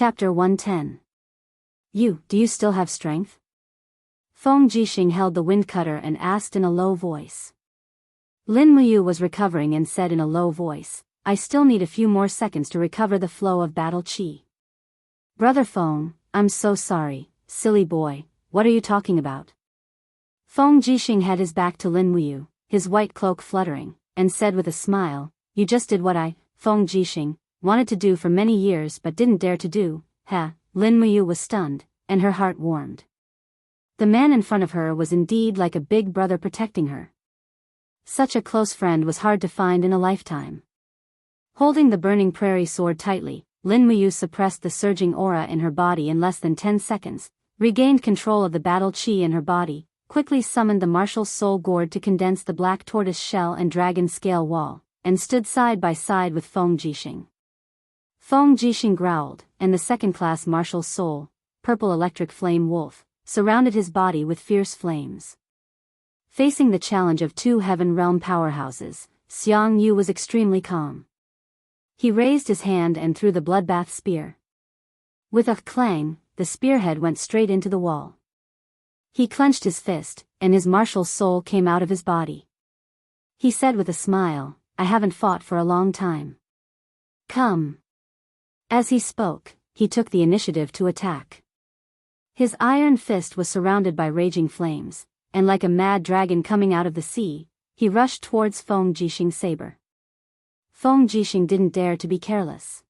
Chapter 110. Do you still have strength? Feng Jixing held the wind cutter and asked in a low voice. Lin Muyu was recovering and said in a low voice, I still need a few more seconds to recover the flow of battle qi. Brother Feng, I'm so sorry, silly boy, what are you talking about? Feng Jixing had his back to Lin Muyu, his white cloak fluttering, and said with a smile, You just did what I, Feng Jixing, wanted to do for many years but didn't dare to do. Lin Muyu was stunned, and her heart warmed. The man in front of her was indeed like a big brother protecting her. Such a close friend was hard to find in a lifetime. Holding the burning prairie sword tightly, Lin Muyu suppressed the surging aura in her body in less than 10 seconds, regained control of the battle qi in her body, quickly summoned the martial soul gourd to condense the black tortoise shell and dragon scale wall, and stood side by side with Feng Jixing. Feng Jixing growled, and the second-class martial soul, purple electric flame wolf, surrounded his body with fierce flames. Facing the challenge of two heaven realm powerhouses, Xiangyu was extremely calm. He raised his hand and threw the bloodbath spear. With a clang, the spearhead went straight into the wall. He clenched his fist, and his martial soul came out of his body. He said with a smile, I haven't fought for a long time. Come. As he spoke, he took the initiative to attack. His iron fist was surrounded by raging flames, and like a mad dragon coming out of the sea, he rushed towards Feng Jixing's saber. Feng Jixing didn't dare to be careless.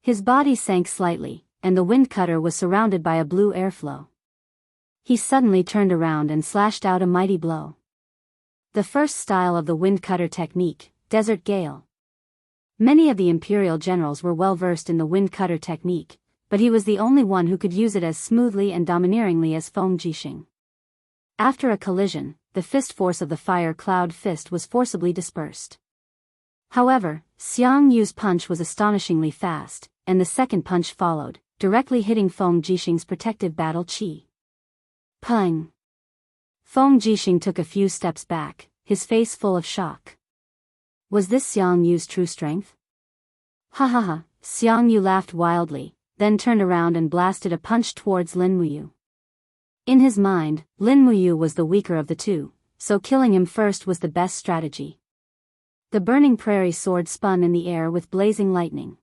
His body sank slightly, and the wind cutter was surrounded by a blue airflow. He suddenly turned around and slashed out a mighty blow. The first style of the wind cutter technique, Desert Gale. Many of the imperial generals were well versed in the wind cutter technique, but he was the only one who could use it as smoothly and domineeringly as Feng Jixing. After a collision, the fist force of the fire cloud fist was forcibly dispersed. However, Xiangyu's punch was astonishingly fast, and the second punch followed, directly hitting Feng Jixing's protective battle qi. Pung! Feng Jixing took a few steps back, his face full of shock. Was this Xiangyu's true strength? Ha ha ha, Xiangyu laughed wildly, then turned around and blasted a punch towards Lin Muyu. In his mind, Lin Muyu was the weaker of the two, so killing him first was the best strategy. The burning prairie sword spun in the air with blazing lightning.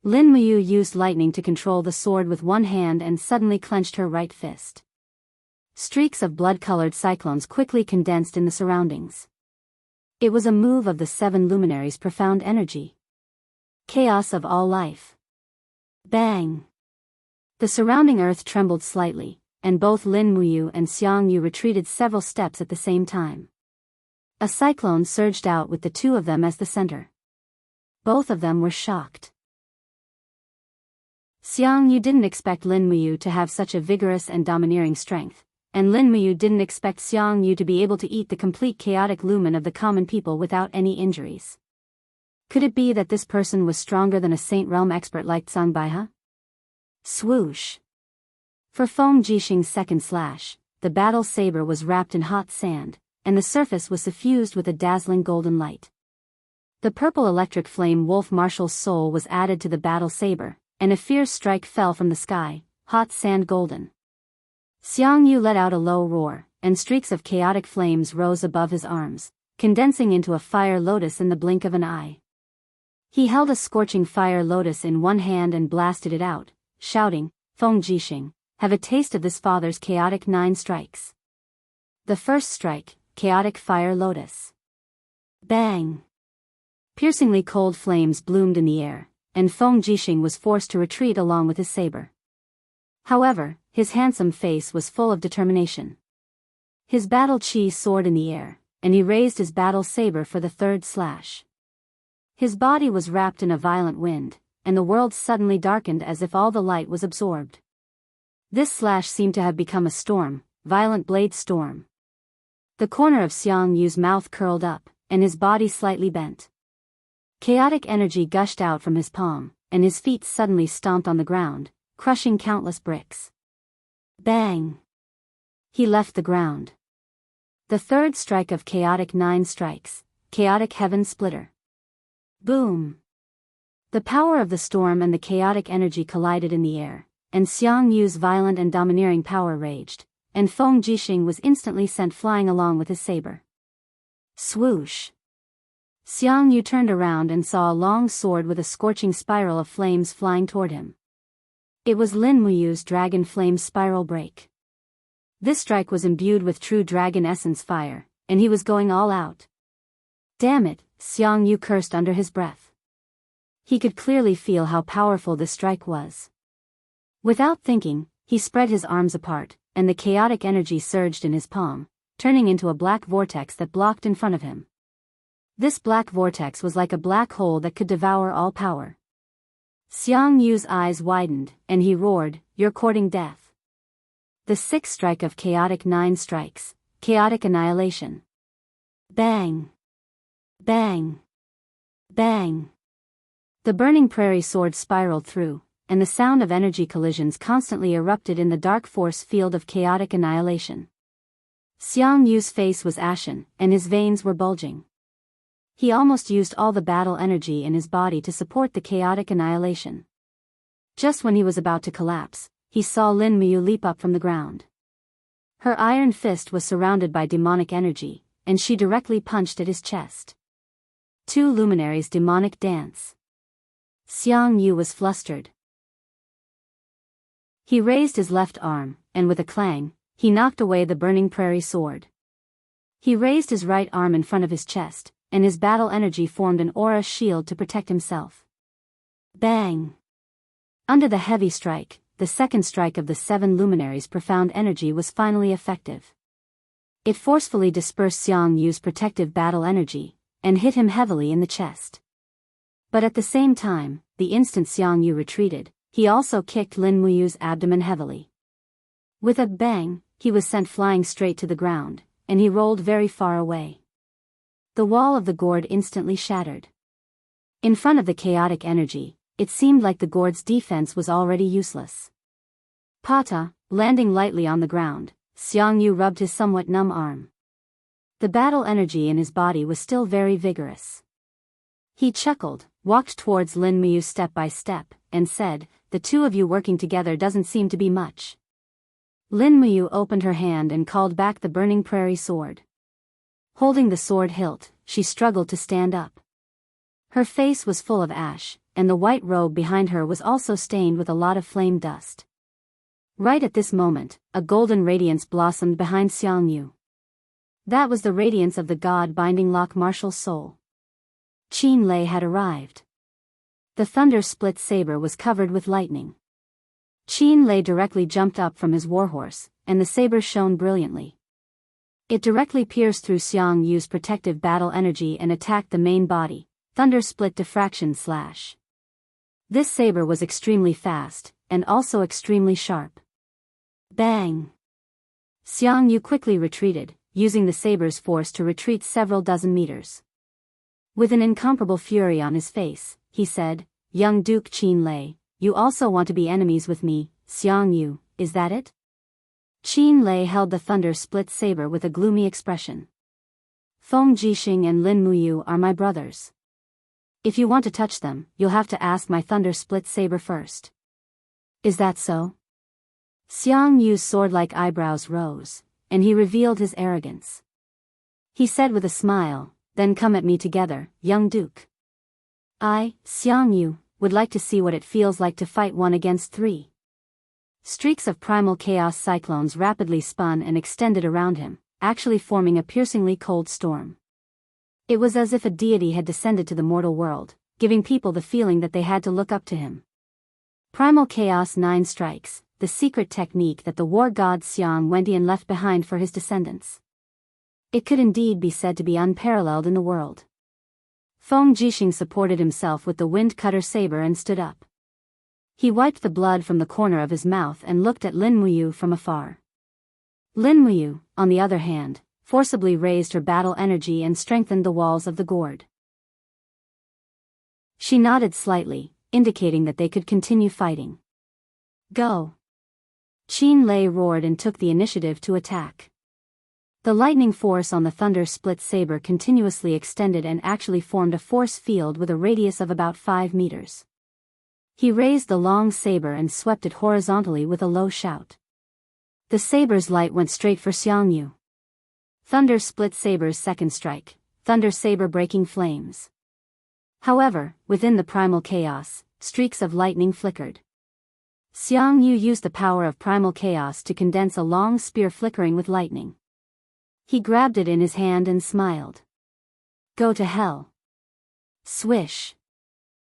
Lin Muyu used lightning to control the sword with one hand and suddenly clenched her right fist. Streaks of blood-colored cyclones quickly condensed in the surroundings. It was a move of the seven luminaries' profound energy. Chaos of all life. Bang! The surrounding earth trembled slightly, and both Lin Muyu and Xiangyu retreated several steps at the same time. A cyclone surged out with the two of them as the center. Both of them were shocked. Xiangyu didn't expect Lin Muyu to have such a vigorous and domineering strength, and Lin Muyu didn't expect Xiangyu to be able to eat the complete chaotic lumen of the common people without any injuries. Could it be that this person was stronger than a Saint Realm expert like Zhang Baihe? Swoosh! For Feng Jixing's second slash, the battle saber was wrapped in hot sand, and the surface was suffused with a dazzling golden light. The purple electric flame wolf martial soul was added to the battle saber, and a fierce strike fell from the sky, hot sand golden. Xiangyu let out a low roar, and streaks of chaotic flames rose above his arms, condensing into a fire lotus in the blink of an eye. He held a scorching fire lotus in one hand and blasted it out, shouting, Feng Jixing, have a taste of this father's chaotic 9 strikes. The first strike, chaotic fire lotus. Bang! Piercingly cold flames bloomed in the air, and Feng Jixing was forced to retreat along with his saber. However, his handsome face was full of determination. His battle qi soared in the air, and he raised his battle saber for the third slash. His body was wrapped in a violent wind, and the world suddenly darkened as if all the light was absorbed. This slash seemed to have become a storm, violent blade storm. The corner of Xiangyu's mouth curled up, and his body slightly bent. Chaotic energy gushed out from his palm, and his feet suddenly stomped on the ground, crushing countless bricks. Bang! He left the ground. The third strike of chaotic 9 strikes, chaotic heaven splitter. Boom! The power of the storm and the chaotic energy collided in the air, and Xiang Yu's violent and domineering power raged, and Feng Jixing was instantly sent flying along with his saber. Swoosh! Xiang Yu turned around and saw a long sword with a scorching spiral of flames flying toward him. It was Lin Muyu's dragon flame spiral break. This strike was imbued with true dragon essence fire, and he was going all out. Damn it, Xiang Yu cursed under his breath. He could clearly feel how powerful this strike was. Without thinking, he spread his arms apart, and the chaotic energy surged in his palm, turning into a black vortex that blocked in front of him. This black vortex was like a black hole that could devour all power. Xiang Yu's eyes widened, and he roared, "You're courting death." The sixth strike of chaotic 9 strikes, chaotic annihilation. Bang! Bang! Bang! The burning prairie sword spiraled through, and the sound of energy collisions constantly erupted in the dark force field of chaotic annihilation. Xiang Yu's face was ashen, and his veins were bulging. He almost used all the battle energy in his body to support the chaotic annihilation. Just when he was about to collapse, he saw Lin Muyu leap up from the ground. Her iron fist was surrounded by demonic energy, and she directly punched at his chest. 2 luminaries demonic dance. Xiang Yu was flustered. He raised his left arm, and with a clang, he knocked away the burning prairie sword. He raised his right arm in front of his chest, and his battle energy formed an aura shield to protect himself. Bang! Under the heavy strike, the second strike of the 7 luminaries' profound energy was finally effective. It forcefully dispersed Xiang Yu's protective battle energy, and hit him heavily in the chest. But at the same time, the instant Xiang Yu retreated, he also kicked Lin Muyu's abdomen heavily. With a bang, he was sent flying straight to the ground, and he rolled very far away. The wall of the gourd instantly shattered. In front of the chaotic energy, it seemed like the gourd's defense was already useless. Pata, landing lightly on the ground, Xiang Yu rubbed his somewhat numb arm. The battle energy in his body was still very vigorous. He chuckled, walked towards Lin Muyu step by step, and said, "The 2 of you working together doesn't seem to be much." Lin Muyu opened her hand and called back the burning prairie sword. Holding the sword hilt, she struggled to stand up. Her face was full of ash, and the white robe behind her was also stained with a lot of flame dust. Right at this moment, a golden radiance blossomed behind Xiang Yu. That was the radiance of the god binding Locke Marshall's soul. Qin Lei had arrived. The thunder split saber was covered with lightning. Qin Lei directly jumped up from his warhorse, and the saber shone brilliantly. It directly pierced through Xiang Yu's protective battle energy and attacked the main body, thunder split diffraction slash. This saber was extremely fast, and also extremely sharp. Bang! Xiang Yu quickly retreated, using the saber's force to retreat several dozen meters. With an incomparable fury on his face, he said, "Young Duke Qin Lei, you also want to be enemies with me, Xiang Yu, is that it?" Qin Lei held the thunder split saber with a gloomy expression. "Feng Jixing and Lin Muyu are my brothers. If you want to touch them, you'll have to ask my thunder split saber first." "Is that so?" Xiang Yu's sword-like eyebrows rose, and he revealed his arrogance. He said with a smile, "Then come at me together, young duke. I, Xiang Yu, would like to see what it feels like to fight 1 against 3. Streaks of primal chaos cyclones rapidly spun and extended around him, actually forming a piercingly cold storm. It was as if a deity had descended to the mortal world, giving people the feeling that they had to look up to him. Primal Chaos 9 strikes, the secret technique that the war god Xiang Wentian left behind for his descendants. It could indeed be said to be unparalleled in the world. Feng Jixing supported himself with the wind cutter saber and stood up. He wiped the blood from the corner of his mouth and looked at Lin Muyu from afar. Lin Muyu, on the other hand, forcibly raised her battle energy and strengthened the walls of the gourd. She nodded slightly, indicating that they could continue fighting. "Go!" Qin Lei roared and took the initiative to attack. The lightning force on the thunder split saber continuously extended and actually formed a force field with a radius of about 5 meters. He raised the long saber and swept it horizontally with a low shout. The saber's light went straight for Xiangyu. Thunder split saber's second strike, thunder saber breaking flames. However, within the primal chaos, streaks of lightning flickered. Xiangyu used the power of primal chaos to condense a long spear flickering with lightning. He grabbed it in his hand and smiled. Go to hell. Swish.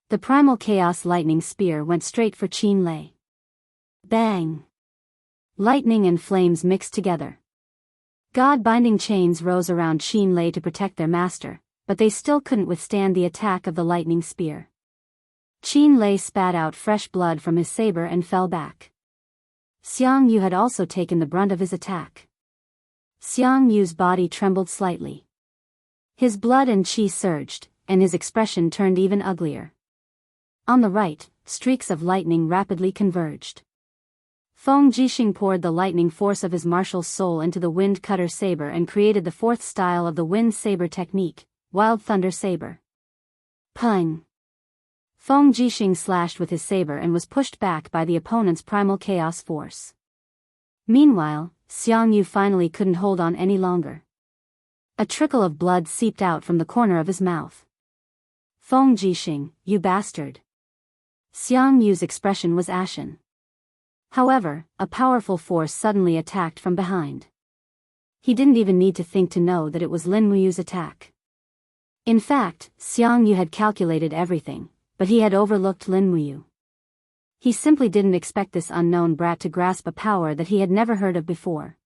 The primal chaos lightning spear went straight for Qin Lei. Bang. Lightning and flames mixed together. God-binding chains rose around Qin Lei to protect their master, but they still couldn't withstand the attack of the lightning spear. Qin Lei spat out fresh blood from his saber and fell back. Xiangyu had also taken the brunt of his attack. Xiangyu's body trembled slightly. His blood and qi surged, and his expression turned even uglier. On the right, streaks of lightning rapidly converged. Feng Jixing poured the lightning force of his martial soul into the wind cutter saber and created the fourth style of the wind saber technique, Wild Thunder Saber. Pung! Feng Jixing slashed with his saber and was pushed back by the opponent's primal chaos force. Meanwhile, Xiangyu finally couldn't hold on any longer. A trickle of blood seeped out from the corner of his mouth. Feng Jixing, you bastard. Xiangyu's expression was ashen. However, a powerful force suddenly attacked from behind. He didn't even need to think to know that it was Lin Muyu's attack. In fact, Xiangyu had calculated everything, but he had overlooked Lin Muyu. He simply didn't expect this unknown brat to grasp a power that he had never heard of before.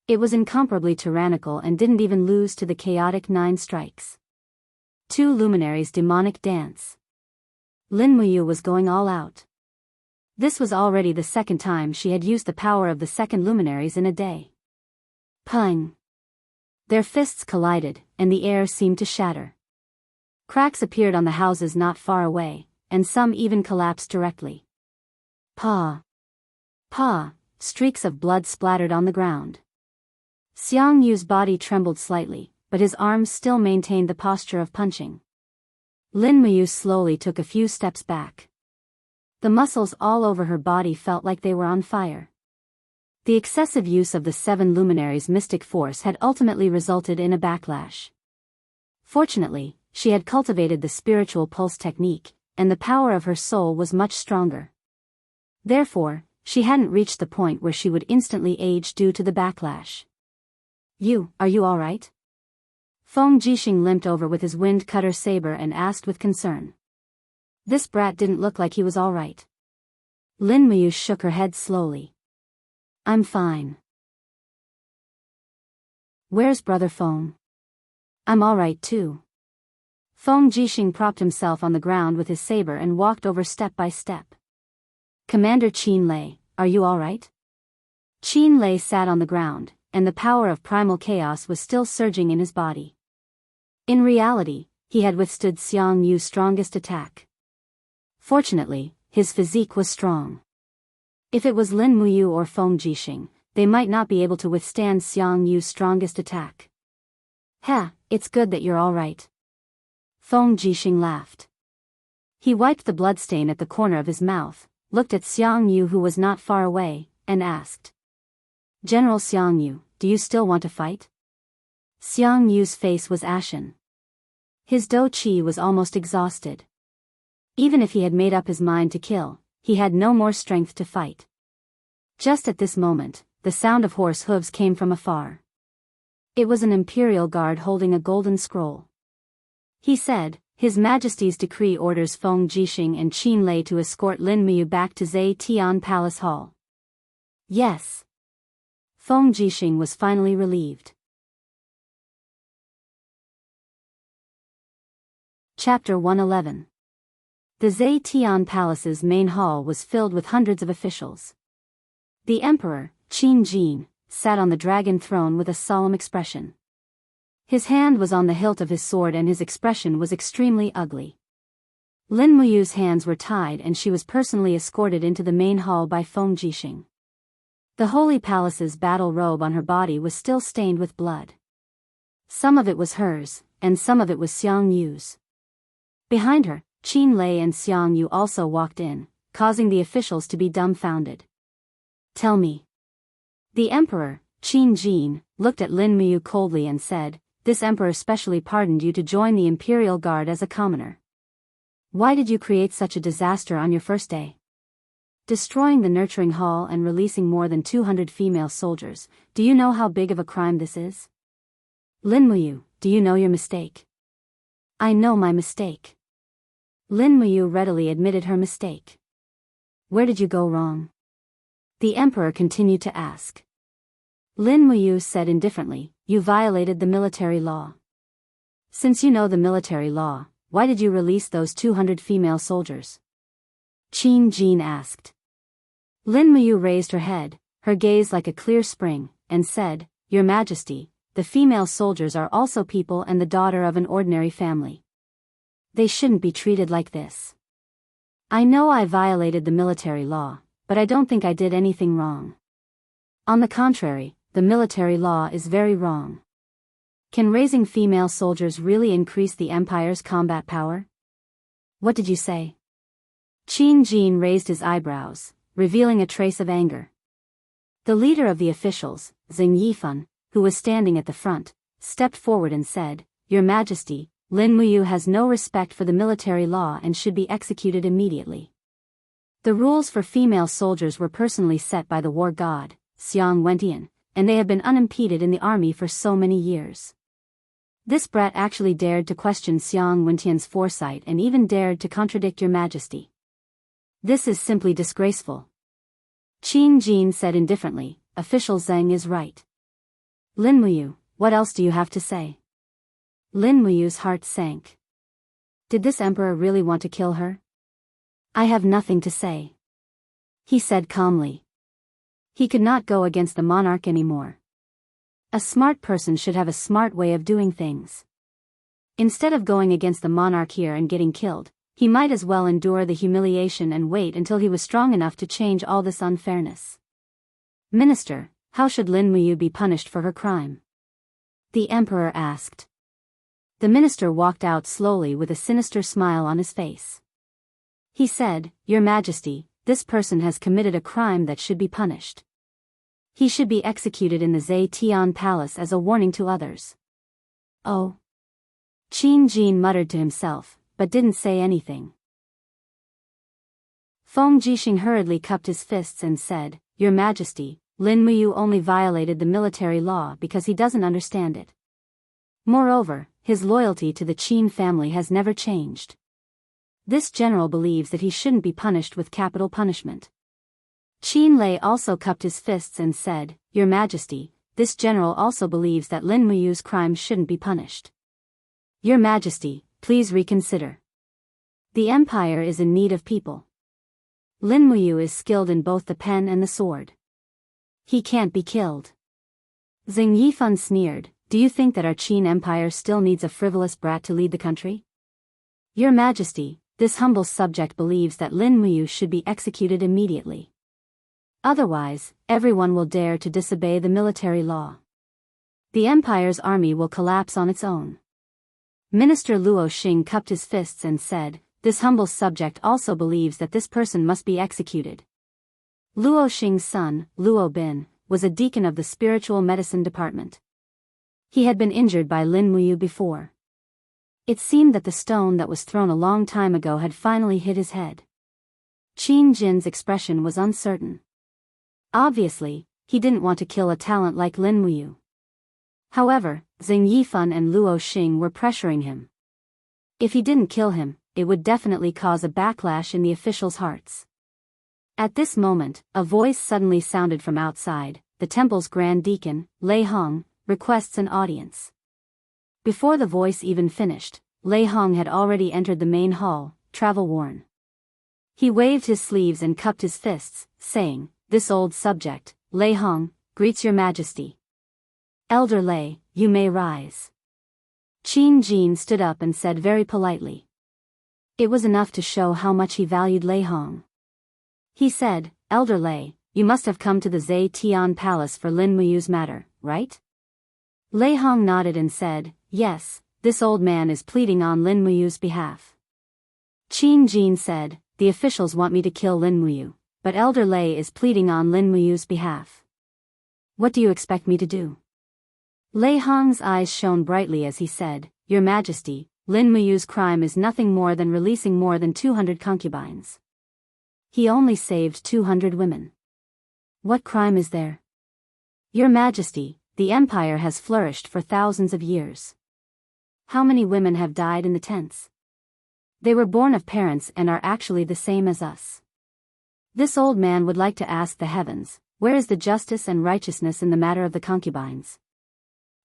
It was incomparably tyrannical and didn't even lose to the chaotic 9 strikes. 2 luminaries' demonic dance. Lin Muyu was going all out. This was already the second time she had used the power of the second luminaries in a day. Pung! Their fists collided, and the air seemed to shatter. Cracks appeared on the houses not far away, and some even collapsed directly. Pa! Pa! Streaks of blood splattered on the ground. Xiangyu's body trembled slightly, but his arms still maintained the posture of punching. Lin Muyu slowly took a few steps back. The muscles all over her body felt like they were on fire. The excessive use of the 7 luminaries' mystic force had ultimately resulted in a backlash. Fortunately, she had cultivated the spiritual pulse technique, and the power of her soul was much stronger. Therefore, she hadn't reached the point where she would instantly age due to the backlash. Are you alright? Feng Jixing limped over with his wind cutter saber and asked with concern. This brat didn't look like he was alright. Lin Muyu shook her head slowly. I'm fine. Where's Brother Feng? I'm alright too. Feng Jixing propped himself on the ground with his saber and walked over step by step. Commander Qin Lei, are you alright? Qin Lei sat on the ground, and the power of primal chaos was still surging in his body. In reality, he had withstood Xiangyu's strongest attack. Fortunately, his physique was strong. If it was Lin Muyu or Feng Jixing, they might not be able to withstand Xiangyu's strongest attack. It's good that you're alright. Feng Jixing laughed. He wiped the bloodstain at the corner of his mouth, looked at Xiangyu who was not far away, and asked. General Xiangyu, do you still want to fight? Xiangyu's face was ashen. His dou qi was almost exhausted. Even if he had made up his mind to kill, he had no more strength to fight. Just at this moment, the sound of horse hooves came from afar. It was an imperial guard holding a golden scroll. He said, His Majesty's decree orders Feng Jixing and Qin Lei to escort Lin Muyu back to Zai Tian Palace Hall. Yes. Feng Jixing was finally relieved. Chapter 111. The Zai Tian Palace's main hall was filled with hundreds of officials. The Emperor, Qin Jin, sat on the dragon throne with a solemn expression. His hand was on the hilt of his sword and his expression was extremely ugly. Lin Muyu's hands were tied and she was personally escorted into the main hall by Feng Jixing. The Holy Palace's battle robe on her body was still stained with blood. Some of it was hers, and some of it was Xiang Yu's. Behind her, Qin Lei and Xiang Yu also walked in, causing the officials to be dumbfounded. Tell me. The emperor, Qin Jin, looked at Lin Muyu coldly and said, "This emperor specially pardoned you to join the imperial guard as a commoner. Why did you create such a disaster on your first day? Destroying the nurturing hall and releasing more than 200 female soldiers, do you know how big of a crime this is? Lin Muyu, do you know your mistake?" "I know my mistake." Lin Muyu readily admitted her mistake. "Where did you go wrong?" the emperor continued to ask. Lin Muyu said indifferently, "You violated the military law. Since you know the military law, why did you release those 200 female soldiers?" Qin Jin asked. Lin Muyu raised her head, her gaze like a clear spring, and said, "Your Majesty, the female soldiers are also people and the daughter of an ordinary family. They shouldn't be treated like this. I know I violated the military law, but I don't think I did anything wrong. On the contrary, the military law is very wrong. Can raising female soldiers really increase the empire's combat power?" "What did you say?" Qin Jin raised his eyebrows, revealing a trace of anger. The leader of the officials, Xing Yifan, who was standing at the front, stepped forward and said, "Your Majesty, Lin Muyu has no respect for the military law and should be executed immediately. The rules for female soldiers were personally set by the war god, Xiang Wentian, and they have been unimpeded in the army for so many years. This brat actually dared to question Xiang Wentian's foresight and even dared to contradict your Majesty. This is simply disgraceful." Qin Jin said indifferently, "Official Zheng is right. Lin Muyu, what else do you have to say?" Lin Muyu's heart sank. Did this emperor really want to kill her? "I have nothing to say," he said calmly. He could not go against the monarch anymore. A smart person should have a smart way of doing things. Instead of going against the monarch here and getting killed, he might as well endure the humiliation and wait until he was strong enough to change all this unfairness. "Minister, how should Lin Muyu be punished for her crime?" the emperor asked. The minister walked out slowly with a sinister smile on his face. He said, "Your Majesty, this person has committed a crime that should be punished. He should be executed in the Zetian Palace as a warning to others." "Oh." Qin Jin muttered to himself, but didn't say anything. Feng Jixing hurriedly cupped his fists and said, "Your Majesty, Lin Muyu only violated the military law because he doesn't understand it. Moreover, his loyalty to the Qin family has never changed. This general believes that he shouldn't be punished with capital punishment." Qin Lei also cupped his fists and said, "Your Majesty, this general also believes that Lin Muyu's crime shouldn't be punished. Your Majesty, please reconsider. The empire is in need of people. Lin Muyu is skilled in both the pen and the sword. He can't be killed." Xing Yifan sneered, "Do you think that our Qin empire still needs a frivolous brat to lead the country? Your Majesty, this humble subject believes that Lin Muyu should be executed immediately. Otherwise, everyone will dare to disobey the military law. The empire's army will collapse on its own." Minister Luo Xing cupped his fists and said, "This humble subject also believes that this person must be executed." Luo Xing's son, Luo Bin, was a deacon of the spiritual medicine department. He had been injured by Lin Muyu before. It seemed that the stone that was thrown a long time ago had finally hit his head. Qin Jin's expression was uncertain. Obviously, he didn't want to kill a talent like Lin Muyu. However, Xing Yifan and Luo Xing were pressuring him. If he didn't kill him, it would definitely cause a backlash in the officials' hearts. At this moment, a voice suddenly sounded from outside. The temple's grand deacon, Lei Hong, requests an audience. Before the voice even finished, Lei Hong had already entered the main hall, travel-worn. He waved his sleeves and cupped his fists, saying, "This old subject, Lei Hong, greets your Majesty. Elder Lei, you may rise." Qin Jin stood up and said very politely. It was enough to show how much he valued Lei Hong. He said, "Elder Lei, you must have come to the Zhe Tian Palace for Lin Muyu's matter, right? Lei Hong nodded and said, yes, this old man is pleading on Lin Muyu's behalf. Qin Jin said, the officials want me to kill Lin Muyu, but Elder Lei is pleading on Lin Muyu's behalf. What do you expect me to do? Lei Hong's eyes shone brightly as he said, Your Majesty, Lin Muyu's crime is nothing more than releasing more than 200 concubines. He only saved 200 women. What crime is there? Your Majesty, the empire has flourished for thousands of years. How many women have died in the tents? They were born of parents and are actually the same as us. This old man would like to ask the heavens, where is the justice and righteousness in the matter of the concubines?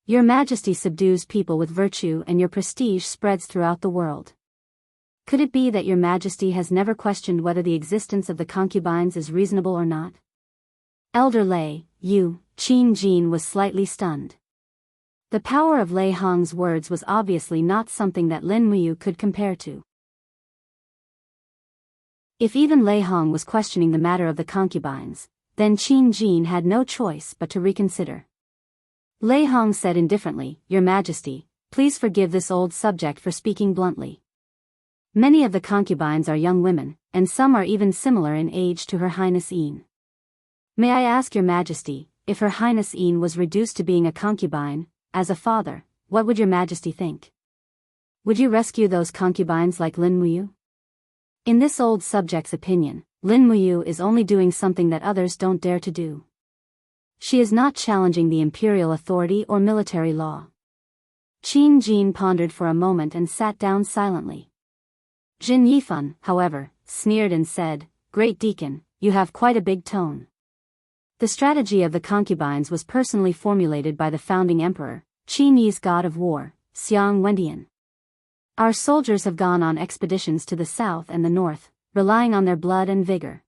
Your Majesty subdues people with virtue and your prestige spreads throughout the world. Could it be that Your Majesty has never questioned whether the existence of the concubines is reasonable or not? Elder Lei, Qin Jin was slightly stunned. The power of Lei Hong's words was obviously not something that Lin Muyu could compare to. If even Lei Hong was questioning the matter of the concubines, then Qin Jin had no choice but to reconsider. Lei Hong said indifferently, Your Majesty, please forgive this old subject for speaking bluntly. Many of the concubines are young women, and some are even similar in age to Her Highness Yin. May I ask Your Majesty, if Her Highness Yin was reduced to being a concubine, as a father, what would Your Majesty think? Would you rescue those concubines like Lin Muyu? In this old subject's opinion, Lin Muyu is only doing something that others don't dare to do. She is not challenging the imperial authority or military law. Qin Jin pondered for a moment and sat down silently. Jin Yifan, however, sneered and said, Great Deacon, you have quite a big tone. The strategy of the concubines was personally formulated by the founding emperor, Qin Yi's god of war, Xiang Wendian. Our soldiers have gone on expeditions to the south and the north, relying on their blood and vigor.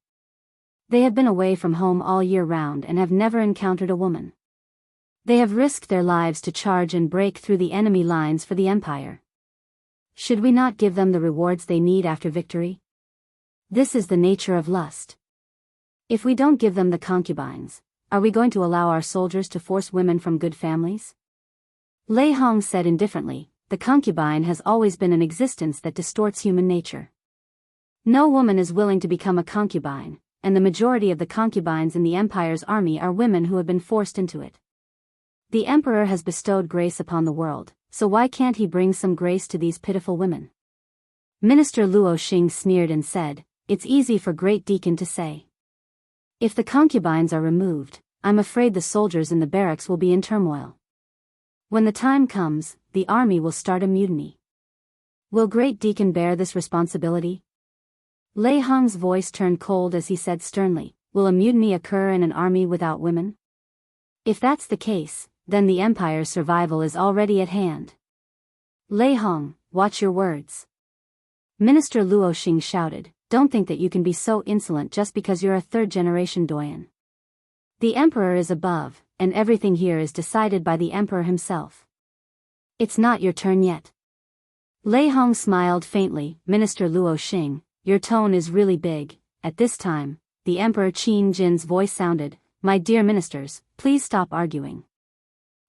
They have been away from home all year round and have never encountered a woman. They have risked their lives to charge and break through the enemy lines for the empire. Should we not give them the rewards they need after victory? This is the nature of lust. If we don't give them the concubines, are we going to allow our soldiers to force women from good families? Lei Hong said indifferently, the concubine has always been an existence that distorts human nature. No woman is willing to become a concubine, and the majority of the concubines in the empire's army are women who have been forced into it. The emperor has bestowed grace upon the world, so why can't he bring some grace to these pitiful women? Minister Luo Xing sneered and said, It's easy for Great Deacon to say. If the concubines are removed, I'm afraid the soldiers in the barracks will be in turmoil. When the time comes, the army will start a mutiny. Will Great Deacon bear this responsibility? Lei Hong's voice turned cold as he said sternly, Will a mutiny occur in an army without women? If that's the case, then the empire's survival is already at hand. Lei Hong, watch your words. Minister Luo Xing shouted, Don't think that you can be so insolent just because you're a third-generation doyen. The emperor is above, and everything here is decided by the emperor himself. It's not your turn yet. Lei Hong smiled faintly, Minister Luo Xing, your tone is really big. At this time, the Emperor Qin Jin's voice sounded, My dear ministers, please stop arguing.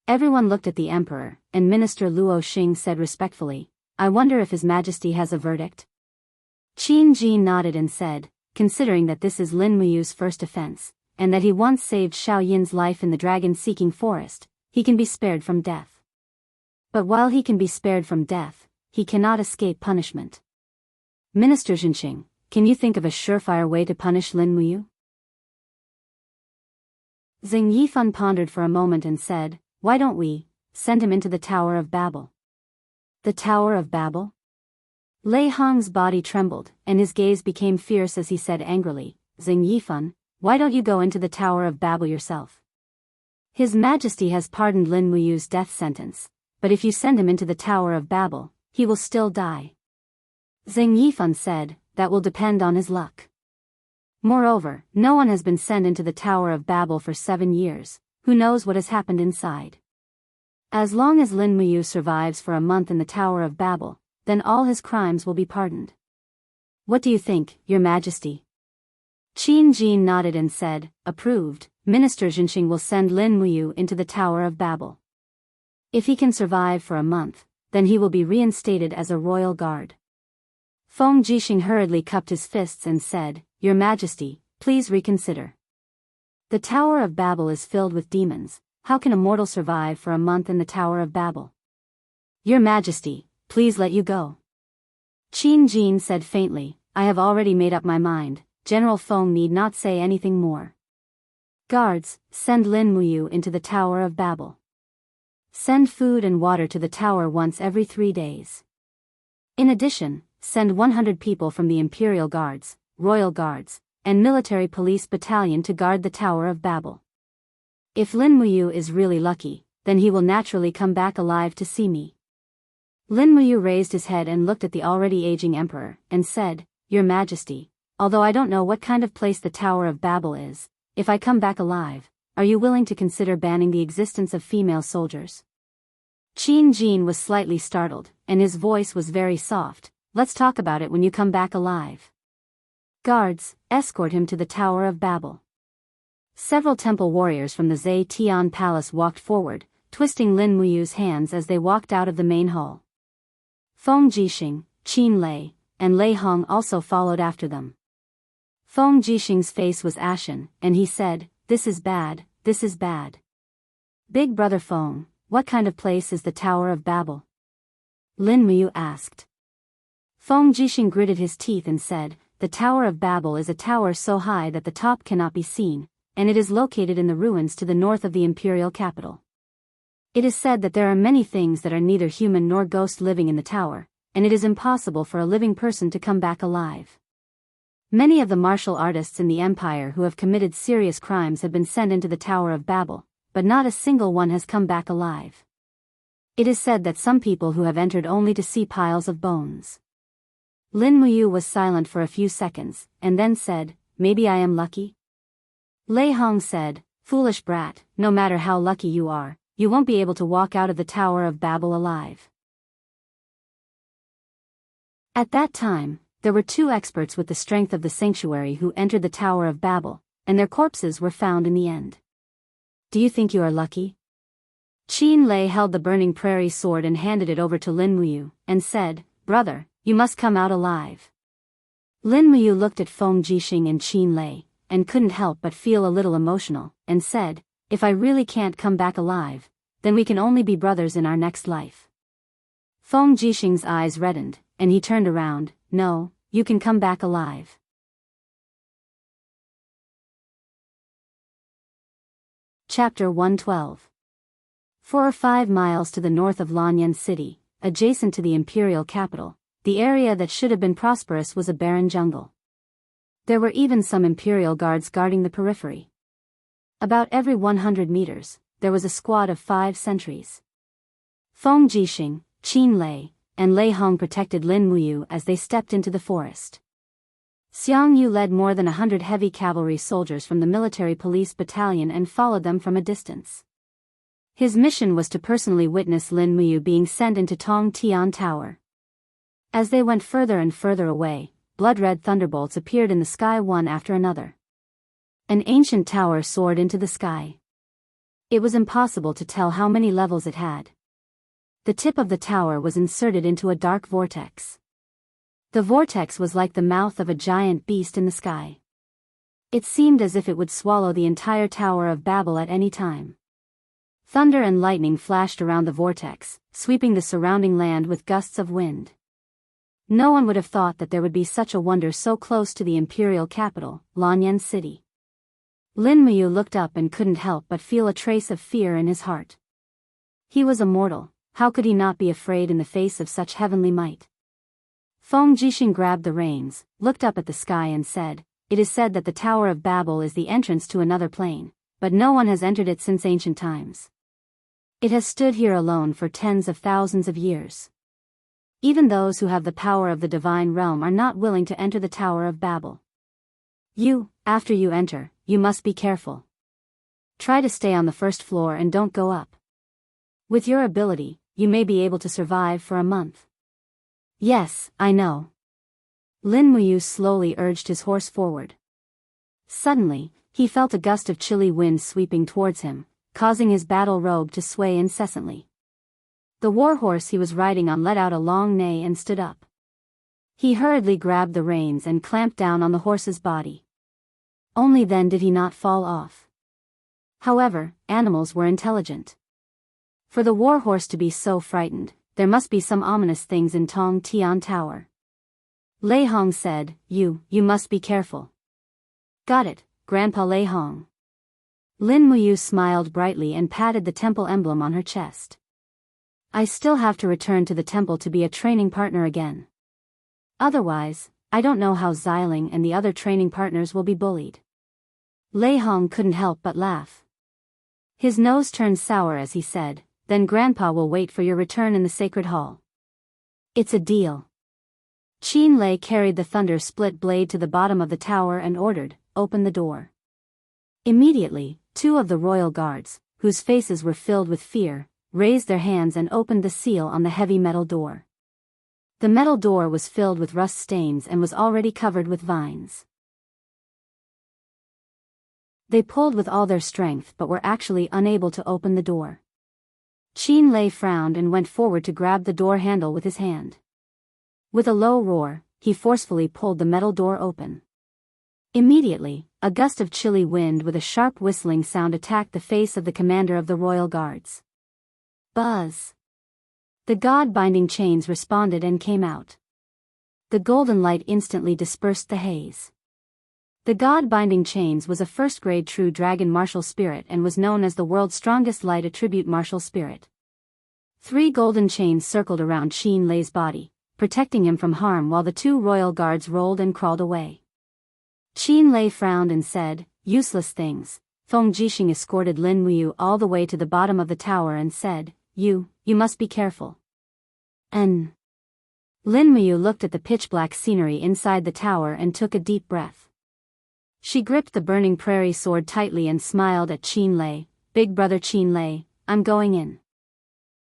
Everyone looked at the emperor, and Minister Luo Xing said respectfully, I wonder if His Majesty has a verdict? Qin Jin nodded and said, considering that this is Lin Muyu's first offense, and that he once saved Xiao Yin's life in the dragon-seeking forest, he can be spared from death. But while he can be spared from death, he cannot escape punishment. Minister Zhenxing, can you think of a surefire way to punish Lin Muyu? Xing Yifan pondered for a moment and said, Why don't we send him into the Tower of Babel? The Tower of Babel? Lei Hong's body trembled, and his gaze became fierce as he said angrily, Xing Yifan, why don't you go into the Tower of Babel yourself? His Majesty has pardoned Lin Muyu's death sentence, but if you send him into the Tower of Babel, he will still die. Xing Yifan said, That will depend on his luck. Moreover, no one has been sent into the Tower of Babel for 7 years, who knows what has happened inside. As long as Lin Muyu survives for a month in the Tower of Babel, then all his crimes will be pardoned. What do you think, Your Majesty? Qin Jin nodded and said, approved. Minister Jinxing will send Lin Muyu into the Tower of Babel. If he can survive for a month, then he will be reinstated as a royal guard. Feng Jixing hurriedly cupped his fists and said, Your Majesty, please reconsider. The Tower of Babel is filled with demons. How can a mortal survive for a month in the Tower of Babel? Your Majesty, please let you go. Qin Jin said faintly, I have already made up my mind. General Feng need not say anything more. Guards, send Lin Muyu into the Tower of Babel. Send food and water to the tower once every 3 days. In addition, send 100 people from the Imperial Guards, Royal Guards, and Military Police Battalion to guard the Tower of Babel. If Lin Muyu is really lucky, then he will naturally come back alive to see me. Lin Muyu raised his head and looked at the already aging emperor, and said, Your Majesty, although I don't know what kind of place the Tower of Babel is, if I come back alive, are you willing to consider banning the existence of female soldiers? Qin Jin was slightly startled, and his voice was very soft. Let's talk about it when you come back alive. Guards, escort him to the Tower of Babel. Several temple warriors from the Zetian Palace walked forward, twisting Lin Muyu's hands as they walked out of the main hall. Feng Jixing, Qin Lei, and Lei Hong also followed after them. Feng Jixing's face was ashen, and he said, This is bad, this is bad. Big brother Feng, what kind of place is the Tower of Babel? Lin Muyu asked. Feng Jixing gritted his teeth and said, The Tower of Babel is a tower so high that the top cannot be seen, and it is located in the ruins to the north of the imperial capital. It is said that there are many things that are neither human nor ghost living in the tower, and it is impossible for a living person to come back alive. Many of the martial artists in the empire who have committed serious crimes have been sent into the Tower of Babel, but not a single one has come back alive. It is said that some people who have entered only to see piles of bones. Lin Muyu was silent for a few seconds, and then said, Maybe I am lucky? Lei Hong said, Foolish brat, no matter how lucky you are, you won't be able to walk out of the Tower of Babel alive. At that time, there were 2 experts with the strength of the sanctuary who entered the Tower of Babel, and their corpses were found in the end. Do you think you are lucky? Qin Lei held the burning prairie sword and handed it over to Lin Muyu, and said, Brother, you must come out alive. Lin Muyu looked at Feng Jixing and Qin Lei, and couldn't help but feel a little emotional, and said, If I really can't come back alive, then we can only be brothers in our next life. Feng Jixing's eyes reddened, and he turned around, No, you can come back alive. Chapter 112. 4 or 5 miles to the north of Lanyan City, adjacent to the imperial capital, the area that should have been prosperous was a barren jungle. There were even some imperial guards guarding the periphery. About every 100 meters, there was a squad of 5 sentries. Feng Jixing, Qin Lei, and Lei Hong protected Lin Muyu as they stepped into the forest. Xianghu led more than 100 heavy cavalry soldiers from the military police battalion and followed them from a distance. His mission was to personally witness Lin Muyu being sent into Tong Tian Tower. As they went further and further away, blood-red thunderbolts appeared in the sky one after another. An ancient tower soared into the sky. It was impossible to tell how many levels it had. The tip of the tower was inserted into a dark vortex. The vortex was like the mouth of a giant beast in the sky. It seemed as if it would swallow the entire Tower of Babel at any time. Thunder and lightning flashed around the vortex, sweeping the surrounding land with gusts of wind. No one would have thought that there would be such a wonder so close to the imperial capital, Lanyan City. Lin Muyu looked up and couldn't help but feel a trace of fear in his heart. He was a mortal, how could he not be afraid in the face of such heavenly might? Feng Jixing grabbed the reins, looked up at the sky and said, It is said that the Tower of Babel is the entrance to another plane, but no one has entered it since ancient times. It has stood here alone for tens of thousands of years. Even those who have the power of the divine realm are not willing to enter the Tower of Babel. After you enter, you must be careful. Try to stay on the first floor and don't go up. With your ability, you may be able to survive for a month. Yes, I know. Lin Muyu slowly urged his horse forward. Suddenly, he felt a gust of chilly wind sweeping towards him, causing his battle robe to sway incessantly. The warhorse he was riding on let out a long neigh and stood up. He hurriedly grabbed the reins and clamped down on the horse's body. Only then did he not fall off. However, animals were intelligent. For the warhorse to be so frightened, there must be some ominous things in Tong Tian Tower. Lei Hong said, You must be careful. Got it, Grandpa Lei Hong. Lin Muyu smiled brightly and patted the temple emblem on her chest. I still have to return to the temple to be a training partner again. Otherwise, I don't know how Xiling and the other training partners will be bullied. Lei Hong couldn't help but laugh. His nose turned sour as he said, Then Grandpa will wait for your return in the sacred hall. It's a deal. Qin Lei carried the thunder-split blade to the bottom of the tower and ordered, Open the door. Immediately, 2 of the royal guards, whose faces were filled with fear, raised their hands and opened the seal on the heavy metal door. The metal door was filled with rust stains and was already covered with vines. They pulled with all their strength but were actually unable to open the door. Qin Lei frowned and went forward to grab the door handle with his hand. With a low roar, he forcefully pulled the metal door open. Immediately, a gust of chilly wind with a sharp whistling sound attacked the face of the commander of the royal guards. Buzz! The god-binding chains responded and came out. The golden light instantly dispersed the haze. The god-binding chains was a first-grade true dragon martial spirit and was known as the world's strongest light attribute martial spirit. 3 golden chains circled around Qin Lei's body, protecting him from harm while the 2 royal guards rolled and crawled away. Qin Lei frowned and said, Useless things. Feng Jixing escorted Lin Muyu all the way to the bottom of the tower and said, You must be careful. Lin Muyu looked at the pitch-black scenery inside the tower and took a deep breath. She gripped the burning prairie sword tightly and smiled at Qin Lei, Big brother Qin Lei, I'm going in.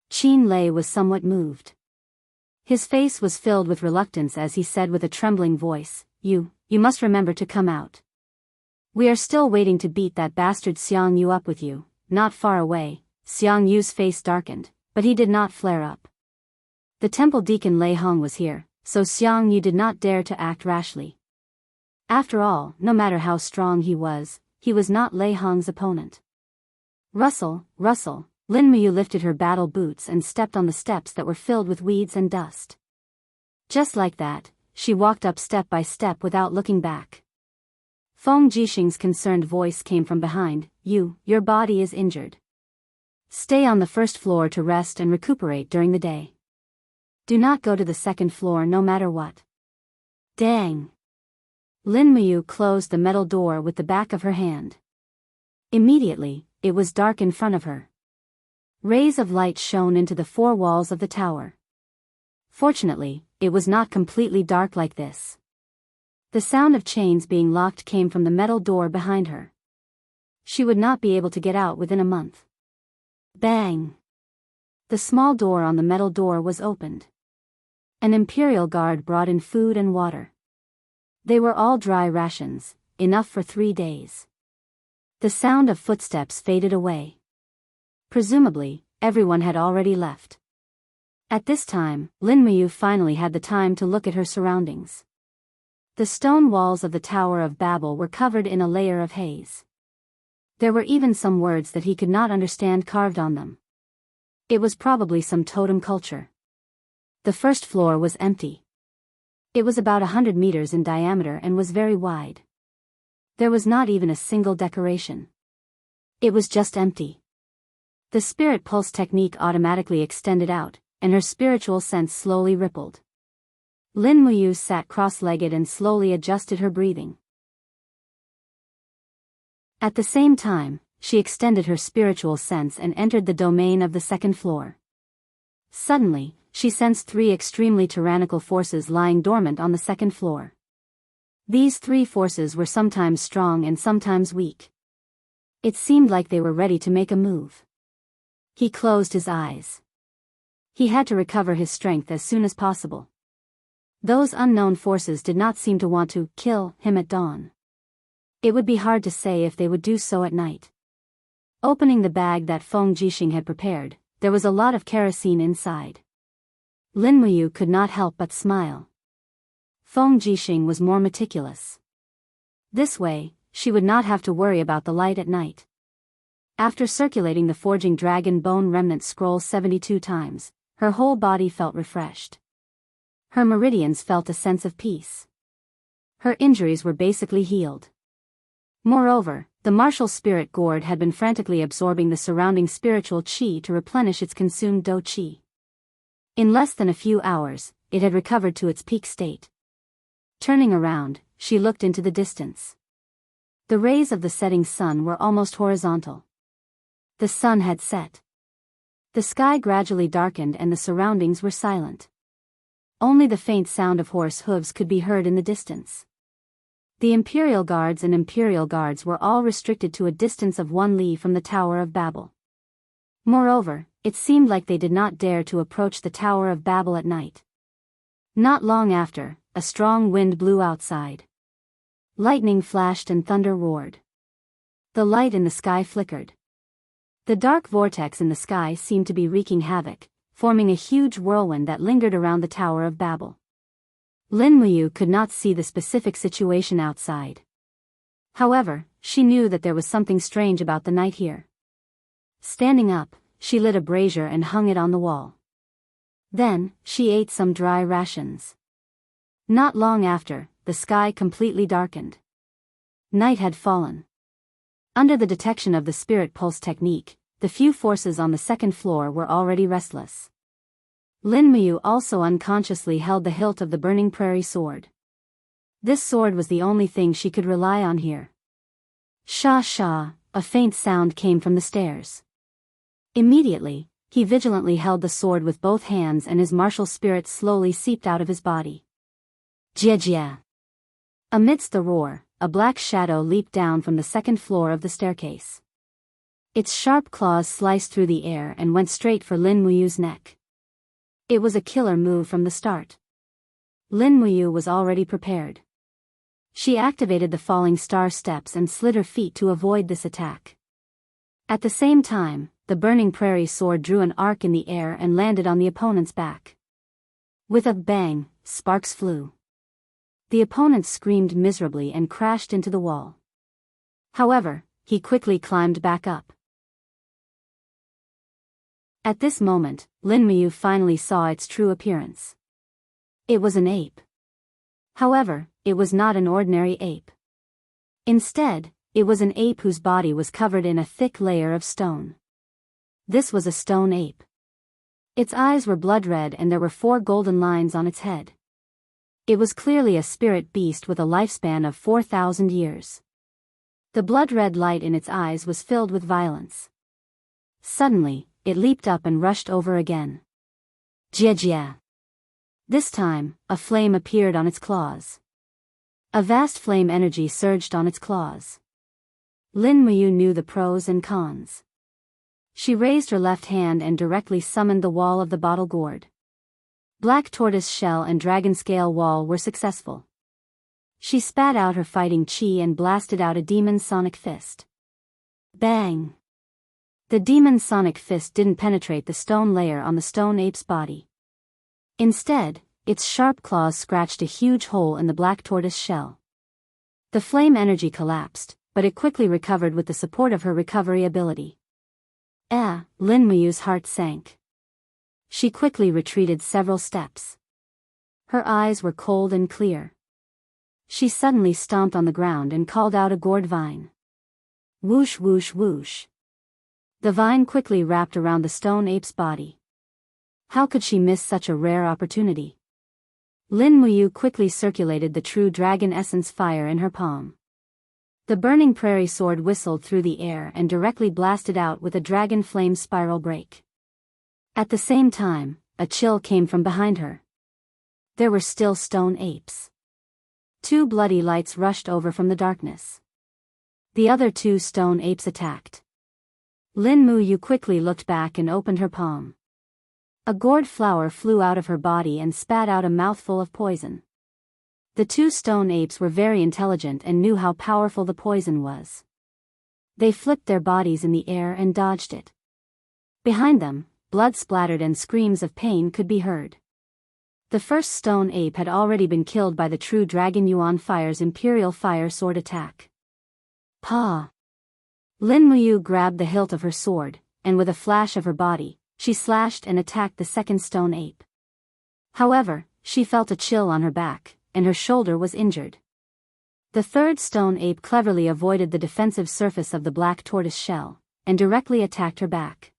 Qin Lei was somewhat moved. His face was filled with reluctance as he said with a trembling voice, You must remember to come out. We are still waiting to beat that bastard Xiangyu up with you. Not far away, Xiangyu's face darkened, but he did not flare up. The temple deacon Lei Hong was here, so Xiangyu did not dare to act rashly. After all, no matter how strong he was not Lei Hong's opponent. Rustle, Lin Muyu lifted her battle boots and stepped on the steps that were filled with weeds and dust. Just like that, she walked up step by step without looking back. Feng Jixing's concerned voice came from behind, Your body is injured. Stay on the first floor to rest and recuperate during the day. Do not go to the second floor no matter what. Dang! Lin Muyu closed the metal door with the back of her hand. Immediately, it was dark in front of her. Rays of light shone into the 4 walls of the tower. Fortunately, it was not completely dark like this. The sound of chains being locked came from the metal door behind her. She would not be able to get out within a month. Bang! The small door on the metal door was opened. An imperial guard brought in food and water. They were all dry rations, enough for 3 days. The sound of footsteps faded away. Presumably, everyone had already left. At this time, Lin Muyu finally had the time to look at her surroundings. The stone walls of the Tower of Babel were covered in a layer of haze. There were even some words that he could not understand carved on them. It was probably some totem culture. The first floor was empty. It was about 100 meters in diameter and was very wide. There was not even a single decoration. It was just empty. The spirit pulse technique automatically extended out, and her spiritual sense slowly rippled. Lin Muyu sat cross-legged and slowly adjusted her breathing. At the same time, she extended her spiritual sense and entered the domain of the second floor. Suddenly, she sensed 3 extremely tyrannical forces lying dormant on the second floor. These 3 forces were sometimes strong and sometimes weak. It seemed like they were ready to make a move. He closed his eyes. He had to recover his strength as soon as possible. Those unknown forces did not seem to want to kill him at dawn. It would be hard to say if they would do so at night. Opening the bag that Feng Jixing had prepared, there was a lot of kerosene inside. Lin Muyu could not help but smile. Feng Jixing was more meticulous. This way, she would not have to worry about the light at night. After circulating the Forging Dragon Bone Remnant Scroll 72 times, her whole body felt refreshed. Her meridians felt a sense of peace. Her injuries were basically healed. Moreover, the martial spirit gourd had been frantically absorbing the surrounding spiritual qi to replenish its consumed do qi. In less than a few hours, it had recovered to its peak state. Turning around, she looked into the distance. The rays of the setting sun were almost horizontal. The sun had set. The sky gradually darkened and the surroundings were silent. Only the faint sound of horse hooves could be heard in the distance. The Imperial Guards and Imperial Guards were all restricted to a distance of 1 li from the Tower of Babel. Moreover, it seemed like they did not dare to approach the Tower of Babel at night. Not long after, a strong wind blew outside. Lightning flashed and thunder roared. The light in the sky flickered. The dark vortex in the sky seemed to be wreaking havoc, forming a huge whirlwind that lingered around the Tower of Babel. Lin Muyu could not see the specific situation outside. However, she knew that there was something strange about the night here. Standing up, she lit a brazier and hung it on the wall. Then, she ate some dry rations. Not long after, the sky completely darkened. Night had fallen. Under the detection of the spirit pulse technique, the few forces on the second floor were already restless. Lin Muyu also unconsciously held the hilt of the burning prairie sword. This sword was the only thing she could rely on here. Sha sha, a faint sound came from the stairs. Immediately, he vigilantly held the sword with both hands and his martial spirit slowly seeped out of his body. Jia jia. Amidst the roar, a black shadow leaped down from the second floor of the staircase. Its sharp claws sliced through the air and went straight for Lin Muyu's neck. It was a killer move from the start. Lin Muyu was already prepared. She activated the falling star steps and slid her feet to avoid this attack. At the same time, the burning prairie sword drew an arc in the air and landed on the opponent's back. With a bang, sparks flew. The opponent screamed miserably and crashed into the wall. However, he quickly climbed back up. At this moment, Lin Muyu finally saw its true appearance. It was an ape. However, it was not an ordinary ape. Instead, it was an ape whose body was covered in a thick layer of stone. This was a stone ape. Its eyes were blood red and there were 4 golden lines on its head. It was clearly a spirit beast with a lifespan of 4,000 years. The blood-red light in its eyes was filled with violence. Suddenly, it leaped up and rushed over again. Jia jia. This time, a flame appeared on its claws. A vast flame energy surged on its claws. Lin Muyu knew the pros and cons. She raised her left hand and directly summoned the wall of the bottle gourd. Black tortoise shell and dragon scale wall were successful. She spat out her fighting chi and blasted out a demon sonic fist. Bang! The demon sonic fist didn't penetrate the stone layer on the stone ape's body. Instead, its sharp claws scratched a huge hole in the black tortoise shell. The flame energy collapsed, but it quickly recovered with the support of her recovery ability. Lin Muyu's heart sank. She quickly retreated several steps. Her eyes were cold and clear. She suddenly stomped on the ground and called out a gourd vine. Whoosh whoosh whoosh. The vine quickly wrapped around the stone ape's body. How could she miss such a rare opportunity? Lin Muyu quickly circulated the true dragon essence fire in her palm. The burning prairie sword whistled through the air and directly blasted out with a dragon flame spiral break. At the same time, a chill came from behind her. There were still stone apes. 2 bloody lights rushed over from the darkness. The other 2 stone apes attacked. Lin Muyu quickly looked back and opened her palm. A gourd flower flew out of her body and spat out a mouthful of poison. The two stone apes were very intelligent and knew how powerful the poison was. They flipped their bodies in the air and dodged it. Behind them, blood splattered and screams of pain could be heard. The first stone ape had already been killed by the true Dragon Yuan Fire's Imperial Fire Sword attack. Pa! Lin Muyu grabbed the hilt of her sword, and with a flash of her body, she slashed and attacked the second stone ape. However, she felt a chill on her back, and her shoulder was injured. The third stone ape cleverly avoided the defensive surface of the black tortoise shell, and directly attacked her back.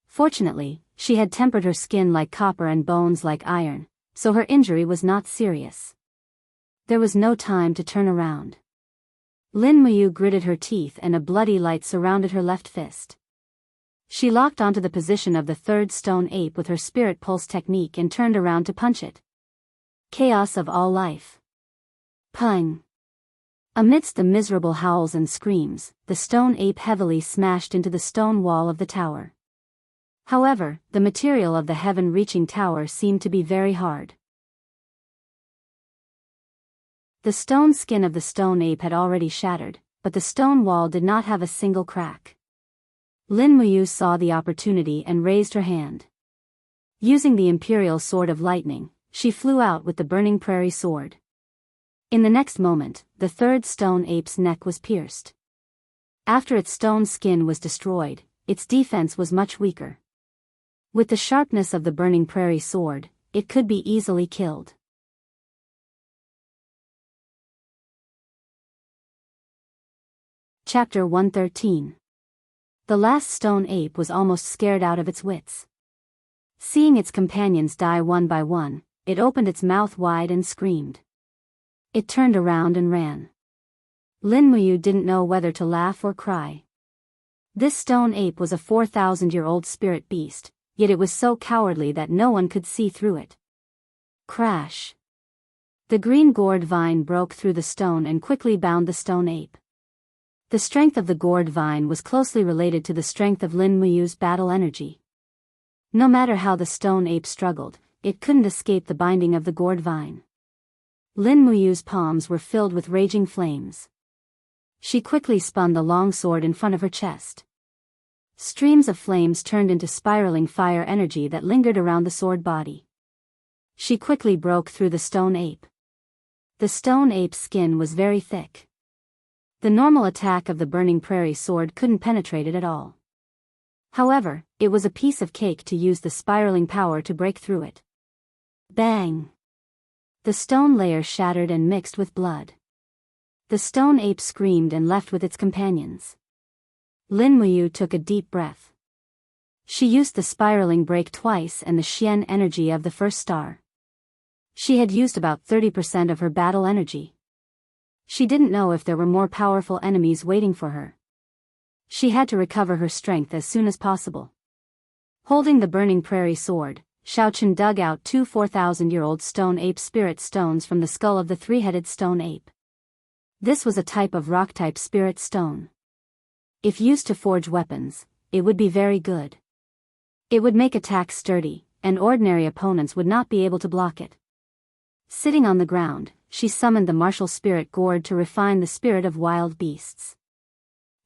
Fortunately, she had tempered her skin like copper and bones like iron, so her injury was not serious. There was no time to turn around. Lin Muyu gritted her teeth and a bloody light surrounded her left fist. She locked onto the position of the third stone ape with her spirit pulse technique and turned around to punch it. Chaos of all life. Pung! Amidst the miserable howls and screams, the stone ape heavily smashed into the stone wall of the tower. However, the material of the heaven-reaching tower seemed to be very hard. The stone skin of the stone ape had already shattered, but the stone wall did not have a single crack. Lin Muyu saw the opportunity and raised her hand. Using the Imperial Sword of Lightning, she flew out with the Burning Prairie Sword. In the next moment, the third stone ape's neck was pierced. After its stone skin was destroyed, its defense was much weaker. With the sharpness of the Burning Prairie Sword, it could be easily killed. Chapter 113. The last stone ape was almost scared out of its wits. Seeing its companions die one by one, it opened its mouth wide and screamed. It turned around and ran. Lin Muyu didn't know whether to laugh or cry. This stone ape was a 4,000-year-old spirit beast, yet it was so cowardly that no one could see through it. Crash! The green gourd vine broke through the stone and quickly bound the stone ape. The strength of the gourd vine was closely related to the strength of Lin Muyu's battle energy. No matter how the stone ape struggled, it couldn't escape the binding of the gourd vine. Lin Muyu's palms were filled with raging flames. She quickly spun the long sword in front of her chest. Streams of flames turned into spiraling fire energy that lingered around the sword body. She quickly broke through the stone ape. The stone ape's skin was very thick. The normal attack of the Burning Prairie Sword couldn't penetrate it at all. However, it was a piece of cake to use the spiraling power to break through it. Bang! The stone layer shattered and mixed with blood. The stone ape screamed and left with its companions. Lin Muyu took a deep breath. She used the spiraling break twice and the Xian energy of the first star. She had used about 30% of her battle energy. She didn't know if there were more powerful enemies waiting for her. She had to recover her strength as soon as possible. Holding the Burning Prairie Sword, Xiaochen dug out two 4,000-year-old stone ape spirit stones from the skull of the three-headed stone ape. This was a type of rock-type spirit stone. If used to forge weapons, it would be very good. It would make attacks sturdy, and ordinary opponents would not be able to block it. Sitting on the ground, she summoned the martial spirit gourd to refine the spirit of wild beasts.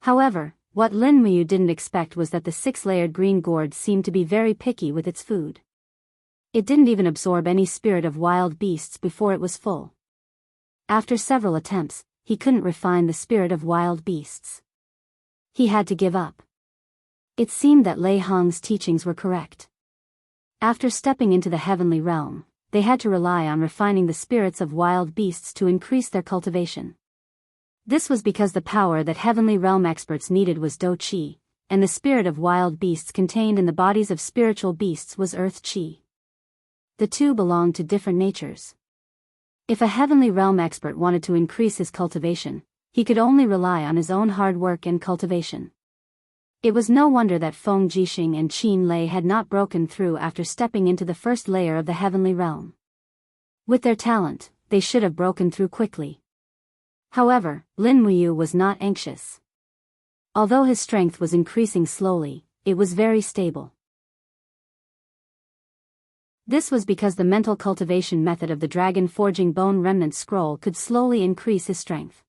However, what Lin Muyu didn't expect was that the 6-layered green gourd seemed to be very picky with its food. It didn't even absorb any spirit of wild beasts before it was full. After several attempts, he couldn't refine the spirit of wild beasts. He had to give up. It seemed that Lei Hong's teachings were correct. After stepping into the heavenly realm, they had to rely on refining the spirits of wild beasts to increase their cultivation. This was because the power that heavenly realm experts needed was Do Qi, and the spirit of wild beasts contained in the bodies of spiritual beasts was Earth Qi. The two belonged to different natures. If a heavenly realm expert wanted to increase his cultivation, he could only rely on his own hard work and cultivation. It was no wonder that Feng Jixing and Qin Lei had not broken through after stepping into the first layer of the heavenly realm. With their talent, they should have broken through quickly. However, Lin Muyu was not anxious. Although his strength was increasing slowly, it was very stable. This was because the mental cultivation method of the dragon forging bone remnant scroll could slowly increase his strength.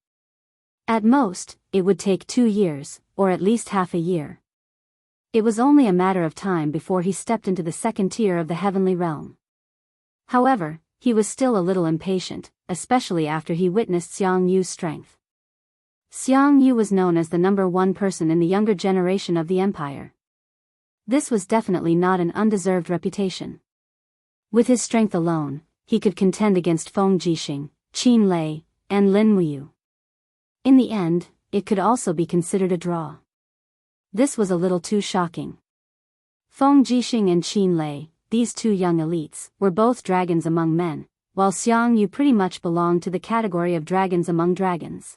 At most, it would take 2 years, or at least half a year. It was only a matter of time before he stepped into the second tier of the heavenly realm. However, he was still a little impatient, especially after he witnessed Xiangyu's strength. Xiangyu was known as the #1 person in the younger generation of the empire. This was definitely not an undeserved reputation. With his strength alone, he could contend against Feng Jixing, Qin Lei, and Lin Muyu. In the end, it could also be considered a draw. This was a little too shocking. Feng Jixing and Qin Lei, these two young elites, were both dragons among men, while Xiangyu pretty much belonged to the category of dragons among dragons.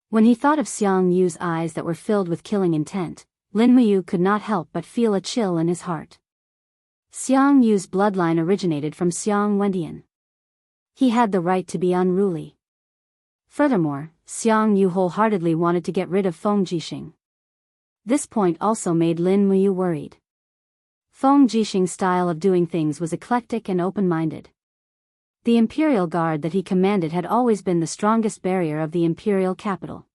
When he thought of Xiangyu's eyes that were filled with killing intent, Lin Muyu could not help but feel a chill in his heart. Xiangyu's bloodline originated from Xiang Wendian. He had the right to be unruly. Furthermore, Xiangyu wholeheartedly wanted to get rid of Feng Jixing. This point also made Lin Muyu worried. Feng Jixing's style of doing things was eclectic and open-minded. The Imperial Guard that he commanded had always been the strongest barrier of the Imperial capital.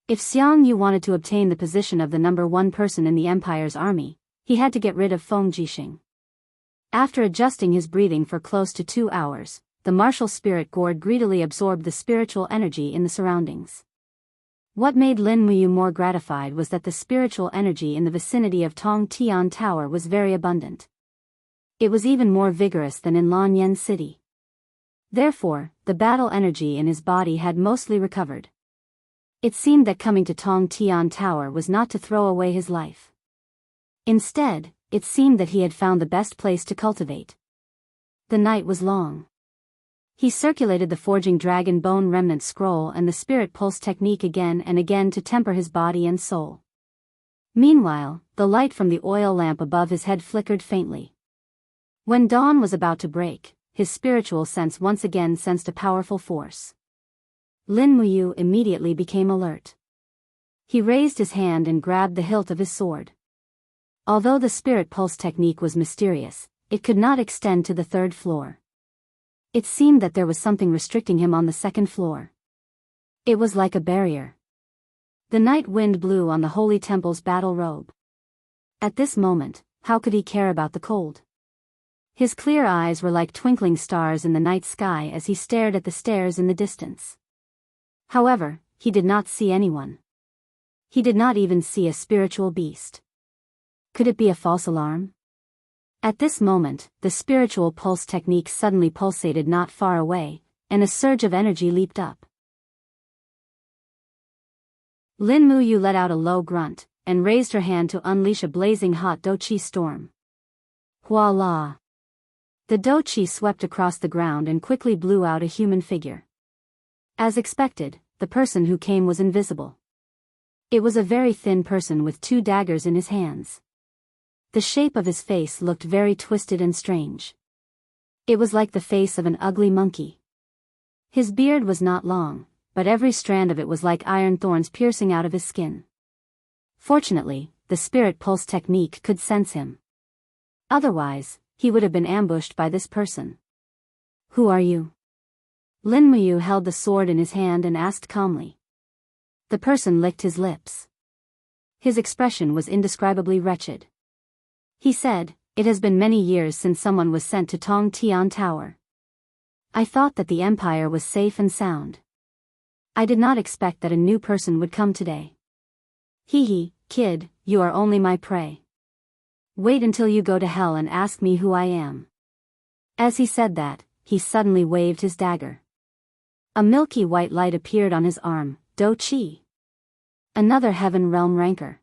If Xiangyu wanted to obtain the position of the #1 person in the Empire's army, he had to get rid of Feng Jixing. After adjusting his breathing for close to 2 hours, the martial spirit gourd greedily absorbed the spiritual energy in the surroundings. What made Lin Muyu more gratified was that the spiritual energy in the vicinity of Tong Tian Tower was very abundant. It was even more vigorous than in Lanyan City. Therefore, the battle energy in his body had mostly recovered. It seemed that coming to Tong Tian Tower was not to throw away his life. Instead, it seemed that he had found the best place to cultivate. The night was long. He circulated the forging dragon bone remnant scroll and the spirit pulse technique again and again to temper his body and soul. Meanwhile, the light from the oil lamp above his head flickered faintly. When dawn was about to break, his spiritual sense once again sensed a powerful force. Lin Muyu immediately became alert. He raised his hand and grabbed the hilt of his sword. Although the spirit pulse technique was mysterious, it could not extend to the 3rd floor. It seemed that there was something restricting him on the 2nd floor. It was like a barrier. The night wind blew on the holy temple's battle robe. At this moment, how could he care about the cold? His clear eyes were like twinkling stars in the night sky as he stared at the stairs in the distance. However, he did not see anyone. He did not even see a spiritual beast. Could it be a false alarm? At this moment, the spiritual pulse technique suddenly pulsated not far away, and a surge of energy leaped up. Lin Muyu let out a low grunt, and raised her hand to unleash a blazing hot douqi storm. Voila! The douqi swept across the ground and quickly blew out a human figure. As expected, the person who came was invisible. It was a very thin person with 2 daggers in his hands. The shape of his face looked very twisted and strange. It was like the face of an ugly monkey. His beard was not long, but every strand of it was like iron thorns piercing out of his skin. Fortunately, the spirit pulse technique could sense him. Otherwise, he would have been ambushed by this person. Who are you? Lin Muyu held the sword in his hand and asked calmly. The person licked his lips. His expression was indescribably wretched. He said, "It has been many years since someone was sent to Tong Tian Tower. I thought that the empire was safe and sound. I did not expect that a new person would come today. Hee, kid, you are only my prey. Wait until you go to hell and ask me who I am." As he said that, he suddenly waved his dagger. A milky white light appeared on his arm, Do Chi. Another heaven realm rancor.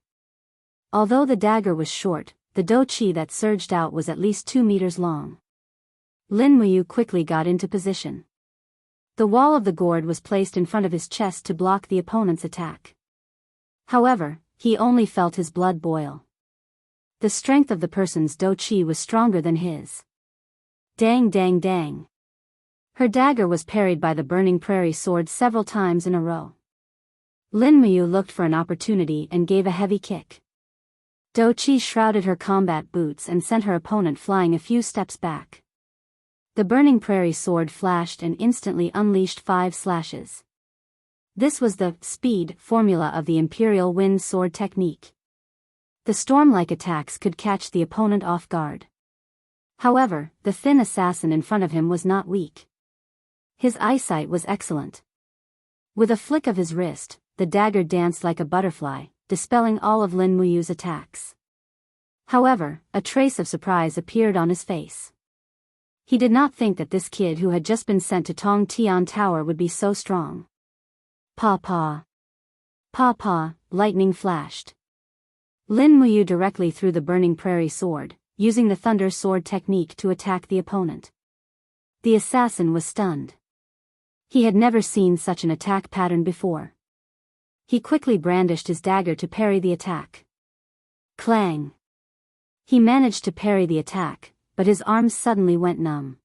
Although the dagger was short, the Do Chi that surged out was at least 2 meters long. Lin Muyu quickly got into position. The wall of the gourd was placed in front of his chest to block the opponent's attack. However, he only felt his blood boil. The strength of the person's Do Chi was stronger than his. Dang dang dang. Her dagger was parried by the burning prairie sword several times in a row. Lin Muyu looked for an opportunity and gave a heavy kick. Doqi shrouded her combat boots and sent her opponent flying a few steps back. The burning prairie sword flashed and instantly unleashed 5 slashes. This was the speed formula of the Imperial Wind Sword technique. The storm-like attacks could catch the opponent off guard. However, the thin assassin in front of him was not weak. His eyesight was excellent. With a flick of his wrist, the dagger danced like a butterfly, dispelling all of Lin Muyu's attacks. However, a trace of surprise appeared on his face. He did not think that this kid who had just been sent to Tong Tian Tower would be so strong. Pa-pa. Pa-pa, lightning flashed. Lin Muyu directly threw the burning prairie sword, using the thunder sword technique to attack the opponent. The assassin was stunned. He had never seen such an attack pattern before. He quickly brandished his dagger to parry the attack. Clang! He managed to parry the attack, but his arms suddenly went numb.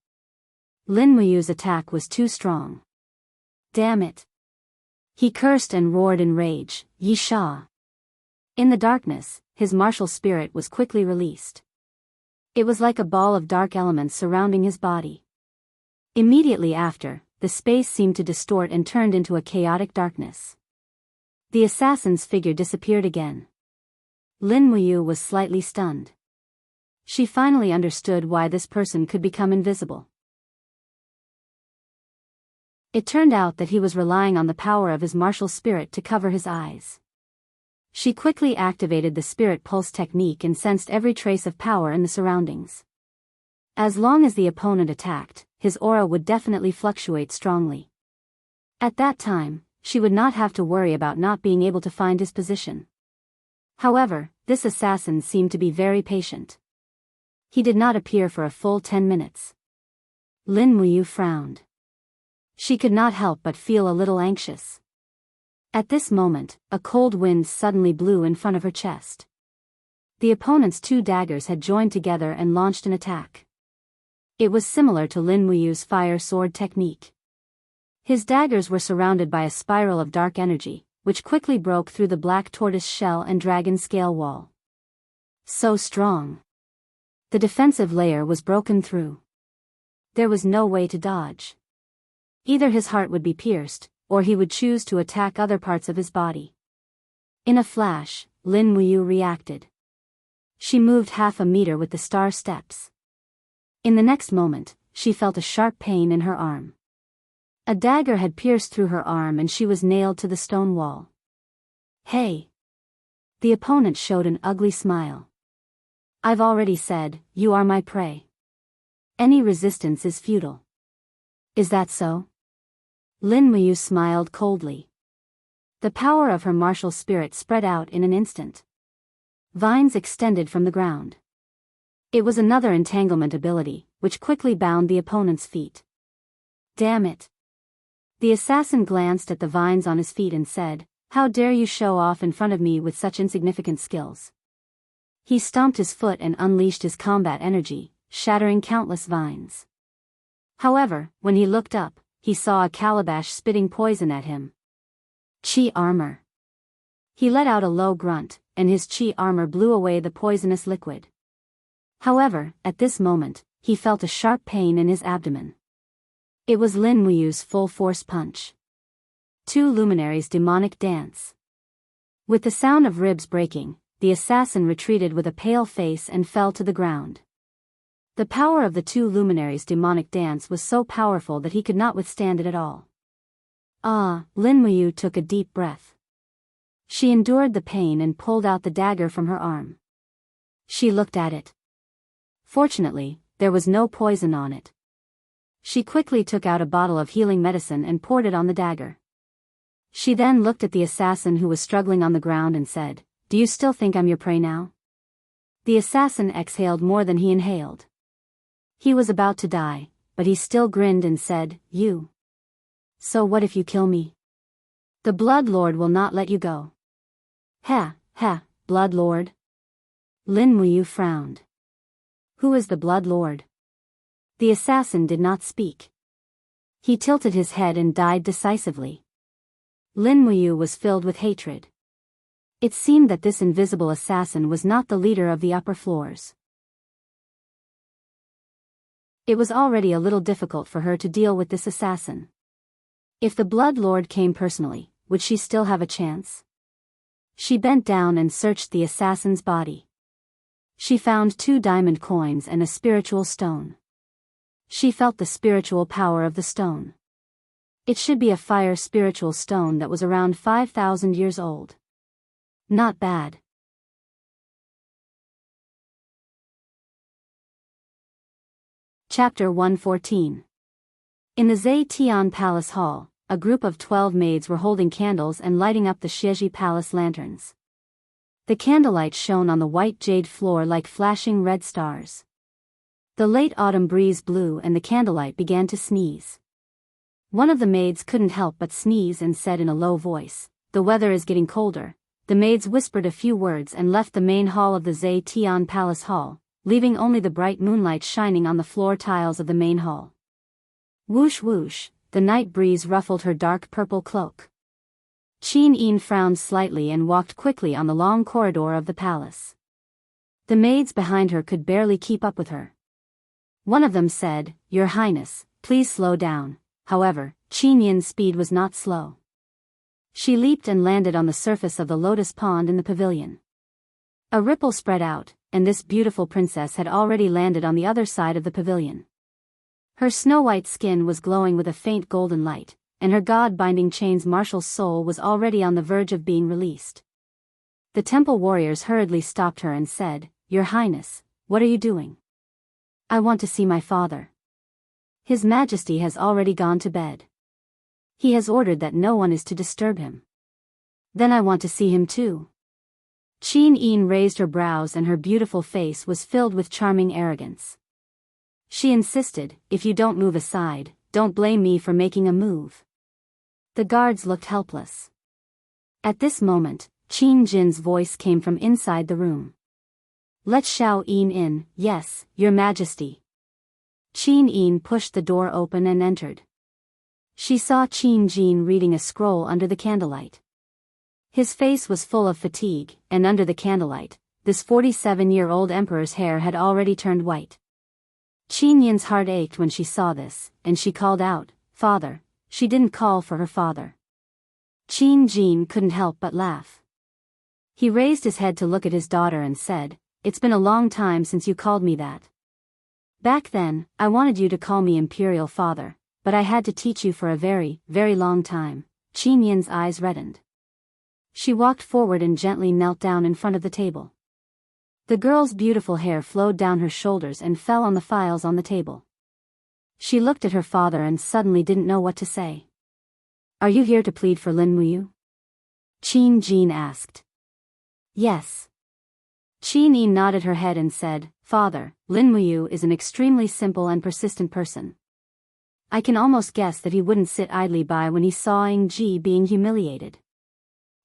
Lin Muyu's attack was too strong. Damn it! He cursed and roared in rage, Yi Sha. In the darkness, his martial spirit was quickly released. It was like a ball of dark elements surrounding his body. Immediately after, the space seemed to distort and turned into a chaotic darkness. The assassin's figure disappeared again. Lin Muyu was slightly stunned. She finally understood why this person could become invisible. It turned out that he was relying on the power of his martial spirit to cover his eyes. She quickly activated the spirit pulse technique and sensed every trace of power in the surroundings. As long as the opponent attacked, his aura would definitely fluctuate strongly. At that time, she would not have to worry about not being able to find his position. However, this assassin seemed to be very patient. He did not appear for a full 10 minutes. Lin Muyu frowned. She could not help but feel a little anxious. At this moment, a cold wind suddenly blew in front of her chest. The opponent's 2 daggers had joined together and launched an attack. It was similar to Lin Muyu's fire sword technique. His daggers were surrounded by a spiral of dark energy, which quickly broke through the black tortoise shell and dragon scale wall. So strong. The defensive layer was broken through. There was no way to dodge. Either his heart would be pierced, or he would choose to attack other parts of his body. In a flash, Lin Muyu reacted. She moved half a meter with the star steps. In the next moment, she felt a sharp pain in her arm. A dagger had pierced through her arm and she was nailed to the stone wall. Hey! The opponent showed an ugly smile. I've already said, you are my prey. Any resistance is futile. Is that so? Lin Muyu smiled coldly. The power of her martial spirit spread out in an instant. Vines extended from the ground. It was another entanglement ability, which quickly bound the opponent's feet. Damn it! The assassin glanced at the vines on his feet and said, "How dare you show off in front of me with such insignificant skills?" He stomped his foot and unleashed his combat energy, shattering countless vines. However, when he looked up, he saw a calabash spitting poison at him. Chi armor. He let out a low grunt, and his chi armor blew away the poisonous liquid. However, at this moment, he felt a sharp pain in his abdomen. It was Lin Muyu's full-force punch. 2 luminaries' demonic dance. With the sound of ribs breaking, the assassin retreated with a pale face and fell to the ground. The power of the 2 luminaries' demonic dance was so powerful that he could not withstand it at all. Lin Muyu took a deep breath. She endured the pain and pulled out the dagger from her arm. She looked at it. Fortunately, there was no poison on it. She quickly took out a bottle of healing medicine and poured it on the dagger. She then looked at the assassin who was struggling on the ground and said, "Do you still think I'm your prey now?" The assassin exhaled more than he inhaled. He was about to die, but he still grinned and said, "You. So what if you kill me? The Blood Lord will not let you go." "Ha, ha, Blood Lord?" Lin Muyu frowned. "Who is the Blood Lord?" The assassin did not speak. He tilted his head and died decisively. Lin Muyu was filled with hatred. It seemed that this invisible assassin was not the leader of the upper floors. It was already a little difficult for her to deal with this assassin. If the Blood Lord came personally, would she still have a chance? She bent down and searched the assassin's body. She found 2 diamond coins and a spiritual stone. She felt the spiritual power of the stone. It should be a fire spiritual stone that was around 5,000 years old. Not bad. Chapter 114. In the Zetian Palace Hall, a group of 12 maids were holding candles and lighting up the Xieji Palace lanterns. The candlelight shone on the white jade floor like flashing red stars. The late autumn breeze blew and the candlelight began to sneeze. One of the maids couldn't help but sneeze and said in a low voice, "The weather is getting colder." The maids whispered a few words and left the main hall of the Zetian Palace Hall, leaving only the bright moonlight shining on the floor tiles of the main hall. Whoosh whoosh, the night breeze ruffled her dark purple cloak. Qin Yin frowned slightly and walked quickly on the long corridor of the palace. The maids behind her could barely keep up with her. One of them said, "Your Highness, please slow down." However, Qin Yin's speed was not slow. She leaped and landed on the surface of the lotus pond in the pavilion. A ripple spread out, and this beautiful princess had already landed on the other side of the pavilion. Her snow-white skin was glowing with a faint golden light, and her god-binding chains marshal's soul was already on the verge of being released. The temple warriors hurriedly stopped her and said, "Your Highness, what are you doing?" "I want to see my father. His Majesty has already gone to bed. He has ordered that no one is to disturb him." "Then I want to see him too." Qin Yin raised her brows and her beautiful face was filled with charming arrogance. She insisted, "If you don't move aside, don't blame me for making a move." The guards looked helpless. At this moment, Qin Jin's voice came from inside the room. "Let Xiao Yin in." "Yes, Your Majesty." Qin Yin pushed the door open and entered. She saw Qin Jin reading a scroll under the candlelight. His face was full of fatigue, and under the candlelight, this 47-year-old emperor's hair had already turned white. Qin Yin's heart ached when she saw this, and she called out, "Father." She didn't call for her father. Qin Jin couldn't help but laugh. He raised his head to look at his daughter and said, "It's been a long time since you called me that. Back then, I wanted you to call me Imperial Father, but I had to teach you for a very, very long time." Qin Yin's eyes reddened. She walked forward and gently knelt down in front of the table. The girl's beautiful hair flowed down her shoulders and fell on the files on the table. She looked at her father and suddenly didn't know what to say. "Are you here to plead for Lin Muyu?" Qin Jin asked. "Yes." Qin Yin nodded her head and said, "Father, Lin Muyu is an extremely simple and persistent person. I can almost guess that he wouldn't sit idly by when he saw Ying Ji being humiliated.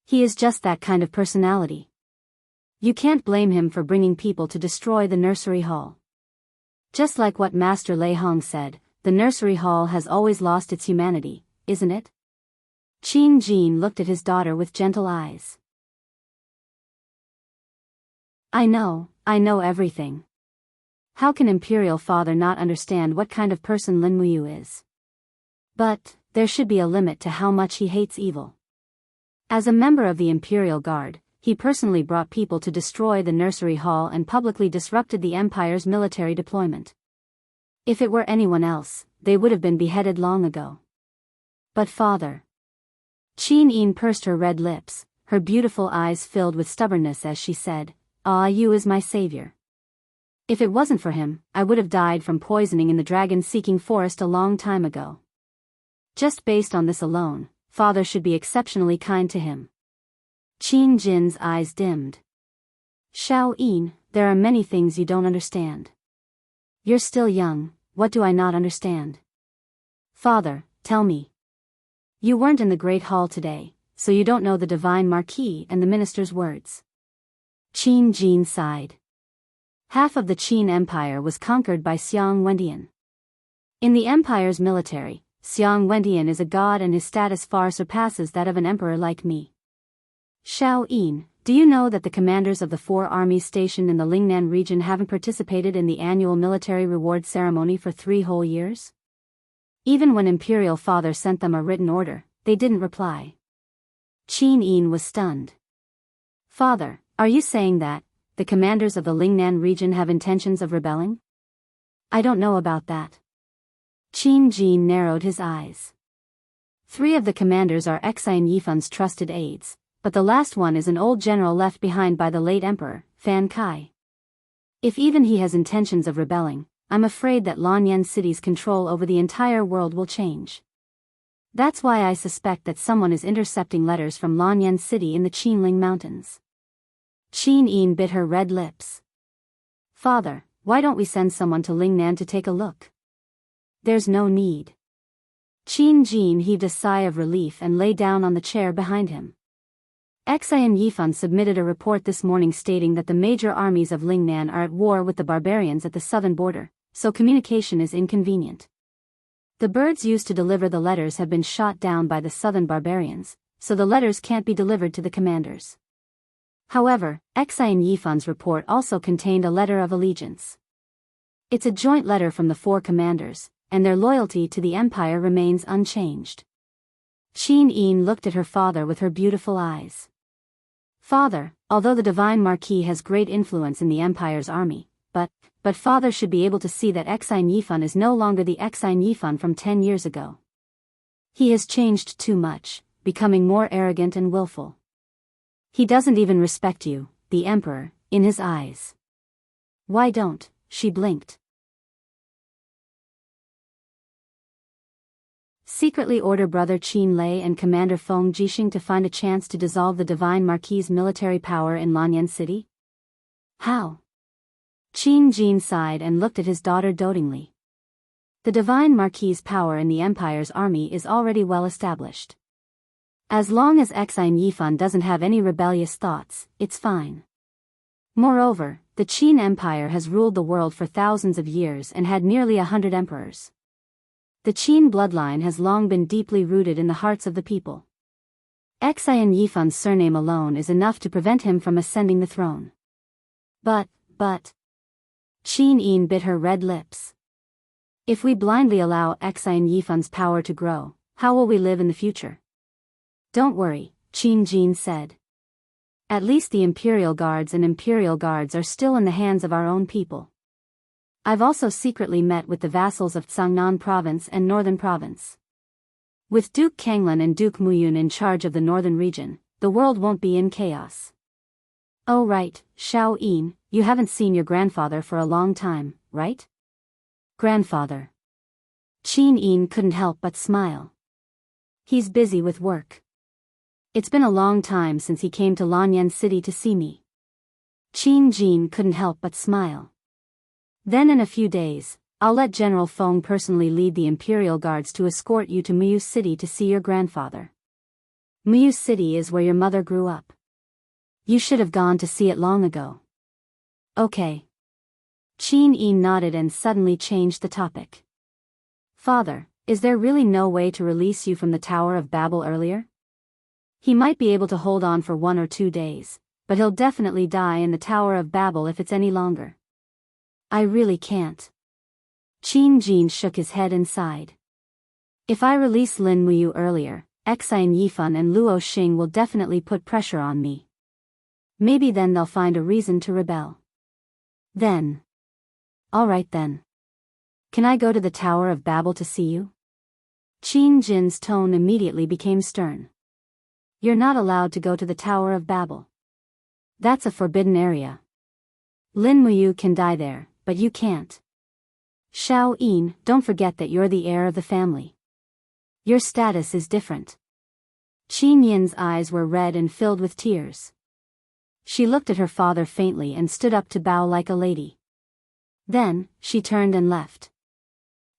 He is just that kind of personality. You can't blame him for bringing people to destroy the nursery hall. Just like what Master Lei Hong said, the nursery hall has always lost its humanity, isn't it?" Qin Jin looked at his daughter with gentle eyes. I know everything. How can Imperial Father not understand what kind of person Lin Muyu is? But there should be a limit to how much he hates evil. As a member of the Imperial Guard, he personally brought people to destroy the nursery hall and publicly disrupted the Empire's military deployment. If it were anyone else, they would have been beheaded long ago. But Father. Qin Yin pursed her red lips, her beautiful eyes filled with stubbornness as she said, "Ah, you is my savior. If it wasn't for him, I would have died from poisoning in the dragon-seeking forest a long time ago. Just based on this alone, Father should be exceptionally kind to him." Qin Jin's eyes dimmed. "Xiao Yin, there are many things you don't understand. You're still young, what do I not understand? Father, tell me. You weren't in the Great Hall today, so you don't know the Divine Marquis and the minister's words." Qin Jin sighed. Half of the Qin Empire was conquered by Xiang Wendian. In the Empire's military, Xiang Wendian is a god and his status far surpasses that of an emperor like me. "Xiao Yin, Do you know that the commanders of the 4 armies stationed in the Lingnan region haven't participated in the annual military reward ceremony for 3 whole years? Even when Imperial Father sent them a written order, they didn't reply. Qin Yin was stunned. Father, are you saying that the commanders of the Lingnan region have intentions of rebelling? I don't know about that. Qin Jin narrowed his eyes. 3 of the commanders are Xian Yifan's trusted aides, but the last one is an old general left behind by the late emperor, Fan Kai. If even he has intentions of rebelling, I'm afraid that Lanyan City's control over the entire world will change. That's why I suspect that someone is intercepting letters from Lanyan City in the Qinling Mountains. Qin Yin bit her red lips. Father, why don't we send someone to Lingnan to take a look? There's no need. Qin Jin heaved a sigh of relief and lay down on the chair behind him. Xian Yifan submitted a report this morning stating that the major armies of Lingnan are at war with the barbarians at the southern border, so communication is inconvenient. The birds used to deliver the letters have been shot down by the southern barbarians, so the letters can't be delivered to the commanders. However, Xian Yifan's report also contained a letter of allegiance. It's a joint letter from the 4 commanders, and their loyalty to the empire remains unchanged. Qin Yin looked at her father with her beautiful eyes. Father, although the Divine Marquis has great influence in the empire's army, but father should be able to see that Xian Yifan is no longer the Xian Yifan from 10 years ago. He has changed too much, becoming more arrogant and willful. He doesn't even respect you, the emperor, in his eyes. Why don't? She blinked. Secretly order Brother Qin Lei and Commander Feng Jixing to find a chance to dissolve the Divine Marquis's military power in Lanyan City? How? Qin Jin sighed and looked at his daughter dotingly. The Divine Marquis's power in the Empire's army is already well established. As long as Xian Yifan doesn't have any rebellious thoughts, it's fine. Moreover, the Qin Empire has ruled the world for thousands of years and had nearly 100 emperors. The Qin bloodline has long been deeply rooted in the hearts of the people. Xian Yifan's surname alone is enough to prevent him from ascending the throne. But... Qin Yin bit her red lips. If we blindly allow Xian Yifan's power to grow, how will we live in the future? Don't worry, Qin Jin said. At least the Imperial Guards and Imperial Guards are still in the hands of our own people. I've also secretly met with the vassals of Cangnan Province and Northern Province. With Duke Kanglan and Duke Muyun in charge of the northern region, the world won't be in chaos. Oh right, Xiao Yin, you haven't seen your grandfather for a long time, right? Grandfather. Qin Yin couldn't help but smile. He's busy with work. It's been a long time since he came to Lanyan City to see me. Qin Jin couldn't help but smile. Then in a few days, I'll let General Feng personally lead the Imperial Guards to escort you to Muyu City to see your grandfather. Muyu City is where your mother grew up. You should have gone to see it long ago. Okay. Qin Yin nodded and suddenly changed the topic. Father, is there really no way to release you from the Tower of Babel earlier? He might be able to hold on for 1 or 2 days, but he'll definitely die in the Tower of Babel if it's any longer. I really can't. Qin Jin shook his head and sighed. If I release Lin Muyu earlier, Xian Yifan and Luo Xing will definitely put pressure on me. Maybe then they'll find a reason to rebel. Then. Alright then. Can I go to the Tower of Babel to see you? Qin Jin's tone immediately became stern. You're not allowed to go to the Tower of Babel. That's a forbidden area. Lin Muyu can die there, but you can't. Xiao Yin, don't forget that you're the heir of the family. Your status is different. Qin Yin's eyes were red and filled with tears. She looked at her father faintly and stood up to bow like a lady. Then, she turned and left.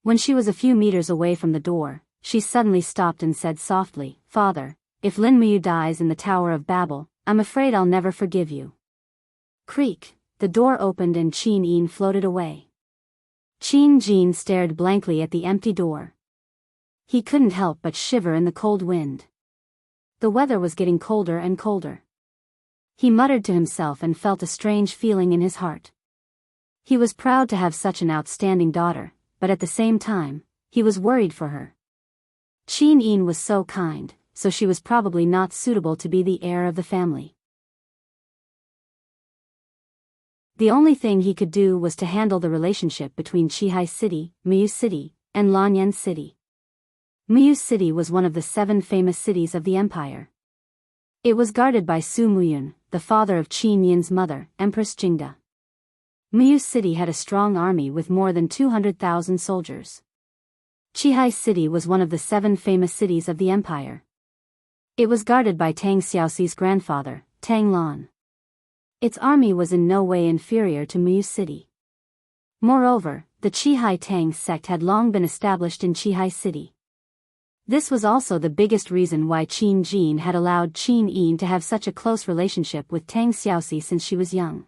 When she was a few meters away from the door, she suddenly stopped and said softly, Father, if Lin Muyu dies in the Tower of Babel, I'm afraid I'll never forgive you. Creak, the door opened and Qin Yin floated away. Qin Jin stared blankly at the empty door. He couldn't help but shiver in the cold wind. The weather was getting colder and colder. He muttered to himself and felt a strange feeling in his heart. He was proud to have such an outstanding daughter, but at the same time, he was worried for her. Qin Yin was so kind, so she was probably not suitable to be the heir of the family. The only thing he could do was to handle the relationship between Qihai City, Muyu City, and Lanyan City. Muyu City was one of the 7 famous cities of the empire. It was guarded by Su Muyun, the father of Qin Yin's mother, Empress Jingda. Muyu City had a strong army with more than 200,000 soldiers. Qihai City was one of the 7 famous cities of the empire. It was guarded by Tang Xiaoxi's grandfather, Tang Lan. Its army was in no way inferior to Muyu City. Moreover, the Qihai Tang sect had long been established in Qihai City. This was also the biggest reason why Qin Jin had allowed Qin Yin to have such a close relationship with Tang Xiaoxi since she was young.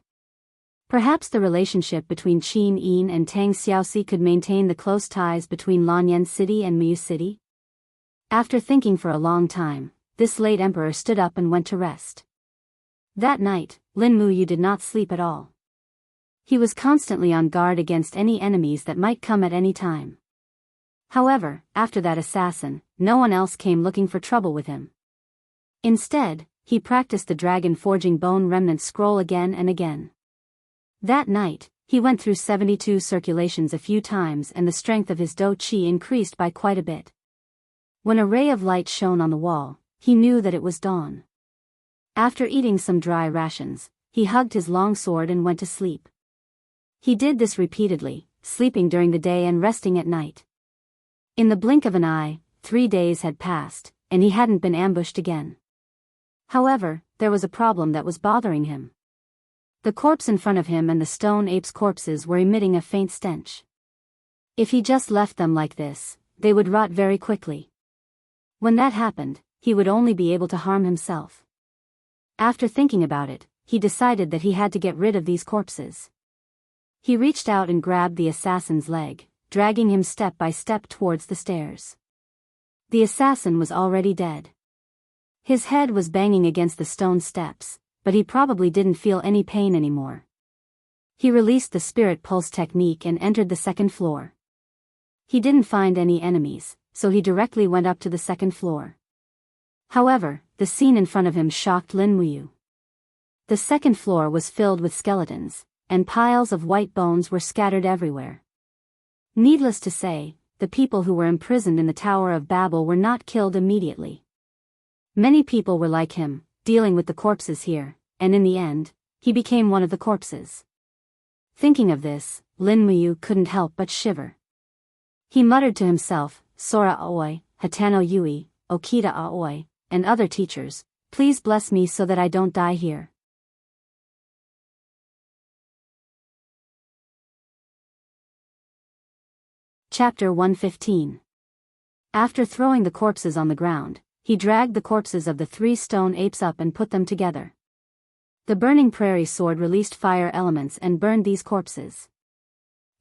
Perhaps the relationship between Qin Yin and Tang Xiaoxi could maintain the close ties between Lanyan City and Muyu City? After thinking for a long time, this late emperor stood up and went to rest. That night, Lin Muyu did not sleep at all. He was constantly on guard against any enemies that might come at any time. However, after that assassin, no one else came looking for trouble with him. Instead, he practiced the dragon forging bone remnant scroll again and again. That night, he went through 72 circulations a few times and the strength of his dou qi increased by quite a bit. When a ray of light shone on the wall, he knew that it was dawn. After eating some dry rations, he hugged his long sword and went to sleep. He did this repeatedly, sleeping during the day and resting at night. In the blink of an eye, 3 days had passed, and he hadn't been ambushed again. However, there was a problem that was bothering him. The corpse in front of him and the stone ape's corpses were emitting a faint stench. If he just left them like this, they would rot very quickly. When that happened, he would only be able to harm himself. After thinking about it, he decided that he had to get rid of these corpses. He reached out and grabbed the assassin's leg, dragging him step by step towards the stairs. The assassin was already dead. His head was banging against the stone steps, but he probably didn't feel any pain anymore. He released the spirit pulse technique and entered the 2nd floor. He didn't find any enemies, so he directly went up to the 2nd floor. However, the scene in front of him shocked Lin Muyu. The 2nd floor was filled with skeletons, and piles of white bones were scattered everywhere. Needless to say, the people who were imprisoned in the Tower of Babel were not killed immediately. Many people were like him, dealing with the corpses here, and in the end, he became one of the corpses. Thinking of this, Lin Muyu couldn't help but shiver. He muttered to himself, Sora Aoi, Hatano Yui, Okita Aoi, and other teachers, please bless me so that I don't die here. Chapter 115. After throwing the corpses on the ground, he dragged the corpses of the 3 stone apes up and put them together. The burning prairie sword released fire elements and burned these corpses.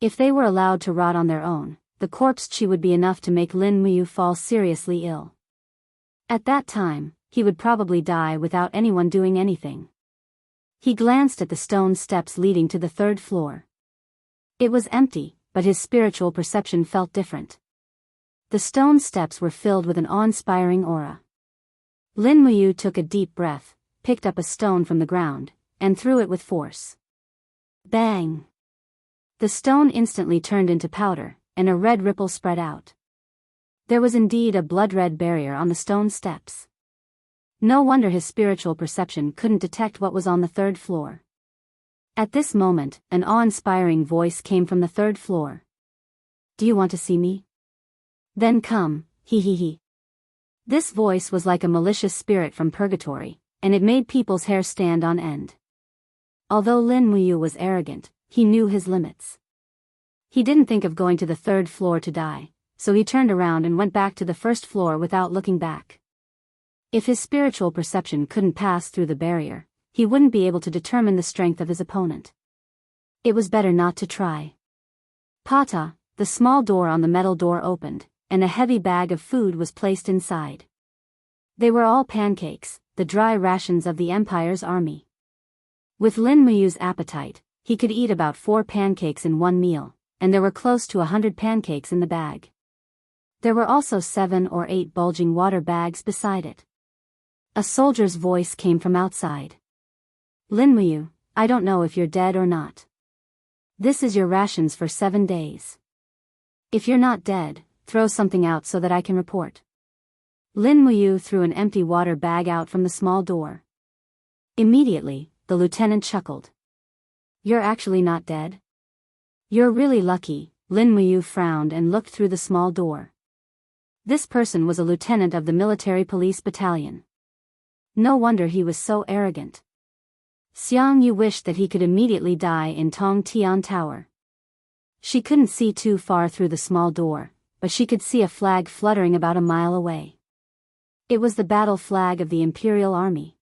If they were allowed to rot on their own, the corpse chi would be enough to make Lin Muyu fall seriously ill. At that time, he would probably die without anyone doing anything. He glanced at the stone steps leading to the 3rd floor. It was empty, but his spiritual perception felt different. The stone steps were filled with an awe-inspiring aura. Lin Muyu took a deep breath, picked up a stone from the ground, and threw it with force. Bang! The stone instantly turned into powder, and a red ripple spread out. There was indeed a blood-red barrier on the stone steps. No wonder his spiritual perception couldn't detect what was on the 3rd floor. At this moment, an awe-inspiring voice came from the 3rd floor. Do you want to see me? Then come, he. This voice was like a malicious spirit from purgatory, and it made people's hair stand on end. Although Lin Muyu was arrogant, he knew his limits. He didn't think of going to the 3rd floor to die, so he turned around and went back to the 1st floor without looking back. If his spiritual perception couldn't pass through the barrier, he wouldn't be able to determine the strength of his opponent. It was better not to try. Pata, the small door on the metal door opened, and a heavy bag of food was placed inside. They were all pancakes, the dry rations of the Empire's army. With Lin Muyu's appetite, he could eat about 4 pancakes in one meal, and there were close to 100 pancakes in the bag. There were also 7 or 8 bulging water bags beside it. A soldier's voice came from outside. Lin Muyu, I don't know if you're dead or not. This is your rations for 7 days. If you're not dead, throw something out so that I can report. Lin Muyu threw an empty water bag out from the small door. Immediately, the lieutenant chuckled. You're actually not dead? You're really lucky. Lin Muyu frowned and looked through the small door. This person was a lieutenant of the military police battalion. No wonder he was so arrogant. Xiangyu wished that he could immediately die in Tong Tian Tower. She couldn't see too far through the small door, but she could see a flag fluttering about a mile away. It was the battle flag of the Imperial Army.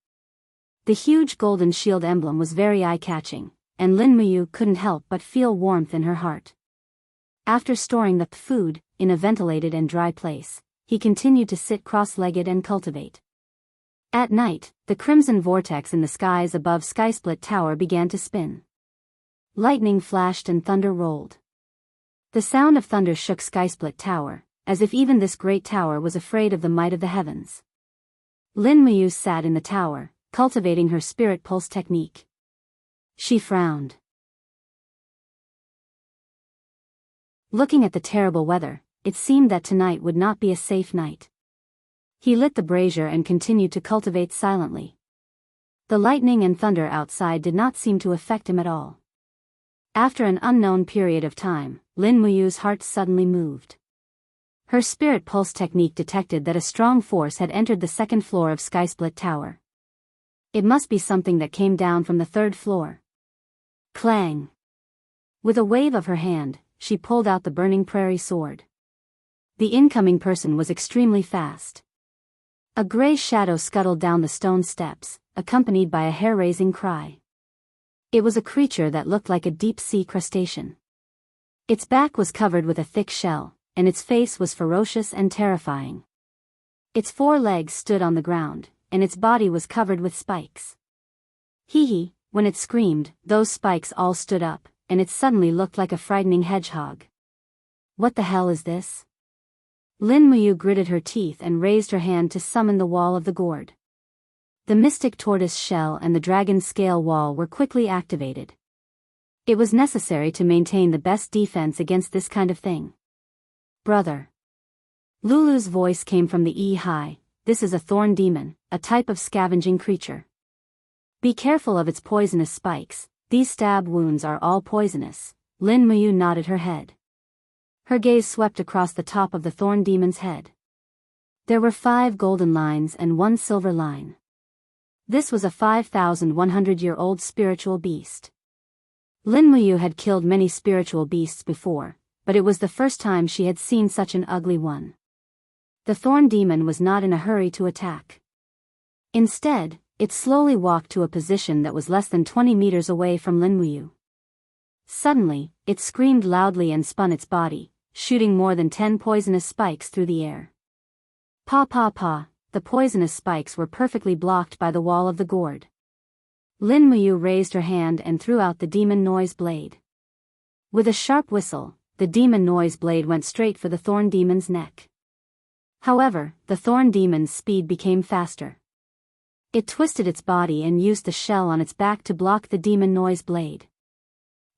The huge golden shield emblem was very eye-catching, and Lin Muyu couldn't help but feel warmth in her heart. After storing the food in a ventilated and dry place, he continued to sit cross-legged and cultivate. At night, the crimson vortex in the skies above Skysplit Tower began to spin. Lightning flashed and thunder rolled. The sound of thunder shook Skysplit Tower, as if even this great tower was afraid of the might of the heavens. Lin Muyu sat in the tower, cultivating her spirit pulse technique. She frowned. Looking at the terrible weather, it seemed that tonight would not be a safe night. He lit the brazier and continued to cultivate silently. The lightning and thunder outside did not seem to affect him at all. After an unknown period of time, Lin Muyu's heart suddenly moved. Her spirit pulse technique detected that a strong force had entered the second floor of Skysplit Tower. It must be something that came down from the third floor. Clang! With a wave of her hand, she pulled out the burning prairie sword. The incoming person was extremely fast. A gray shadow scuttled down the stone steps, accompanied by a hair-raising cry. It was a creature that looked like a deep-sea crustacean. Its back was covered with a thick shell, and its face was ferocious and terrifying. Its 4 legs stood on the ground, and its body was covered with spikes. Hee, when it screamed, those spikes all stood up, and it suddenly looked like a frightening hedgehog. What the hell is this? Lin Muyu gritted her teeth and raised her hand to summon the wall of the gourd. The mystic tortoise shell and the dragon scale wall were quickly activated. It was necessary to maintain the best defense against this kind of thing. Brother. Lulu's voice came from the high. This is a thorn demon, a type of scavenging creature. Be careful of its poisonous spikes. These stab wounds are all poisonous. Lin Muyu nodded her head. Her gaze swept across the top of the thorn demon's head. There were 5 golden lines and 1 silver line. This was a 5,100-year-old spiritual beast. Lin Muyu had killed many spiritual beasts before, but it was the first time she had seen such an ugly one. The thorn demon was not in a hurry to attack. Instead, it slowly walked to a position that was less than 20 meters away from Lin Muyu. Suddenly, it screamed loudly and spun its body, shooting more than 10 poisonous spikes through the air. Pa pa pa, the poisonous spikes were perfectly blocked by the wall of the gourd. Lin Muyu raised her hand and threw out the demon noise blade. With a sharp whistle, the demon noise blade went straight for the thorn demon's neck. However, the thorn demon's speed became faster. It twisted its body and used the shell on its back to block the demon noise blade.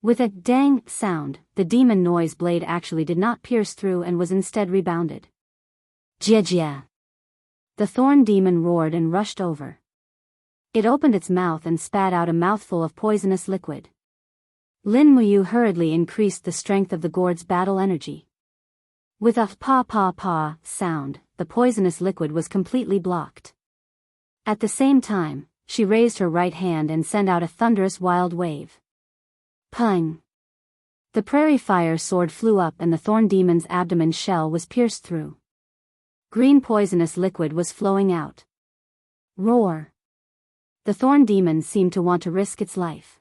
With a dang sound, the demon noise blade actually did not pierce through and was instead rebounded. Jia jia! The thorn demon roared and rushed over. It opened its mouth and spat out a mouthful of poisonous liquid. Lin Muyu hurriedly increased the strength of the gourd's battle energy. With a pa pa pa sound, the poisonous liquid was completely blocked. At the same time, she raised her right hand and sent out a thunderous wild wave. Pung! The prairie fire sword flew up and the thorn demon's abdomen shell was pierced through. Green poisonous liquid was flowing out. Roar! The thorn demon seemed to want to risk its life.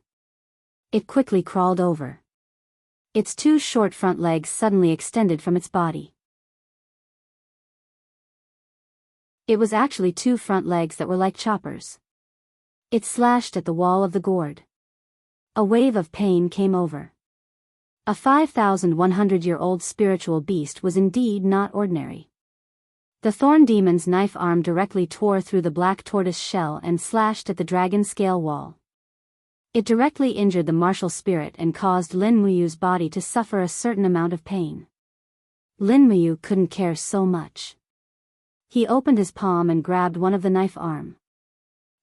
It quickly crawled over. Its 2 short front legs suddenly extended from its body. It was actually 2 front legs that were like choppers. It slashed at the wall of the gourd. A wave of pain came over. A 5,100-year-old spiritual beast was indeed not ordinary. The thorn demon's knife arm directly tore through the black tortoise shell and slashed at the dragon scale wall. It directly injured the martial spirit and caused Lin Muyu's body to suffer a certain amount of pain. Lin Muyu couldn't care so much. He opened his palm and grabbed one of the knife arm.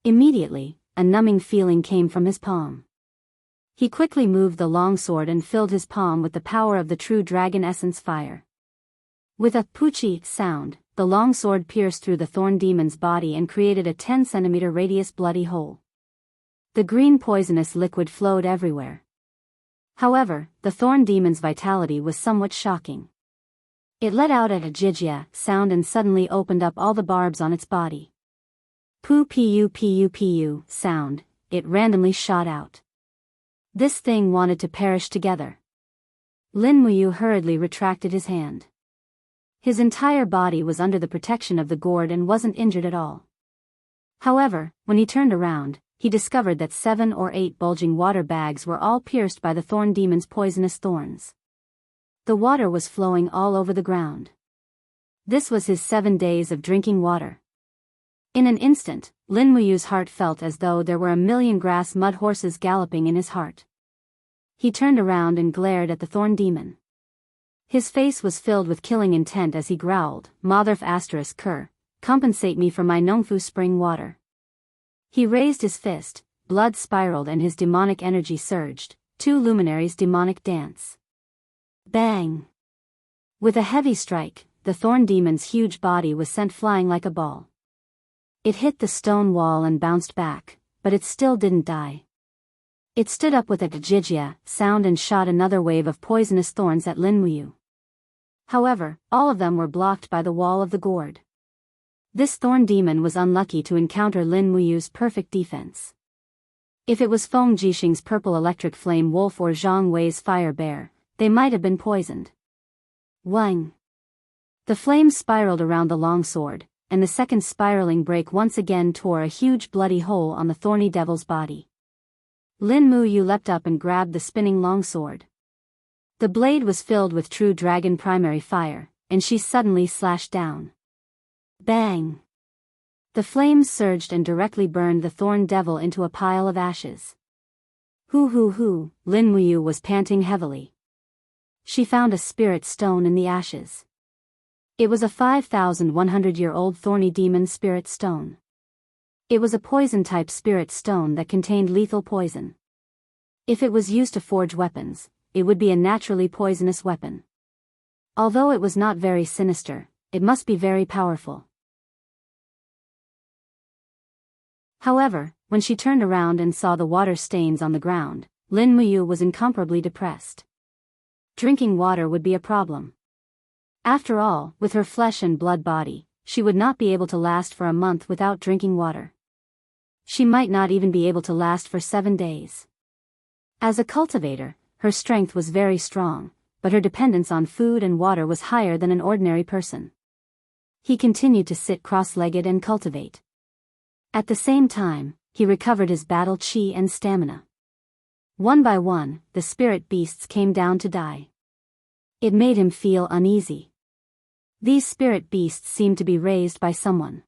Immediately, a numbing feeling came from his palm. He quickly moved the longsword and filled his palm with the power of the true dragon essence fire. With a poochie sound, the longsword pierced through the thorn demon's body and created a 10-centimeter radius bloody hole. The green poisonous liquid flowed everywhere. However, the thorn demon's vitality was somewhat shocking. It let out a jijia sound and suddenly opened up all the barbs on its body. Pu sound, it randomly shot out. This thing wanted to perish together. Lin Muyu hurriedly retracted his hand. His entire body was under the protection of the gourd and wasn't injured at all. However, when he turned around, he discovered that 7 or 8 bulging water bags were all pierced by the thorn demon's poisonous thorns. The water was flowing all over the ground. This was his 7 days of drinking water. In an instant, Lin Muyu's heart felt as though there were a million grass mud horses galloping in his heart. He turned around and glared at the thorn demon. His face was filled with killing intent as he growled, "Motherf asterisk cur, compensate me for my Nongfu spring water." He raised his fist, blood spiraled and his demonic energy surged, 2 luminaries' demonic dance. Bang! With a heavy strike, the thorn demon's huge body was sent flying like a ball. It hit the stone wall and bounced back, but it still didn't die. It stood up with a jijia sound and shot another wave of poisonous thorns at Lin Muyu. However, all of them were blocked by the wall of the gourd. This thorn demon was unlucky to encounter Lin Muyu's perfect defense. If it was Feng Jixing's purple electric flame wolf or Zhang Wei's fire bear, they might have been poisoned. Wang! The flames spiraled around the longsword, and the second spiraling break once again tore a huge bloody hole on the thorny devil's body. Lin Muyu leapt up and grabbed the spinning longsword. The blade was filled with true dragon primary fire, and she suddenly slashed down. Bang! The flames surged and directly burned the thorn devil into a pile of ashes. Hoo, Lin Muyu was panting heavily. She found a spirit stone in the ashes. It was a 5,100-year-old thorny demon spirit stone. It was a poison-type spirit stone that contained lethal poison. If it was used to forge weapons, it would be a naturally poisonous weapon. Although it was not very sinister, it must be very powerful. However, when she turned around and saw the water stains on the ground, Lin Muyu was incomparably depressed. Drinking water would be a problem. After all, with her flesh and blood body, she would not be able to last for a month without drinking water. She might not even be able to last for 7 days. As a cultivator, her strength was very strong, but her dependence on food and water was higher than an ordinary person. He continued to sit cross-legged and cultivate. At the same time, he recovered his battle chi and stamina. One by one, the spirit beasts came down to die. It made him feel uneasy. These spirit beasts seemed to be raised by someone.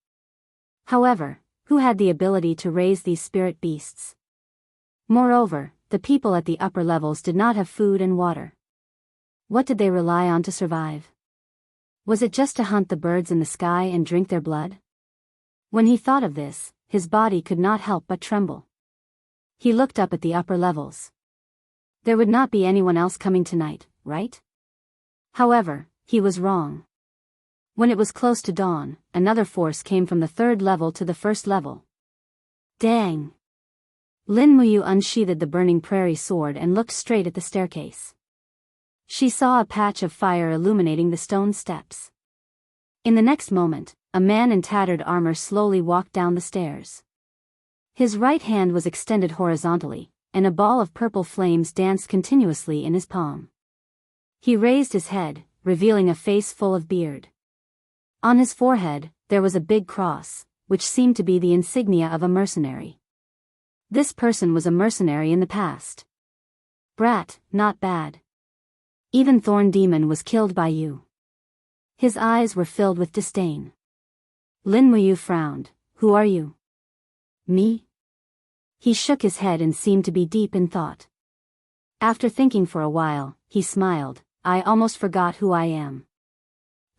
However, who had the ability to raise these spirit beasts? Moreover, the people at the upper levels did not have food and water. What did they rely on to survive? Was it just to hunt the birds in the sky and drink their blood? When he thought of this, his body could not help but tremble. He looked up at the upper levels. There would not be anyone else coming tonight, right? However, he was wrong. When it was close to dawn, another force came from the 3rd level to the 1st level. Dang! Lin Muyu unsheathed the burning prairie sword and looked straight at the staircase. She saw a patch of fire illuminating the stone steps. In the next moment, a man in tattered armor slowly walked down the stairs. His right hand was extended horizontally, and a ball of purple flames danced continuously in his palm. He raised his head, revealing a face full of beard. On his forehead, there was a big cross, which seemed to be the insignia of a mercenary. This person was a mercenary in the past. Brat, not bad. Even Thorn Demon was killed by you. His eyes were filled with disdain. Lin Muyu frowned. Who are you? Me? He shook his head and seemed to be deep in thought. After thinking for a while, he smiled. I almost forgot who I am.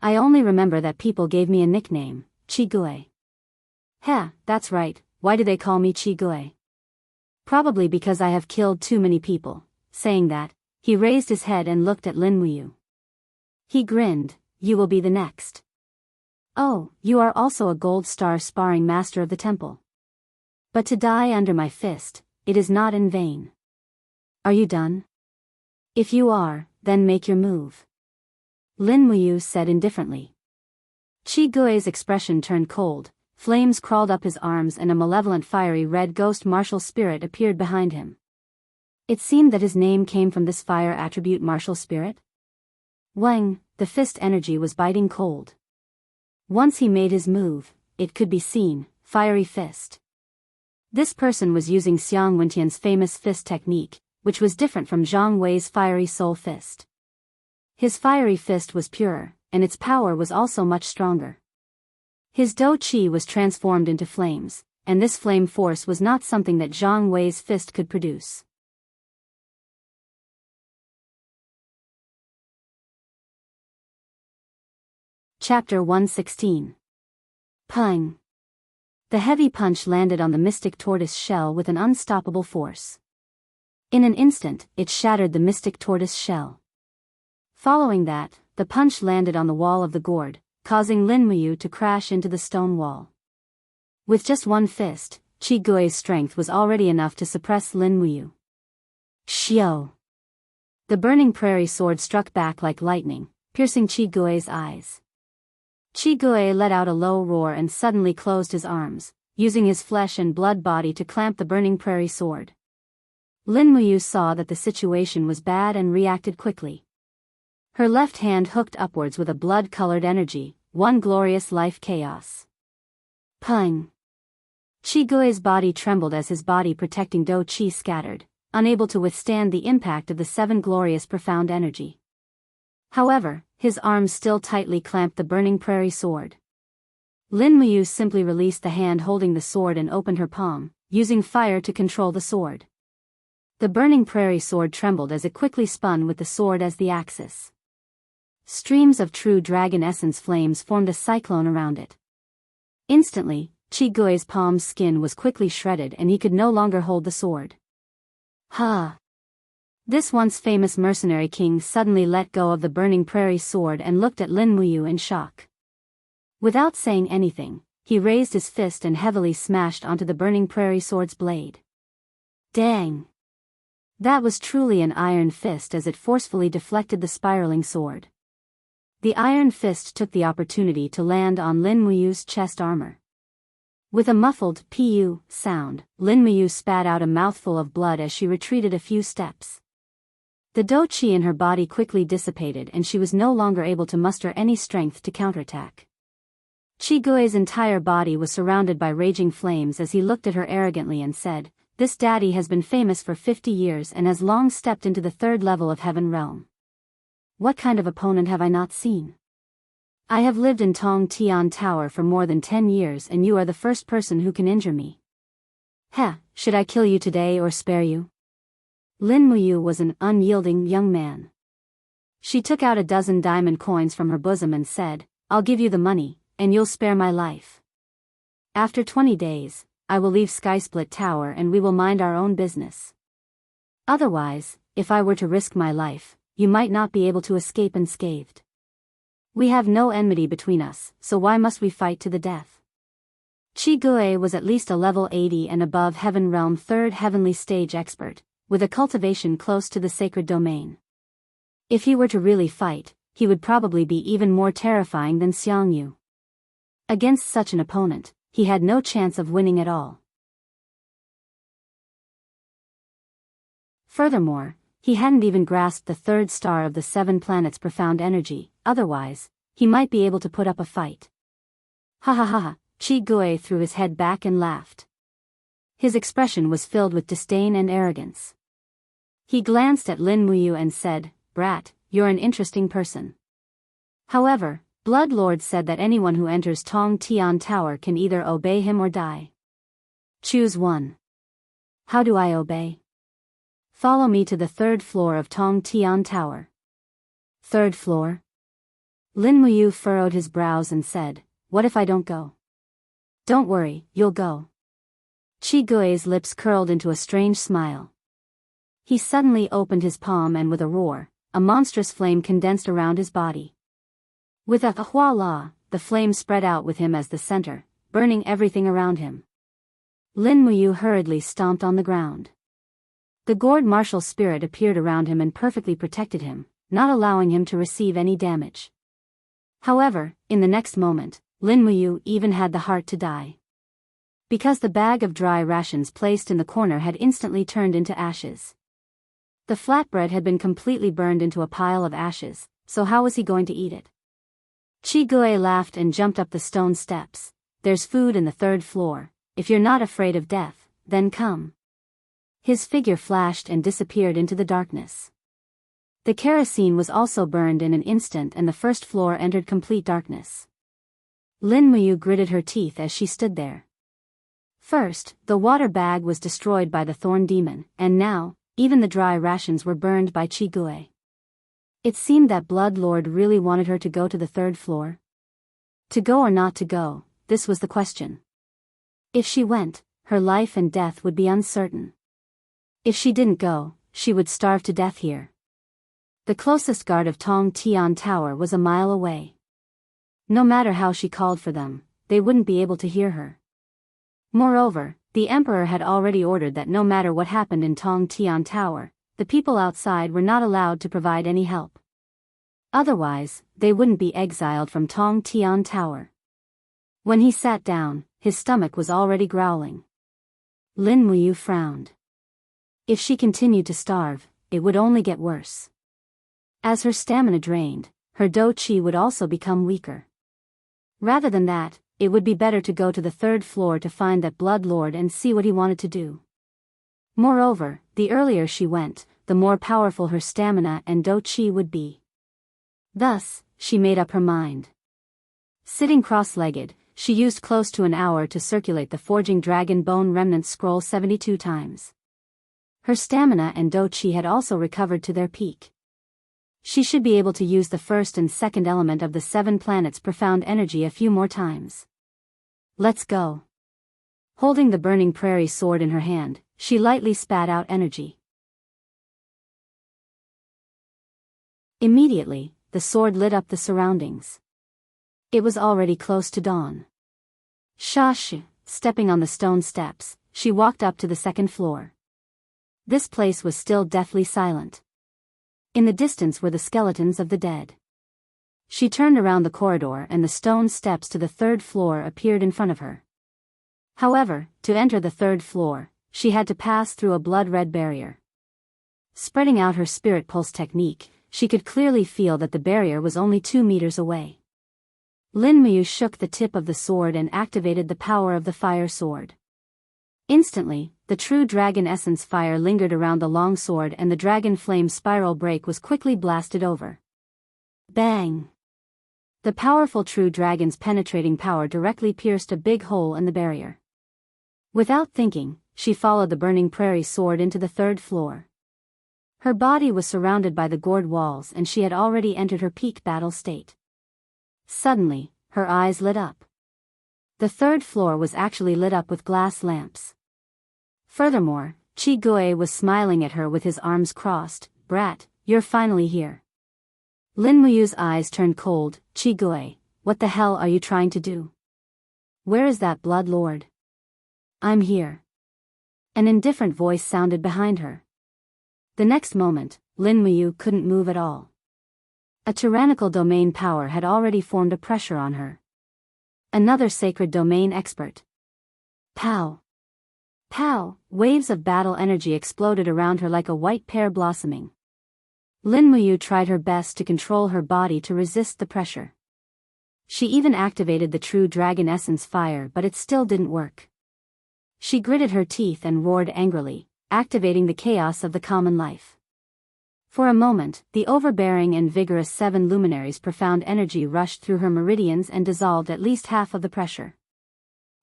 I only remember that people gave me a nickname, Qigui. Heh, that's right, why do they call me Qigui? Probably because I have killed too many people. Saying that, he raised his head and looked at Lin Muyu. He grinned. You will be the next. Oh, you are also a gold star sparring master of the temple. But to die under my fist, it is not in vain. Are you done? If you are, then make your move. Lin Muyu said indifferently. Qigui's expression turned cold, flames crawled up his arms and a malevolent fiery red ghost martial spirit appeared behind him. It seemed that his name came from this fire attribute martial spirit. Wang, the fist energy was biting cold. Once he made his move, it could be seen, fiery fist. This person was using Xiang Wentian's famous fist technique, which was different from Zhang Wei's fiery soul fist. His fiery fist was purer, and its power was also much stronger. His Dou Qi was transformed into flames, and this flame force was not something that Zhang Wei's fist could produce. Chapter 116. Pung. The heavy punch landed on the mystic tortoise shell with an unstoppable force. In an instant, it shattered the mystic tortoise shell. Following that, the punch landed on the wall of the gourd, causing Lin Muyu to crash into the stone wall. With just one fist, Qigui's strength was already enough to suppress Lin Muyu. Xiao! The burning prairie sword struck back like lightning, piercing Qigui's eyes. Qigui let out a low roar and suddenly closed his arms, using his flesh and blood body to clamp the burning prairie sword. Lin Muyu saw that the situation was bad and reacted quickly. Her left hand hooked upwards with a blood-colored energy, one glorious life chaos. Pung! Qigui's body trembled as his body protecting Dou Qi scattered, unable to withstand the impact of the seven glorious profound energy. However, his arms still tightly clamped the burning prairie sword. Lin Muyu simply released the hand holding the sword and opened her palm, using fire to control the sword. The burning prairie sword trembled as it quickly spun with the sword as the axis. Streams of true dragon essence flames formed a cyclone around it. Instantly, Qigui's palm's skin was quickly shredded and he could no longer hold the sword. Ha! This once famous mercenary king suddenly let go of the burning prairie sword and looked at Lin Muyu in shock. Without saying anything, he raised his fist and heavily smashed onto the burning prairie sword's blade. Dang! That was truly an iron fist as it forcefully deflected the spiraling sword. The iron fist took the opportunity to land on Lin Muyu's chest armor. With a muffled "pu" sound, Lin Muyu spat out a mouthful of blood as she retreated a few steps. The Dou Qi in her body quickly dissipated and she was no longer able to muster any strength to counterattack. Qigui's entire body was surrounded by raging flames as he looked at her arrogantly and said, "This daddy has been famous for 50 years and has long stepped into the third level of Heaven Realm. What kind of opponent have I not seen? I have lived in Tong Tian Tower for more than 10 years and you are the first person who can injure me. Heh, should I kill you today or spare you?" Lin Muyu was an unyielding young man. She took out a dozen diamond coins from her bosom and said, "I'll give you the money, and you'll spare my life. After 20 days, I will leave Skysplit Tower and we will mind our own business. Otherwise, if I were to risk my life, you might not be able to escape unscathed. We have no enmity between us, so why must we fight to the death?" Qigui was at least a level 80 and above Heaven Realm 3rd Heavenly Stage expert, with a cultivation close to the sacred domain. If he were to really fight, he would probably be even more terrifying than Xiangyu. Against such an opponent, he had no chance of winning at all. Furthermore, he hadn't even grasped the third star of the 7 planets' profound energy, otherwise, he might be able to put up a fight. Ha ha ha ha, Qigui threw his head back and laughed. His expression was filled with disdain and arrogance. He glanced at Lin Muyu and said, "Brat, you're an interesting person. However, Blood Lord said that anyone who enters Tong Tian Tower can either obey him or die. Choose one." "How do I obey?" "Follow me to the 3rd floor of Tong Tian Tower." "3rd floor?" Lin Muyu furrowed his brows and said, "What if I don't go?" "Don't worry, you'll go." Qi Gui's lips curled into a strange smile. He suddenly opened his palm and with a roar, a monstrous flame condensed around his body. With a hua-la, the flame spread out with him as the center, burning everything around him. Lin Muyu hurriedly stomped on the ground. The gourd martial spirit appeared around him and perfectly protected him, not allowing him to receive any damage. However, in the next moment, Lin Muyu even had the heart to die. Because the bag of dry rations placed in the corner had instantly turned into ashes. The flatbread had been completely burned into a pile of ashes, so how was he going to eat it? Qi Gui laughed and jumped up the stone steps. "There's food in the 3rd floor. If you're not afraid of death, then come." His figure flashed and disappeared into the darkness. The kerosene was also burned in an instant and the 1st floor entered complete darkness. Lin Muyu gritted her teeth as she stood there. First, the water bag was destroyed by the thorn demon, and now, even the dry rations were burned by Qi Gui. It seemed that Blood Lord really wanted her to go to the 3rd floor. To go or not to go, this was the question. If she went, her life and death would be uncertain. If she didn't go, she would starve to death here. The closest guard of Tong Tian Tower was a mile away. No matter how she called for them, they wouldn't be able to hear her. Moreover, the emperor had already ordered that no matter what happened in Tong Tian Tower, the people outside were not allowed to provide any help. Otherwise, they wouldn't be exiled from Tong Tian Tower. When he sat down, his stomach was already growling. Lin Muyu frowned. If she continued to starve, it would only get worse. As her stamina drained, her dou qi would also become weaker. Rather than that, it would be better to go to the 3rd floor to find that Blood Lord and see what he wanted to do. Moreover, the earlier she went, the more powerful her stamina and dou qi would be. Thus, she made up her mind. Sitting cross-legged, she used close to an hour to circulate the Forging Dragon Bone Remnant Scroll 72 times. Her stamina and dou qi had also recovered to their peak. She should be able to use the 1st and 2nd element of the 7 planets' profound energy a few more times. "Let's go." Holding the burning prairie sword in her hand, she lightly spat out energy. Immediately, the sword lit up the surroundings. It was already close to dawn. Shashi, stepping on the stone steps, she walked up to the 2nd floor. This place was still deathly silent. In the distance were the skeletons of the dead. She turned around the corridor and the stone steps to the 3rd floor appeared in front of her. However, to enter the 3rd floor, she had to pass through a blood-red barrier. Spreading out her spirit pulse technique, she could clearly feel that the barrier was only 2 meters away. Lin Muyu shook the tip of the sword and activated the power of the fire sword. Instantly, the true dragon essence fire lingered around the long sword and the dragon flame spiral break was quickly blasted over. Bang! The powerful true dragon's penetrating power directly pierced a big hole in the barrier. Without thinking, she followed the burning prairie sword into the 3rd floor. Her body was surrounded by the gourd walls and she had already entered her peak battle state. Suddenly, her eyes lit up. The 3rd floor was actually lit up with glass lamps. Furthermore, Qi Gui was smiling at her with his arms crossed. "Brat, you're finally here." Lin Muyu's eyes turned cold. "Qi Gui, what the hell are you trying to do? Where is that Blood Lord?" "I'm here." An indifferent voice sounded behind her. The next moment, Lin Muyu couldn't move at all. A tyrannical domain power had already formed a pressure on her. Another sacred domain expert. Pow! Pow! Waves of battle energy exploded around her like a white pear blossoming. Lin Muyu tried her best to control her body to resist the pressure. She even activated the true dragon essence fire, but it still didn't work. She gritted her teeth and roared angrily, activating the chaos of the common life. For a moment, the overbearing and vigorous 7 luminaries' profound energy rushed through her meridians and dissolved at least half of the pressure.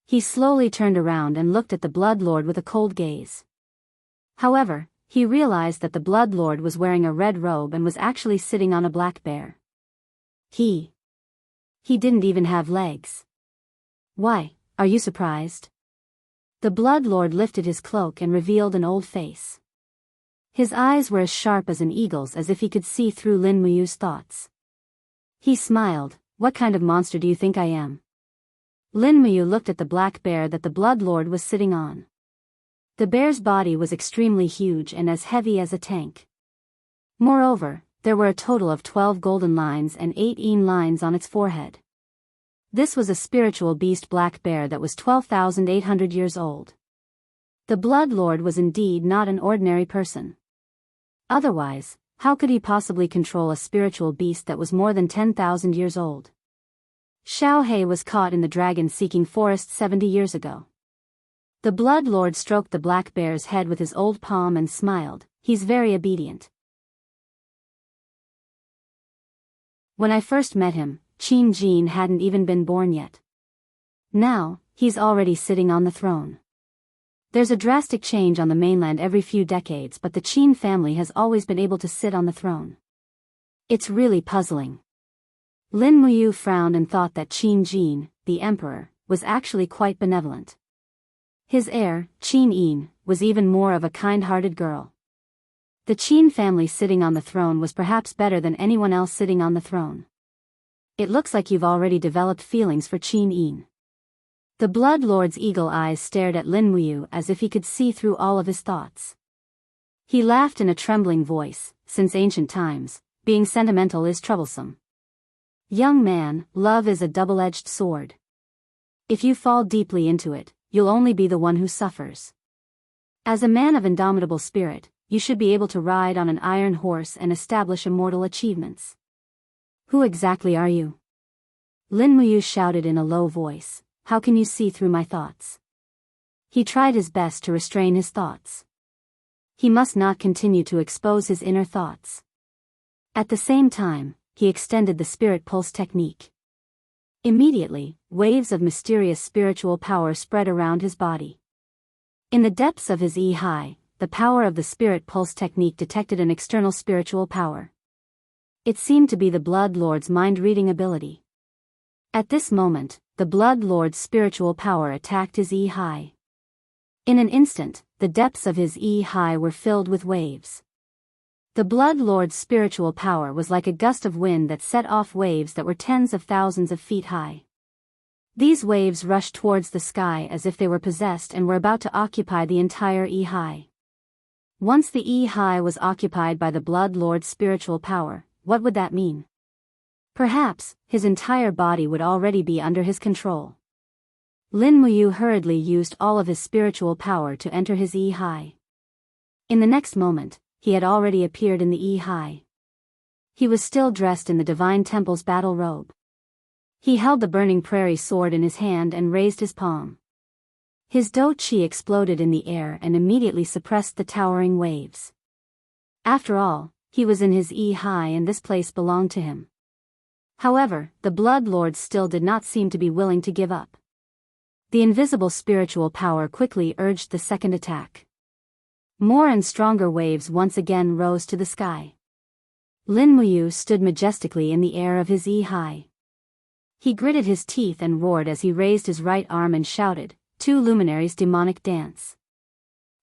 He slowly turned around and looked at the Blood Lord with a cold gaze. However, he realized that the Blood Lord was wearing a red robe and was actually sitting on a black bear. He didn't even have legs. Why, are you surprised? The Blood Lord lifted his cloak and revealed an old face. His eyes were as sharp as an eagle's, as if he could see through Lin Muyu's thoughts. He smiled. What kind of monster do you think I am? Lin Muyu looked at the black bear that the Blood Lord was sitting on. The bear's body was extremely huge and as heavy as a tank. Moreover, there were a total of 12 golden lines and 18 lines on its forehead. This was a spiritual beast black bear that was 12,800 years old. The Blood Lord was indeed not an ordinary person. Otherwise, how could he possibly control a spiritual beast that was more than 10,000 years old? Xiao He was caught in the dragon-seeking forest 70 years ago. The Blood Lord stroked the black bear's head with his old palm and smiled. He's very obedient. When I first met him, Qin Jin hadn't even been born yet. Now, he's already sitting on the throne. There's a drastic change on the mainland every few decades, but the Qin family has always been able to sit on the throne. It's really puzzling. Lin Muyu frowned and thought that Qin Jin, the emperor, was actually quite benevolent. His heir, Qin Yin, was even more of a kind-hearted girl. The Qin family sitting on the throne was perhaps better than anyone else sitting on the throne. It looks like you've already developed feelings for Qin Yin. The Blood Lord's eagle eyes stared at Lin Muyu as if he could see through all of his thoughts. He laughed in a trembling voice. Since ancient times, being sentimental is troublesome. Young man, love is a double-edged sword. If you fall deeply into it, you'll only be the one who suffers. As a man of indomitable spirit, you should be able to ride on an iron horse and establish immortal achievements. Who exactly are you? Lin Muyu shouted in a low voice. How can you see through my thoughts? He tried his best to restrain his thoughts. He must not continue to expose his inner thoughts. At the same time, he extended the spirit pulse technique. Immediately, waves of mysterious spiritual power spread around his body. In the depths of his Yi, the power of the spirit pulse technique detected an external spiritual power. It seemed to be the Blood Lord's mind-reading ability. At this moment, the Blood Lord's spiritual power attacked his Yi. In an instant, the depths of his Yi were filled with waves. The Blood Lord's spiritual power was like a gust of wind that set off waves that were tens of thousands of feet high. These waves rushed towards the sky as if they were possessed and were about to occupy the entire Yi. Once the Yi was occupied by the Blood Lord's spiritual power, what would that mean? Perhaps, his entire body would already be under his control. Lin Muyu hurriedly used all of his spiritual power to enter his Yi. In the next moment, he had already appeared in the Yi. He was still dressed in the Divine Temple's battle robe. He held the burning prairie sword in his hand and raised his palm. His Do Qi exploded in the air and immediately suppressed the towering waves. After all, he was in his Yi and this place belonged to him. However, the Blood Lord still did not seem to be willing to give up. The invisible spiritual power quickly urged the second attack. More and stronger waves once again rose to the sky. Lin Muyu stood majestically in the air of his Yi. He gritted his teeth and roared as he raised his right arm and shouted, "Two luminaries demonic dance."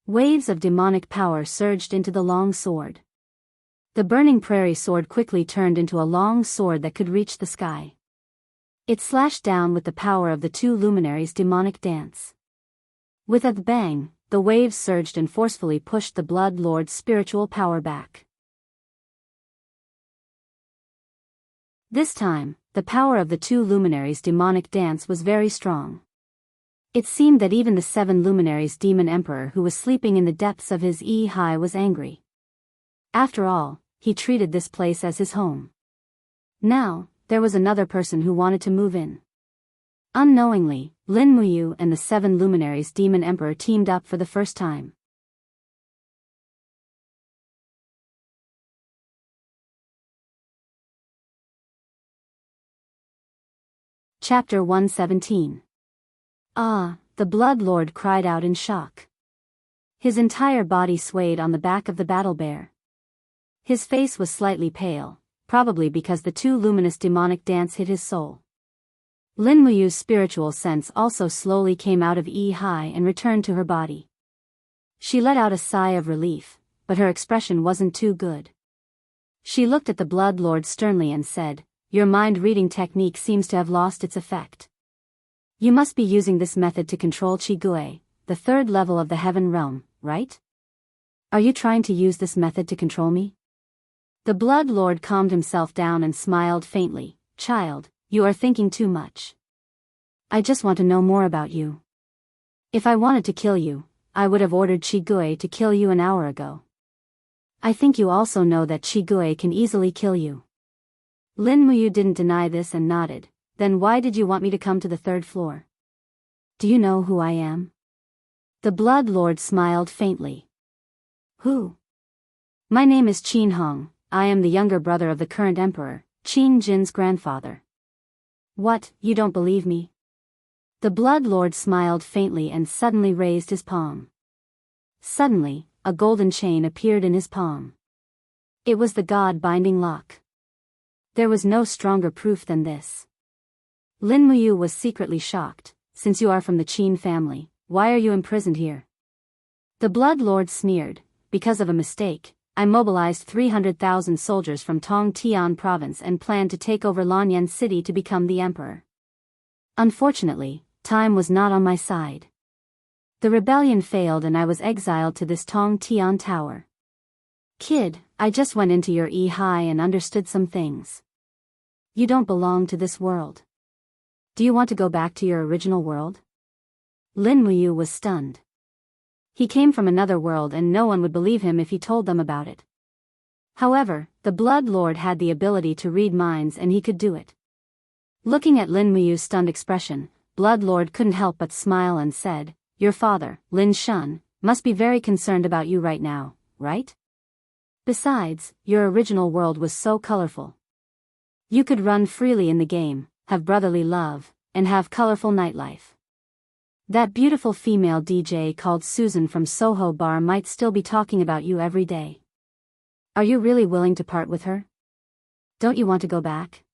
Waves of demonic power surged into the long sword. The burning prairie sword quickly turned into a long sword that could reach the sky. It slashed down with the power of the two luminaries' demonic dance. With a bang, the waves surged and forcefully pushed the Blood Lord's spiritual power back. This time, the power of the two luminaries' demonic dance was very strong. It seemed that even the 7 luminaries' demon emperor who was sleeping in the depths of his Yi was angry. After all, he treated this place as his home. Now, there was another person who wanted to move in. Unknowingly, Lin Muyu and the 7 luminaries demon emperor teamed up for the first time. Chapter 117. Ah, the Blood Lord cried out in shock. His entire body swayed on the back of the battle bear. His face was slightly pale, probably because the too luminous demonic dance hit his soul. Lin Muyu's spiritual sense also slowly came out of Yi-Hai and returned to her body. She let out a sigh of relief, but her expression wasn't too good. She looked at the Blood Lord sternly and said, "Your mind-reading technique seems to have lost its effect. You must be using this method to control Qigui, the third level of the heaven realm, right? Are you trying to use this method to control me?" The Blood Lord calmed himself down and smiled faintly. "Child, you are thinking too much. I just want to know more about you. If I wanted to kill you, I would have ordered Qigui to kill you an hour ago. I think you also know that Qigui can easily kill you." Lin Muyu didn't deny this and nodded. "Then why did you want me to come to the third floor? Do you know who I am?" The Blood Lord smiled faintly. "Who?" "My name is Qin Hong. I am the younger brother of the current emperor, Qin Jin's grandfather." "What, you don't believe me?" The Blood Lord smiled faintly and suddenly raised his palm. Suddenly, a golden chain appeared in his palm. It was the God-binding lock. There was no stronger proof than this. Lin Muyu was secretly shocked. "Since you are from the Qin family, why are you imprisoned here?" The Blood Lord sneered. "Because of a mistake, I mobilized 300,000 soldiers from Tongtian province and planned to take over Lanyan city to become the emperor. Unfortunately, time was not on my side. The rebellion failed and I was exiled to this Tongtian tower. Kid, I just went into your Yi-Hai and understood some things. You don't belong to this world. Do you want to go back to your original world?" Lin Muyu was stunned. He came from another world and no one would believe him if he told them about it. However, the Blood Lord had the ability to read minds and he could do it. Looking at Lin Muyu's stunned expression, Blood Lord couldn't help but smile and said, "Your father, Lin Shun, must be very concerned about you right now, right? Besides, your original world was so colorful. You could run freely in the game, have brotherly love, and have colorful nightlife. That beautiful female DJ called Susan from Soho Bar might still be talking about you every day. Are you really willing to part with her? Don't you want to go back?"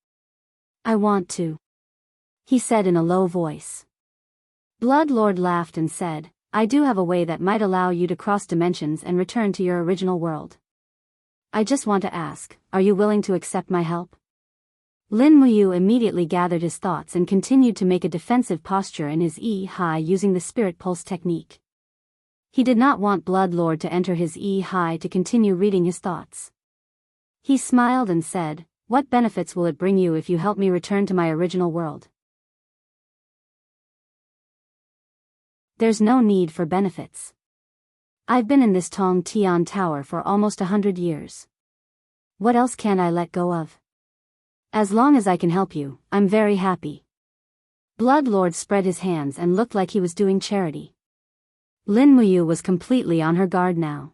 "I want to," he said in a low voice. Blood Lord laughed and said, "I do have a way that might allow you to cross dimensions and return to your original world. I just want to ask, are you willing to accept my help?" Lin Muyu immediately gathered his thoughts and continued to make a defensive posture in his Yi-Hai using the spirit pulse technique. He did not want Blood Lord to enter his Yi-Hai to continue reading his thoughts. He smiled and said, "What benefits will it bring you if you help me return to my original world?" "There's no need for benefits. I've been in this Tong Tian Tower for almost 100 years. What else can I let go of? As long as I can help you, I'm very happy." Blood Lord spread his hands and looked like he was doing charity. Lin Muyu was completely on her guard now.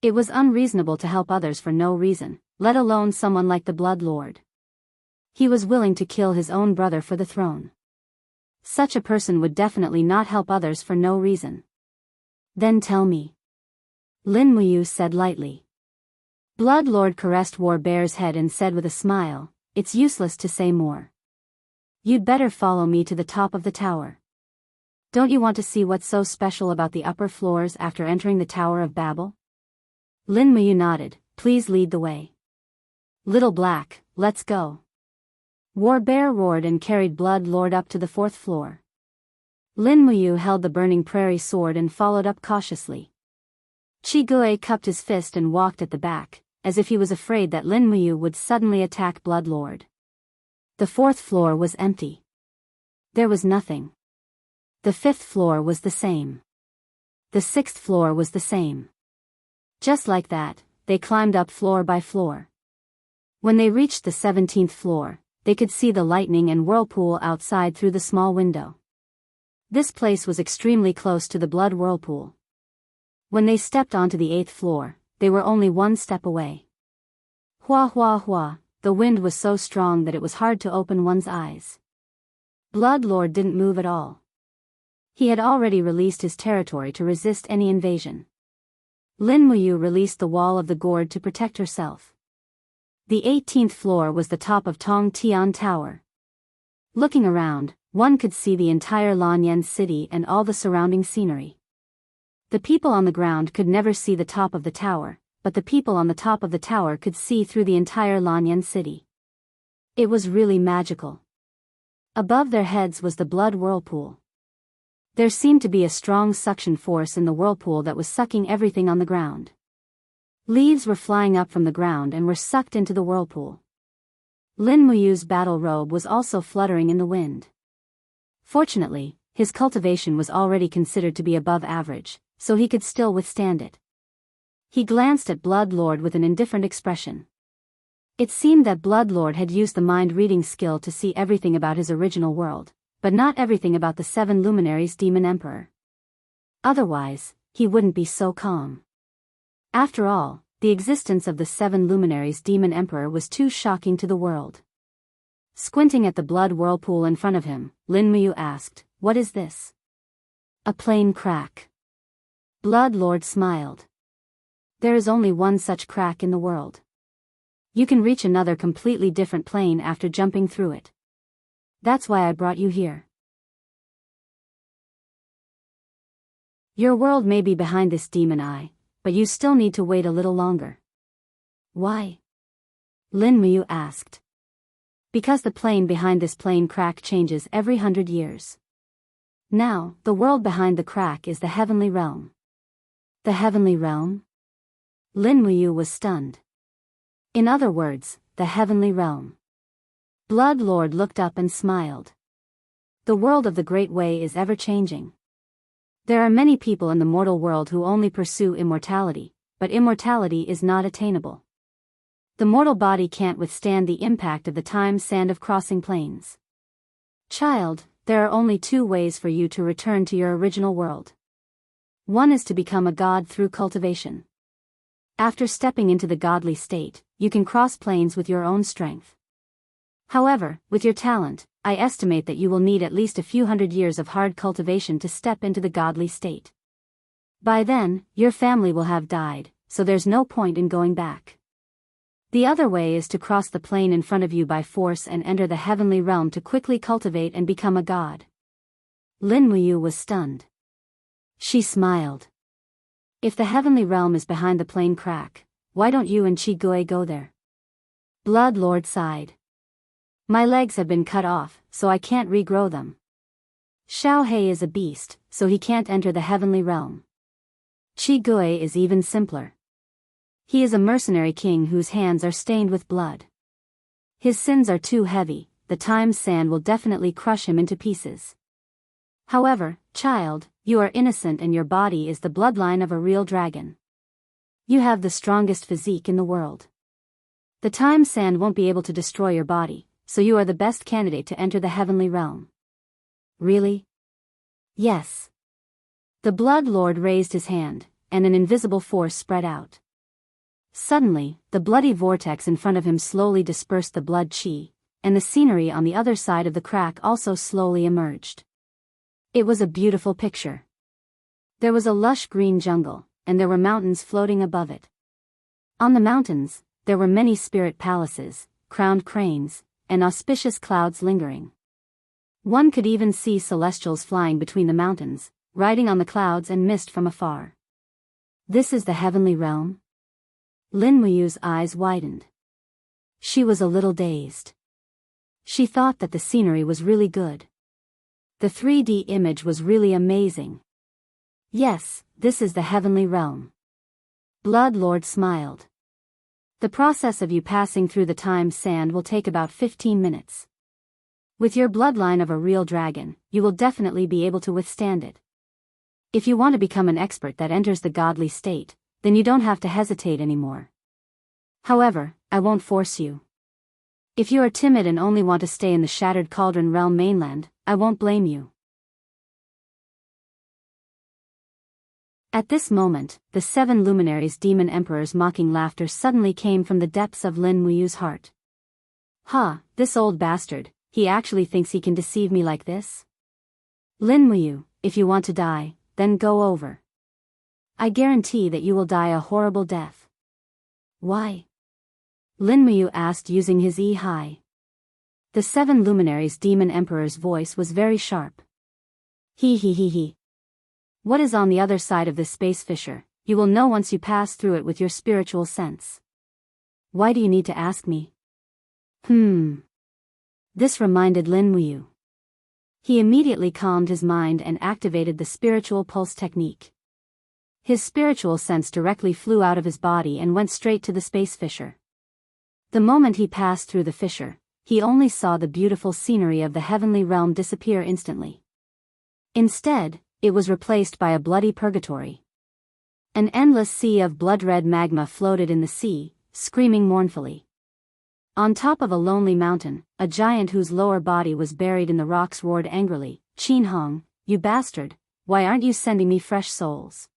It was unreasonable to help others for no reason, let alone someone like the Blood Lord. He was willing to kill his own brother for the throne. Such a person would definitely not help others for no reason. "Then tell me," Lin Muyu said lightly. Blood Lord caressed War Bear's head and said with a smile, "It's useless to say more. You'd better follow me to the top of the tower. Don't you want to see what's so special about the upper floors after entering the Tower of Babel?" Lin Muyu nodded. "Please lead the way." "Little Black, let's go." War Bear roared and carried Blood Lord up to the 4th floor. Lin Muyu held the burning prairie sword and followed up cautiously. Qigui cupped his fist and walked at the back, as if he was afraid that Lin Muyu would suddenly attack Blood Lord. The 4th floor was empty. There was nothing. The 5th floor was the same. The 6th floor was the same. Just like that, they climbed up floor by floor. When they reached the 17th floor, they could see the lightning and whirlpool outside through the small window. This place was extremely close to the blood whirlpool. When they stepped onto the 8th floor, they were only one step away. Hua hua hua, the wind was so strong that it was hard to open one's eyes. Blood Lord didn't move at all. He had already released his territory to resist any invasion. Lin Muyu released the wall of the gourd to protect herself. The 18th floor was the top of Tong Tian Tower. Looking around, one could see the entire Lanyan city and all the surrounding scenery. The people on the ground could never see the top of the tower, but the people on the top of the tower could see through the entire Lanyan city. It was really magical. Above their heads was the blood whirlpool. There seemed to be a strong suction force in the whirlpool that was sucking everything on the ground. Leaves were flying up from the ground and were sucked into the whirlpool. Lin Muyu's battle robe was also fluttering in the wind. Fortunately, his cultivation was already considered to be above average, so he could still withstand it. He glanced at Blood Lord with an indifferent expression. It seemed that Blood Lord had used the mind-reading skill to see everything about his original world, but not everything about the 7 luminaries Demon Emperor. Otherwise, he wouldn't be so calm. After all, the existence of the 7 luminaries Demon Emperor was too shocking to the world. Squinting at the blood whirlpool in front of him, Lin Muyu asked, "What is this?" "A plain crack." Blood Lord smiled. "There is only one such crack in the world. You can reach another completely different plane after jumping through it. That's why I brought you here. Your world may be behind this demon eye, but you still need to wait a little longer." "Why?" Lin Muyu asked. "Because the plane behind this plain crack changes every 100 years. Now, the world behind the crack is the heavenly realm." "The heavenly realm?" Lin Muyu was stunned. "In other words, the heavenly realm." Blood Lord looked up and smiled. "The world of the Great Way is ever-changing. There are many people in the mortal world who only pursue immortality, but immortality is not attainable. The mortal body can't withstand the impact of the time sand of crossing planes. Child, there are only 2 ways for you to return to your original world. One is to become a god through cultivation. After stepping into the godly state, you can cross planes with your own strength. However, with your talent, I estimate that you will need at least a few hundred years of hard cultivation to step into the godly state. By then, your family will have died, so there's no point in going back. The other way is to cross the plane in front of you by force and enter the heavenly realm to quickly cultivate and become a god." Lin Muyu was stunned. She smiled. "If the heavenly realm is behind the plane crack, why don't you and Chi Gui go there?" Blood Lord sighed. "My legs have been cut off, so I can't regrow them. Xiao He is a beast, so he can't enter the heavenly realm. Chi Gui is even simpler. He is a mercenary king whose hands are stained with blood. His sins are too heavy, the time sand will definitely crush him into pieces. However, child, you are innocent and your body is the bloodline of a real dragon. You have the strongest physique in the world. The time sand won't be able to destroy your body, so you are the best candidate to enter the heavenly realm." "Really?" "Yes." The Blood Lord raised his hand, and an invisible force spread out. Suddenly, the bloody vortex in front of him slowly dispersed the blood chi, and the scenery on the other side of the crack also slowly emerged. It was a beautiful picture. There was a lush green jungle, and there were mountains floating above it. On the mountains, there were many spirit palaces, crowned cranes, and auspicious clouds lingering. One could even see celestials flying between the mountains, riding on the clouds and mist from afar. "This is the heavenly realm?" Lin Muyu's eyes widened. She was a little dazed. She thought that the scenery was really good. The 3D image was really amazing. "Yes, this is the heavenly realm." Blood Lord smiled. "The process of you passing through the time sand will take about 15 minutes. With your bloodline of a real dragon, you will definitely be able to withstand it. If you want to become an expert that enters the godly state, then you don't have to hesitate anymore. However, I won't force you. If you are timid and only want to stay in the Shattered Cauldron Realm mainland, I won't blame you." At this moment, the 7 luminaries Demon Emperor's mocking laughter suddenly came from the depths of Lin Muyu's heart. "Ha, this old bastard, he actually thinks he can deceive me like this? Lin Muyu, if you want to die, then go over. I guarantee that you will die a horrible death. Why? Lin Muyu asked using his high. The 7 luminaries demon emperor's voice was very sharp. He. What is on the other side of this space fissure, you will know once you pass through it with your spiritual sense. Why do you need to ask me? This reminded Lin Muyu. He immediately calmed his mind and activated the spiritual pulse technique. His spiritual sense directly flew out of his body and went straight to the space fissure. The moment he passed through the fissure, he only saw the beautiful scenery of the heavenly realm disappear instantly. Instead, it was replaced by a bloody purgatory. An endless sea of blood-red magma floated in the sea, screaming mournfully. On top of a lonely mountain, a giant whose lower body was buried in the rocks roared angrily, "Qin Hong, you bastard, why aren't you sending me fresh souls?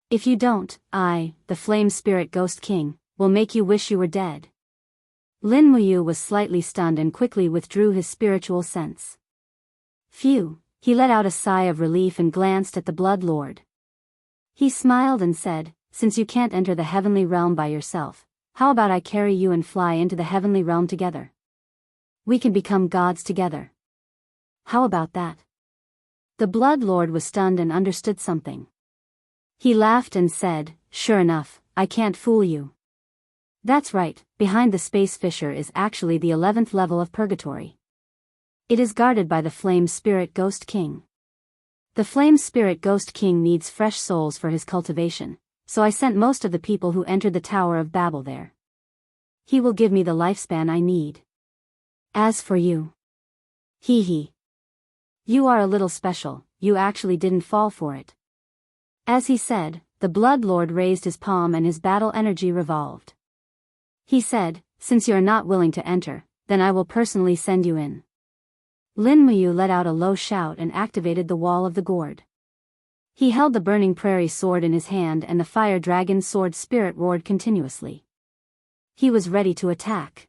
If you don't, I, the Flame Spirit Ghost King, will make you wish you were dead." Lin Muyu was slightly stunned and quickly withdrew his spiritual sense. Phew, he let out a sigh of relief and glanced at the Blood Lord. He smiled and said, "Since you can't enter the heavenly realm by yourself, how about I carry you and fly into the heavenly realm together? We can become gods together. How about that?" The Blood Lord was stunned and understood something. He laughed and said, "Sure enough, I can't fool you. That's right, behind the space fissure is actually the 11th level of purgatory. It is guarded by the Flame Spirit Ghost King. The Flame Spirit Ghost King needs fresh souls for his cultivation, so I sent most of the people who entered the Tower of Babel there. He will give me the lifespan I need. As for you, you are a little special, you actually didn't fall for it." As he said, the Blood Lord raised his palm and his battle energy revolved. He said, "Since you are not willing to enter, then I will personally send you in." Lin Muyu let out a low shout and activated the wall of the gourd. He held the burning prairie sword in his hand and the fire dragon sword spirit roared continuously. He was ready to attack.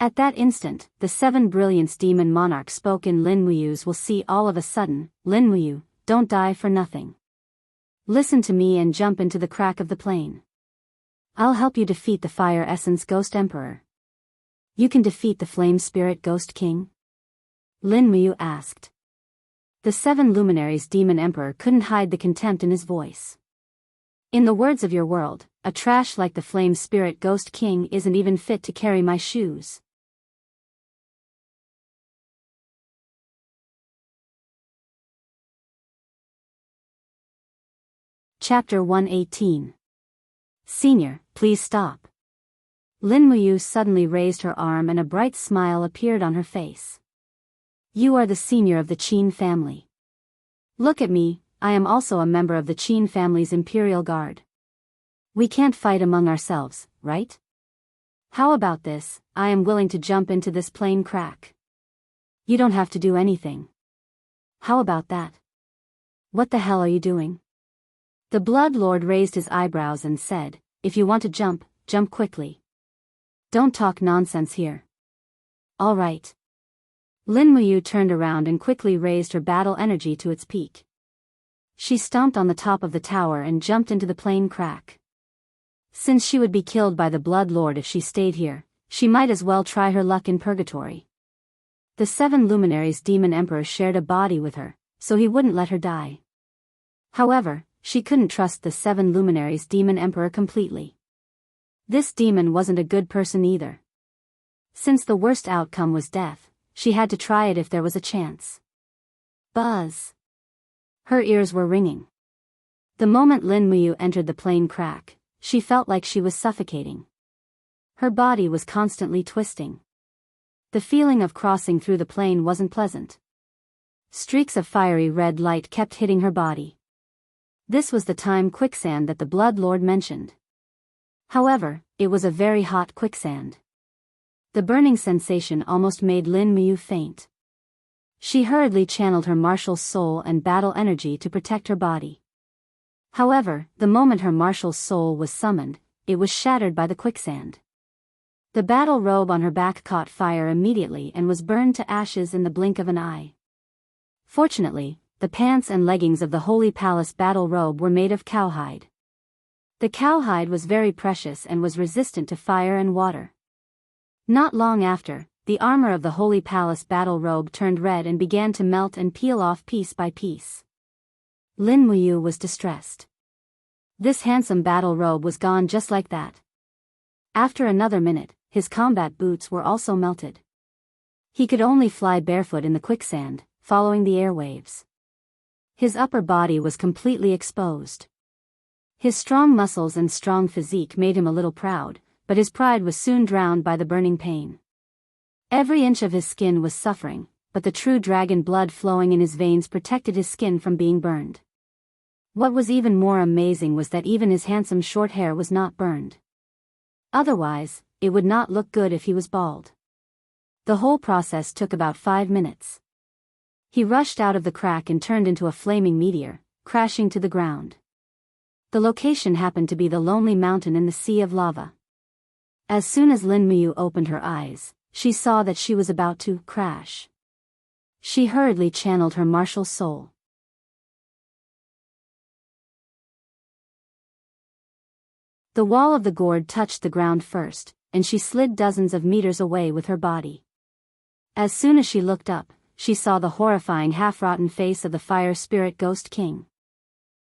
At that instant, the 7 brilliance demon monarch spoke in Lin Muyu's will see all of a sudden, "Lin Muyu, don't die for nothing. Listen to me and jump into the crack of the plane. I'll help you defeat the Fire Essence Ghost Emperor." "You can defeat the Flame Spirit Ghost King?" Lin Muyu asked. The 7 luminaries demon emperor couldn't hide the contempt in his voice. "In the words of your world, a trash like the Flame Spirit Ghost King isn't even fit to carry my shoes." Chapter 118. "Senior, please stop." Lin Muyu suddenly raised her arm and a bright smile appeared on her face. "You are the senior of the Qin family. Look at me, I am also a member of the Qin family's Imperial Guard. We can't fight among ourselves, right? How about this, I am willing to jump into this plane crack. You don't have to do anything. How about that? What the hell are you doing?" The Blood Lord raised his eyebrows and said, "If you want to jump, jump quickly. Don't talk nonsense here." "All right." Lin Muyu turned around and quickly raised her battle energy to its peak. She stomped on the top of the tower and jumped into the plane crack. Since she would be killed by the Blood Lord if she stayed here, she might as well try her luck in purgatory. The 7 luminaries demon emperor shared a body with her, so he wouldn't let her die. However, she couldn't trust the 7 luminaries demon emperor completely. This demon wasn't a good person either. Since the worst outcome was death, she had to try it if there was a chance. Buzz. Her ears were ringing. The moment Lin Muyu entered the plane crack, she felt like she was suffocating. Her body was constantly twisting. The feeling of crossing through the plane wasn't pleasant. Streaks of fiery red light kept hitting her body. This was the time quicksand that the Blood Lord mentioned. However, it was a very hot quicksand. The burning sensation almost made Lin Muyu faint. She hurriedly channeled her martial soul and battle energy to protect her body. However, the moment her martial soul was summoned, it was shattered by the quicksand. The battle robe on her back caught fire immediately and was burned to ashes in the blink of an eye. Fortunately, the pants and leggings of the Holy Palace battle robe were made of cowhide. The cowhide was very precious and was resistant to fire and water. Not long after, the armor of the Holy Palace battle robe turned red and began to melt and peel off piece by piece. Lin Muyu was distressed. This handsome battle robe was gone just like that. After another minute, his combat boots were also melted. He could only fly barefoot in the quicksand, following the airwaves. His upper body was completely exposed. His strong muscles and strong physique made him a little proud, but his pride was soon drowned by the burning pain. Every inch of his skin was suffering, but the true dragon blood flowing in his veins protected his skin from being burned. What was even more amazing was that even his handsome short hair was not burned. Otherwise, it would not look good if he was bald. The whole process took about 5 minutes. He rushed out of the crack and turned into a flaming meteor, crashing to the ground. The location happened to be the lonely mountain in the sea of lava. As soon as Lin Muyu opened her eyes, she saw that she was about to crash. She hurriedly channeled her martial soul. The wall of the gourd touched the ground first, and she slid dozens of meters away with her body. As soon as she looked up, she saw the horrifying half-rotten face of the fire spirit ghost king.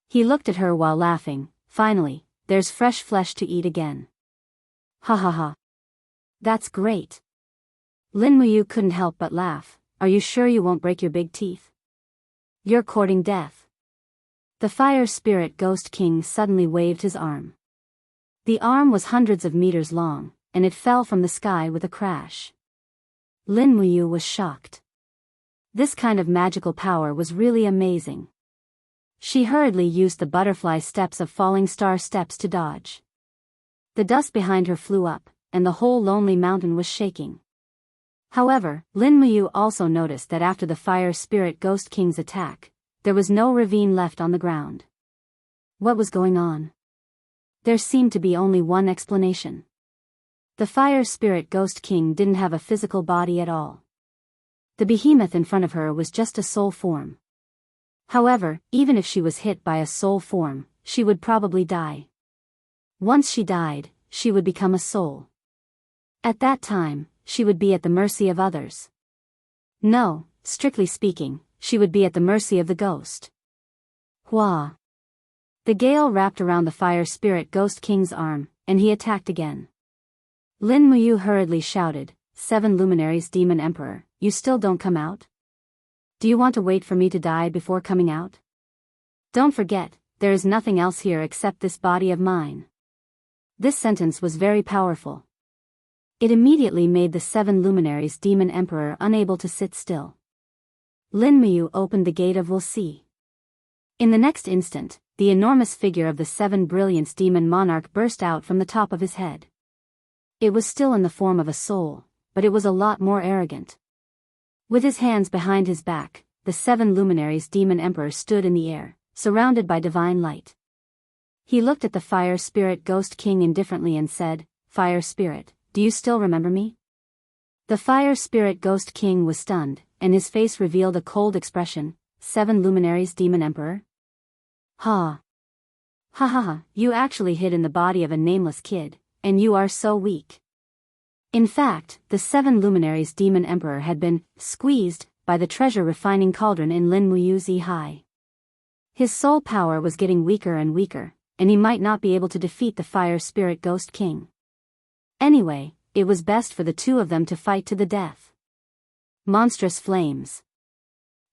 He looked at her while laughing. Finally, there's fresh flesh to eat again. Ha ha ha. That's great. Lin Muyu couldn't help but laugh. Are you sure you won't break your big teeth? You're courting death. The fire spirit ghost king suddenly waved his arm. The arm was hundreds of meters long, and it fell from the sky with a crash. Lin Muyu was shocked. This kind of magical power was really amazing. She hurriedly used the butterfly steps of falling star steps to dodge. The dust behind her flew up, and the whole lonely mountain was shaking. However, Lin Muyu also noticed that after the fire spirit ghost king's attack, there was no ravine left on the ground. What was going on? There seemed to be only one explanation. The fire spirit ghost king didn't have a physical body at all. The behemoth in front of her was just a soul form. However, even if she was hit by a soul form, she would probably die. Once she died, she would become a soul. At that time, she would be at the mercy of others. No, strictly speaking, she would be at the mercy of the ghost. Hua! The gale wrapped around the fire spirit ghost king's arm, and he attacked again. Lin Muyu hurriedly shouted, 7 luminaries demon emperor, you still don't come out? Do you want to wait for me to die before coming out? Don't forget, there is nothing else here except this body of mine. This sentence was very powerful. It immediately made the 7 luminaries demon emperor unable to sit still. Lin Muyu opened the gate of Wuxia. In the next instant, the enormous figure of the 7 brilliance demon monarch burst out from the top of his head. It was still in the form of a soul, but it was a lot more arrogant. With his hands behind his back, the 7 luminaries demon emperor stood in the air, surrounded by divine light. He looked at the fire spirit ghost king indifferently and said, Fire spirit, do you still remember me? The fire spirit ghost king was stunned, and his face revealed a cold expression. 7 luminaries demon emperor? Ha! Ha ha ha, you actually hid in the body of a nameless kid, and you are so weak. In fact, the 7 luminaries demon emperor had been squeezed by the treasure refining cauldron in Lin Muyu's high. His soul power was getting weaker and weaker, and he might not be able to defeat the fire spirit ghost king. Anyway, it was best for the two of them to fight to the death. Monstrous flames.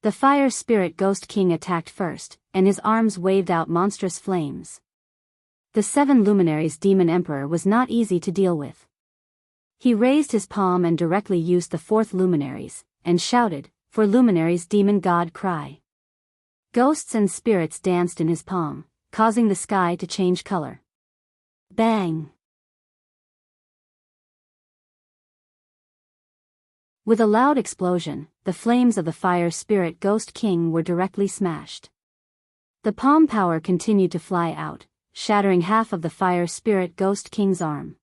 The fire spirit ghost king attacked first, and his arms waved out monstrous flames. The 7 luminaries demon emperor was not easy to deal with. He raised his palm and directly used the 4th luminaries, and shouted, for luminaries demon god cry. Ghosts and spirits danced in his palm, causing the sky to change color. Bang! With a loud explosion, the flames of the fire spirit ghost king were directly smashed. The palm power continued to fly out, shattering half of the fire spirit ghost king's arm.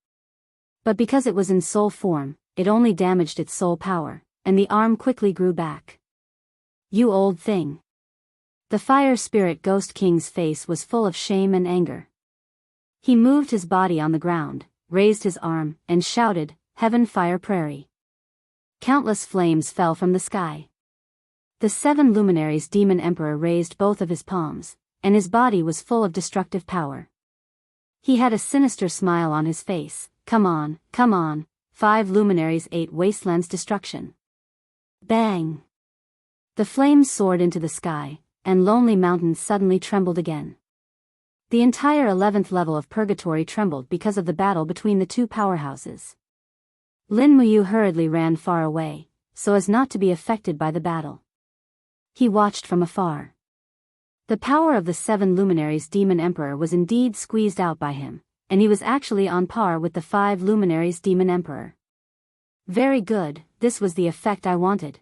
But because it was in soul form, it only damaged its soul power, and the arm quickly grew back. You old thing. The fire spirit Ghost King's face was full of shame and anger. He moved his body on the ground, raised his arm, and shouted, "Heaven fire prairie." Countless flames fell from the sky. The 7 luminaries demon emperor raised both of his palms, and his body was full of destructive power. He had a sinister smile on his face. Come on, 5 luminaries 8 wastelands destruction. Bang! The flames soared into the sky, and Lonely Mountain suddenly trembled again. The entire 11th level of Purgatory trembled because of the battle between the two powerhouses. Lin Muyu hurriedly ran far away, so as not to be affected by the battle. He watched from afar. The power of the 7 luminaries demon emperor was indeed squeezed out by him, and he was actually on par with the 5 luminaries demon emperor. Very good, this was the effect I wanted.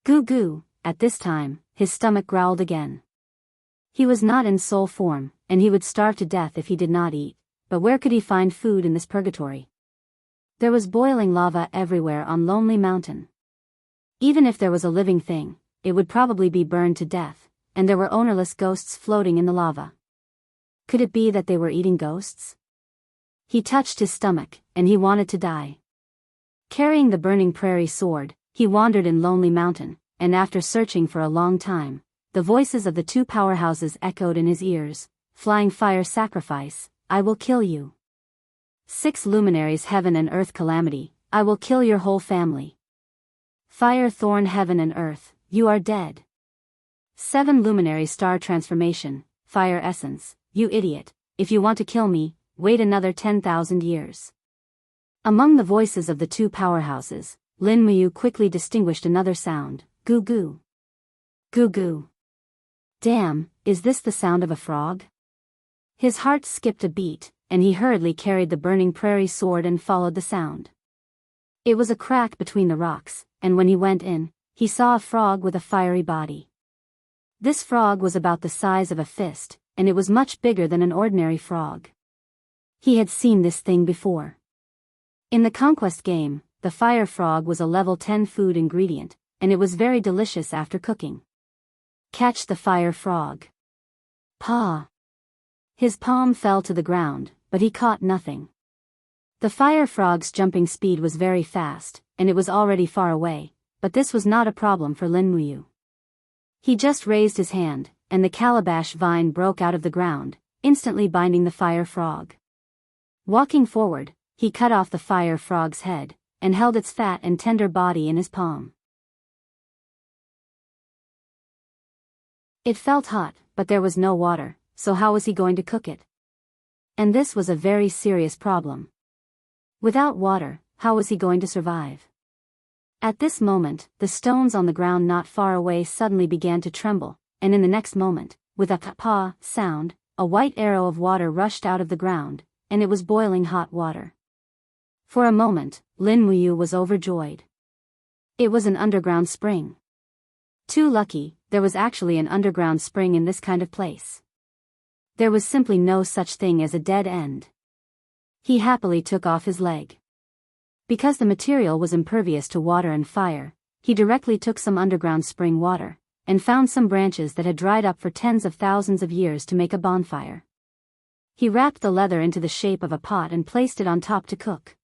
Goo goo. At this time, his stomach growled again. He was not in soul form, and he would starve to death if he did not eat, but where could he find food in this purgatory? There was boiling lava everywhere on Lonely Mountain. Even if there was a living thing, it would probably be burned to death, and there were ownerless ghosts floating in the lava. Could it be that they were eating ghosts? He touched his stomach, and he wanted to die. Carrying the burning prairie sword, he wandered in Lonely Mountain, and after searching for a long time, the voices of the two powerhouses echoed in his ears. Flying fire sacrifice, I will kill you. 6 luminaries heaven and earth calamity, I will kill your whole family. Fire thorn heaven and earth, you are dead. 7 luminary star transformation, fire essence, you idiot, if you want to kill me, wait another 10,000 years. Among the voices of the two powerhouses, Lin Muyu quickly distinguished another sound, goo goo. Goo goo. Damn, is this the sound of a frog? His heart skipped a beat, and he hurriedly carried the burning prairie sword and followed the sound. It was a crack between the rocks, and when he went in, he saw a frog with a fiery body. This frog was about the size of a fist, and it was much bigger than an ordinary frog. He had seen this thing before. In the Conquest game, the fire frog was a level 10 food ingredient, and it was very delicious after cooking. Catch the fire frog. Paw. His palm fell to the ground, but he caught nothing. The fire frog's jumping speed was very fast, and it was already far away, but this was not a problem for Lin Muyu. He just raised his hand, and the calabash vine broke out of the ground, instantly binding the fire frog. Walking forward, he cut off the fire frog's head, and held its fat and tender body in his palm. It felt hot, but there was no water, so how was he going to cook it? And this was a very serious problem. Without water, how was he going to survive? At this moment, the stones on the ground not far away suddenly began to tremble, and in the next moment, with a pa sound, a white arrow of water rushed out of the ground, and it was boiling hot water. For a moment, Lin Muyu was overjoyed. It was an underground spring. Too lucky, there was actually an underground spring in this kind of place. There was simply no such thing as a dead end. He happily took off his leg. Because the material was impervious to water and fire, he directly took some underground spring water, and found some branches that had dried up for tens of thousands of years to make a bonfire. He wrapped the leather into the shape of a pot and placed it on top to cook.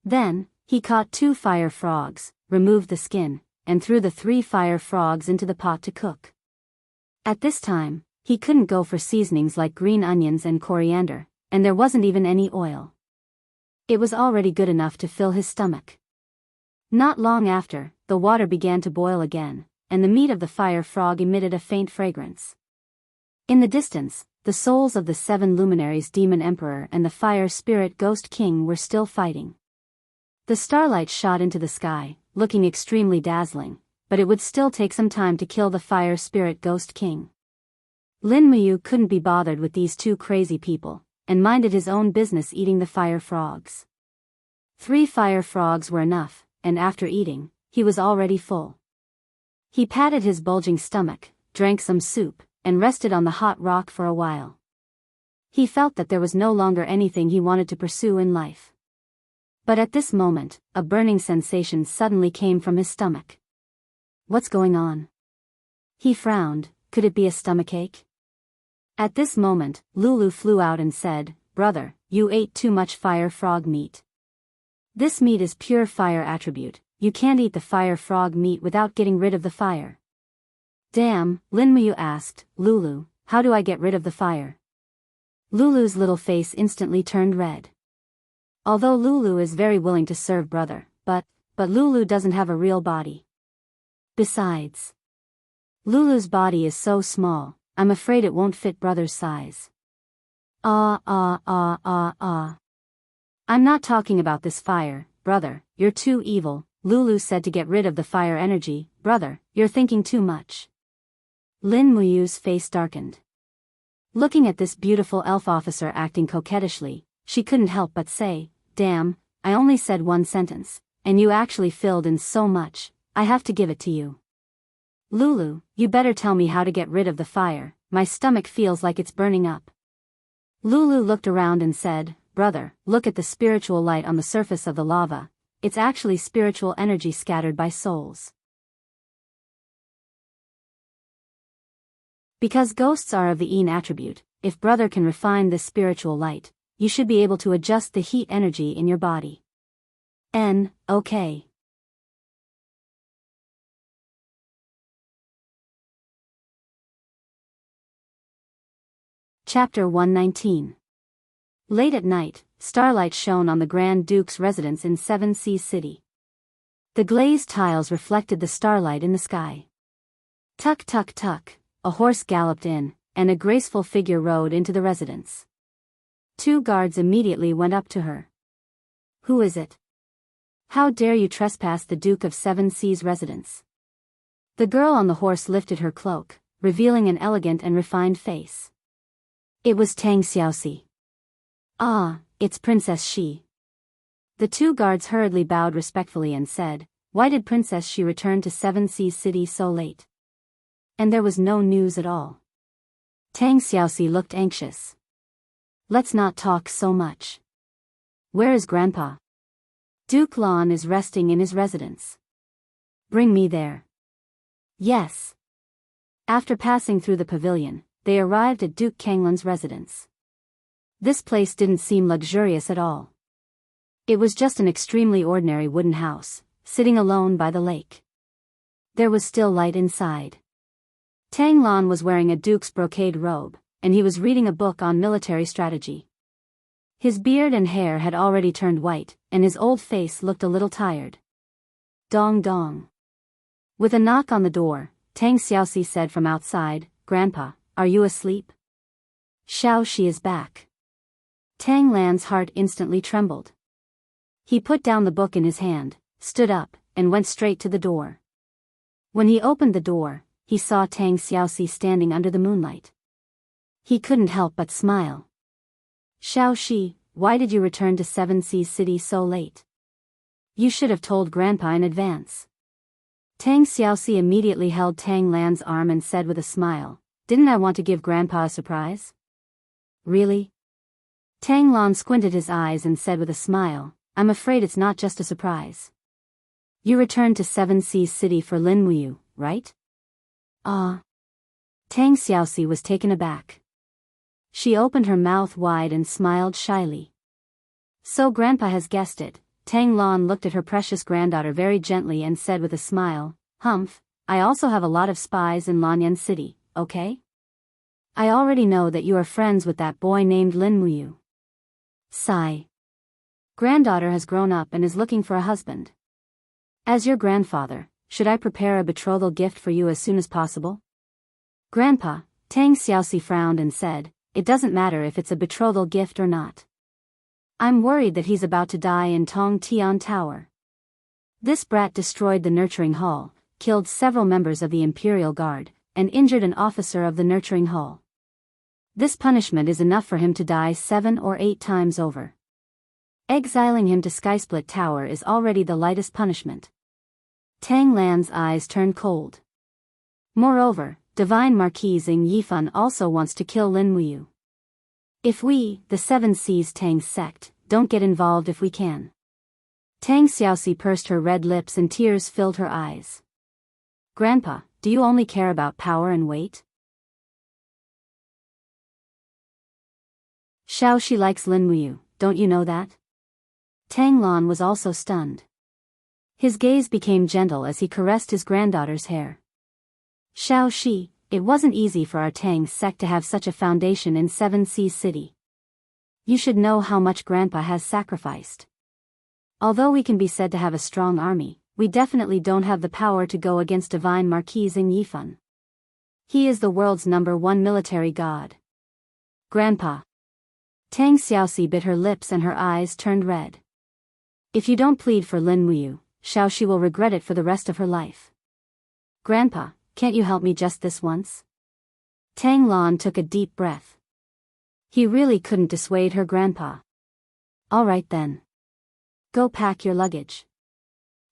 Then, he caught 2 fire frogs, removed the skin, and threw the 3 fire frogs into the pot to cook. At this time, he couldn't go for seasonings like green onions and coriander, and there wasn't even any oil. It was already good enough to fill his stomach. Not long after, the water began to boil again, and the meat of the fire frog emitted a faint fragrance. In the distance, the souls of the 7 luminaries demon emperor and the fire spirit ghost king were still fighting. The starlight shot into the sky, looking extremely dazzling, but it would still take some time to kill the fire spirit ghost king. Lin Muyu couldn't be bothered with these 2 crazy people, and minded his own business eating the fire frogs. 3 fire frogs were enough, and after eating, he was already full. He patted his bulging stomach, drank some soup, and rested on the hot rock for a while. He felt that there was no longer anything he wanted to pursue in life. But at this moment, a burning sensation suddenly came from his stomach. What's going on? He frowned. Could it be a stomachache? At this moment, Lulu flew out and said, "Brother, you ate too much fire frog meat. This meat is pure fire attribute, you can't eat the fire frog meat without getting rid of the fire." Damn, Lin Muyu asked, "Lulu, how do I get rid of the fire?" Lulu's little face instantly turned red. Although Lulu is very willing to serve brother, but Lulu doesn't have a real body. Besides, Lulu's body is so small, I'm afraid it won't fit brother's size. I'm not talking about this fire, brother, you're too evil, Lulu said to get rid of the fire energy. Brother, you're thinking too much. Lin Muyu's face darkened. Looking at this beautiful elf officer acting coquettishly, she couldn't help but say, "Damn, I only said one sentence, and you actually filled in so much, I have to give it to you. Lulu, you better tell me how to get rid of the fire, my stomach feels like it's burning up." Lulu looked around and said, "Brother, look at the spiritual light on the surface of the lava, it's actually spiritual energy scattered by souls. Because ghosts are of the Yin attribute, if brother can refine this spiritual light, you should be able to adjust the heat energy in your body." Okay. Chapter 119. Late at night, starlight shone on the Grand Duke's residence in Seven Seas City. The glazed tiles reflected the starlight in the sky. Tuck tuck tuck, a horse galloped in, and a graceful figure rode into the residence. 2 guards immediately went up to her. "Who is it? How dare you trespass the Duke of Seven Seas' residence?" The girl on the horse lifted her cloak, revealing an elegant and refined face. It was Tang Xiaoxi. "Ah, it's Princess Shi." The 2 guards hurriedly bowed respectfully and said, "Why did Princess Shi return to Seven Seas City so late?" And there was no news at all. Tang Xiaoxi looked anxious. "Let's not talk so much. Where is Grandpa?" "Duke Lan is resting in his residence." "Bring me there." "Yes." After passing through the pavilion, they arrived at Duke Kanglan's residence. This place didn't seem luxurious at all. It was just an extremely ordinary wooden house, sitting alone by the lake. There was still light inside. Tang Lan was wearing a duke's brocade robe, and he was reading a book on military strategy. His beard and hair had already turned white, and his old face looked a little tired. Dong dong. With a knock on the door, Tang Xiaoxi said from outside, "Grandpa, are you asleep?" "Xiao Shi is back." Tang Lan's heart instantly trembled. He put down the book in his hand, stood up, and went straight to the door. When he opened the door, he saw Tang Xiaoxi standing under the moonlight. He couldn't help but smile. "Xiao Shi, why did you return to Seven Seas City so late? You should have told Grandpa in advance." Tang Xiaoxi immediately held Tang Lan's arm and said with a smile, "Didn't I want to give Grandpa a surprise?" "Really?" Tang Lan squinted his eyes and said with a smile, "I'm afraid it's not just a surprise. You returned to Seven Seas City for Lin Muyu, right?" Tang Xiaoxi was taken aback. She opened her mouth wide and smiled shyly. "So Grandpa has guessed it." Tang Lan looked at her precious granddaughter very gently and said with a smile, "Humph, I also have a lot of spies in Lanyan City, okay? I already know that you are friends with that boy named Lin Muyu." Sigh. Granddaughter has grown up and is looking for a husband. As your grandfather, should I prepare a betrothal gift for you as soon as possible? Grandpa, Tang Xiaoxi frowned and said, "It doesn't matter if it's a betrothal gift or not. I'm worried that he's about to die in Tong Tian Tower. This brat destroyed the nurturing hall, killed several members of the Imperial Guard, and injured an officer of the nurturing hall. This punishment is enough for him to die 7 or 8 times over. Exiling him to Skysplit Tower is already the lightest punishment." Tang Lan's eyes turned cold. Moreover, Divine Marquise Ng Yifan also wants to kill Lin Muyu. If we, the Seven Seas Tang sect, don't get involved if we can, Tang Xiaoxi pursed her red lips and tears filled her eyes. Grandpa, do you only care about power and weight? Xiaoxi likes Lin Muyu, don't you know that? Tang Lan was also stunned. His gaze became gentle as he caressed his granddaughter's hair. Xiaoxi, it wasn't easy for our Tang sect to have such a foundation in Seven Seas City. You should know how much Grandpa has sacrificed. Although we can be said to have a strong army, we definitely don't have the power to go against Divine Marquis Xing Yifan. He is the world's #1 military god. Grandpa. Tang Xiaoxi bit her lips and her eyes turned red. If you don't plead for Lin Muyu, Xiaoxi will regret it for the rest of her life. Grandpa, can't you help me just this once? Tang Lan took a deep breath. He really couldn't dissuade her grandpa. All right then. Go pack your luggage.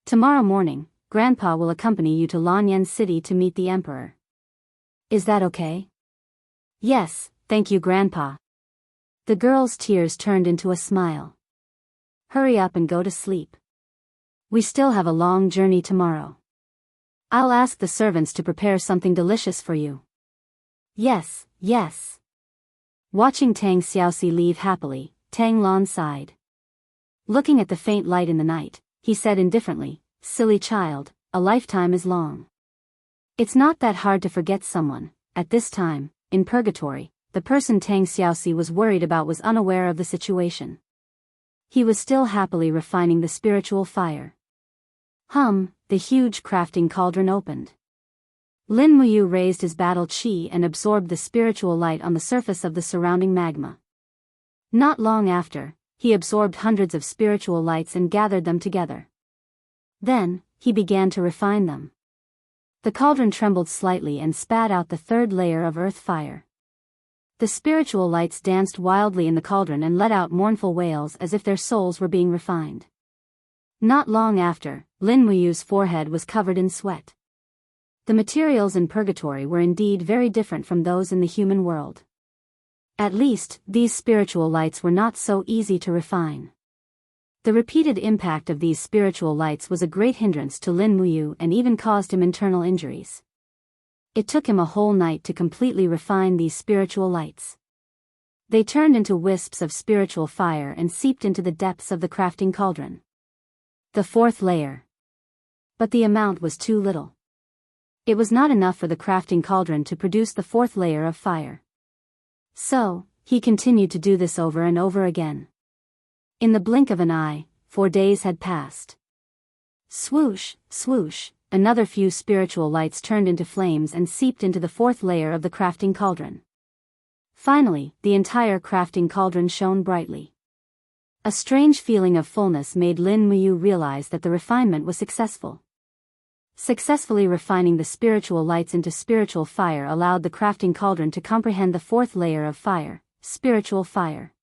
Tomorrow morning, Grandpa will accompany you to Lanyan City to meet the Emperor. Is that okay? Yes, thank you Grandpa. The girl's tears turned into a smile. Hurry up and go to sleep. We still have a long journey tomorrow. I'll ask the servants to prepare something delicious for you. Yes, yes. Watching Tang Xiaoxi leave happily, Tang Lan sighed. Looking at the faint light in the night, he said indifferently, silly child, a lifetime is long. It's not that hard to forget someone. At this time, in purgatory, the person Tang Xiaoxi was worried about was unaware of the situation. He was still happily refining the spiritual fire. The huge crafting cauldron opened. Lin Muyu raised his battle chi and absorbed the spiritual light on the surface of the surrounding magma. Not long after, he absorbed hundreds of spiritual lights and gathered them together. Then, he began to refine them. The cauldron trembled slightly and spat out the third layer of earth fire. The spiritual lights danced wildly in the cauldron and let out mournful wails as if their souls were being refined. Not long after, Lin Muyu's forehead was covered in sweat. The materials in purgatory were indeed very different from those in the human world. At least, these spiritual lights were not so easy to refine. The repeated impact of these spiritual lights was a great hindrance to Lin Muyu and even caused him internal injuries. It took him a whole night to completely refine these spiritual lights. They turned into wisps of spiritual fire and seeped into the depths of the crafting cauldron. The fourth layer. But the amount was too little. It was not enough for the crafting cauldron to produce the fourth layer of fire. So, he continued to do this over and over again. In the blink of an eye, 4 days had passed. Swoosh, swoosh, another few spiritual lights turned into flames and seeped into the fourth layer of the crafting cauldron. Finally, the entire crafting cauldron shone brightly. A strange feeling of fullness made Lin Muyu realize that the refinement was successful. Successfully refining the spiritual lights into spiritual fire allowed the crafting cauldron to comprehend the fourth layer of fire, spiritual fire.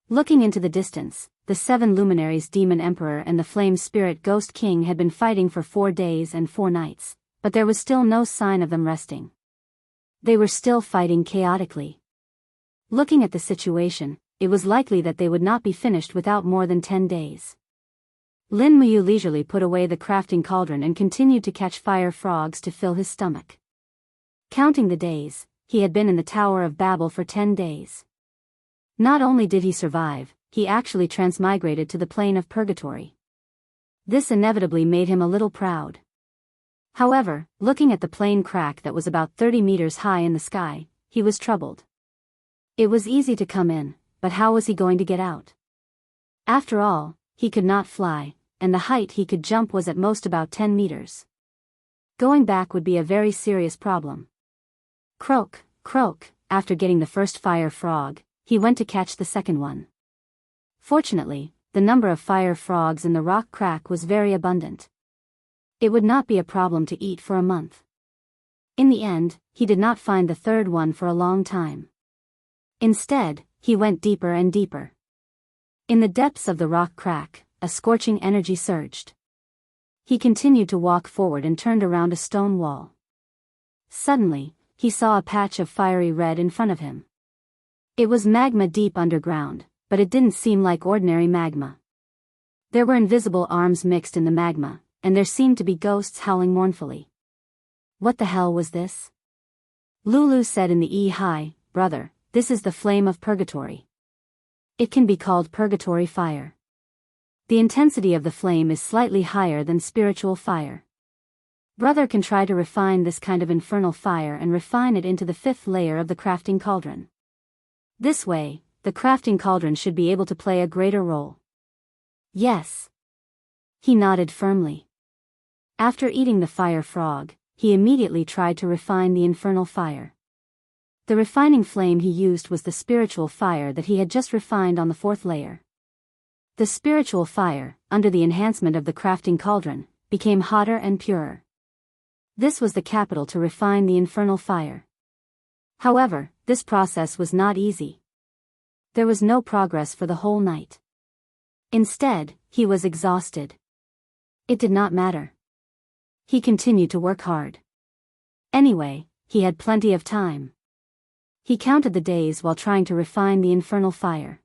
Looking into the distance, the 7 luminaries Demon Emperor and the Flame Spirit Ghost King had been fighting for 4 days and 4 nights, but there was still no sign of them resting. They were still fighting chaotically. Looking at the situation, it was likely that they would not be finished without more than 10 days. Lin Muyu leisurely put away the crafting cauldron and continued to catch fire frogs to fill his stomach. Counting the days, he had been in the Tower of Babel for 10 days. Not only did he survive, he actually transmigrated to the plane of purgatory. This inevitably made him a little proud. However, looking at the plane crack that was about 30 meters high in the sky, he was troubled. It was easy to come in, but how was he going to get out? After all, he could not fly, and the height he could jump was at most about 10 meters. Going back would be a very serious problem. Croak, croak, after getting the first fire frog, he went to catch the second one. Fortunately, the number of fire frogs in the rock crack was very abundant. It would not be a problem to eat for a month. In the end, he did not find the third one for a long time. Instead, he went deeper and deeper. In the depths of the rock crack, a scorching energy surged. He continued to walk forward and turned around a stone wall. Suddenly, he saw a patch of fiery red in front of him. It was magma deep underground, but it didn't seem like ordinary magma. There were invisible arms mixed in the magma, and there seemed to be ghosts howling mournfully. What the hell was this? Lulu said in the hi, brother, this is the flame of purgatory. It can be called purgatory fire. The intensity of the flame is slightly higher than spiritual fire. Brother can try to refine this kind of infernal fire and refine it into the 5th layer of the crafting cauldron. This way, the crafting cauldron should be able to play a greater role. Yes. He nodded firmly. After eating the fire frog, he immediately tried to refine the infernal fire. The refining flame he used was the spiritual fire that he had just refined on the 4th layer. The spiritual fire, under the enhancement of the crafting cauldron, became hotter and purer. This was the capital to refine the infernal fire. However, this process was not easy. There was no progress for the whole night. Instead, he was exhausted. It did not matter. He continued to work hard. Anyway, he had plenty of time. He counted the days while trying to refine the infernal fire.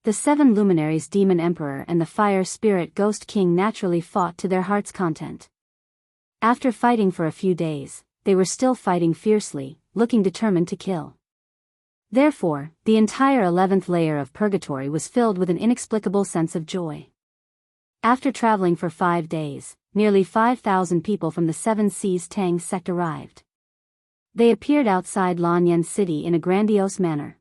The 7 luminaries Demon Emperor and the Fire Spirit Ghost King naturally fought to their heart's content. After fighting for a few days, they were still fighting fiercely, looking determined to kill. Therefore, the entire 11th layer of purgatory was filled with an inexplicable sense of joy. After traveling for 5 days, nearly 5,000 people from the 7 Seas Tang sect arrived. They appeared outside Lanyan City in a grandiose manner.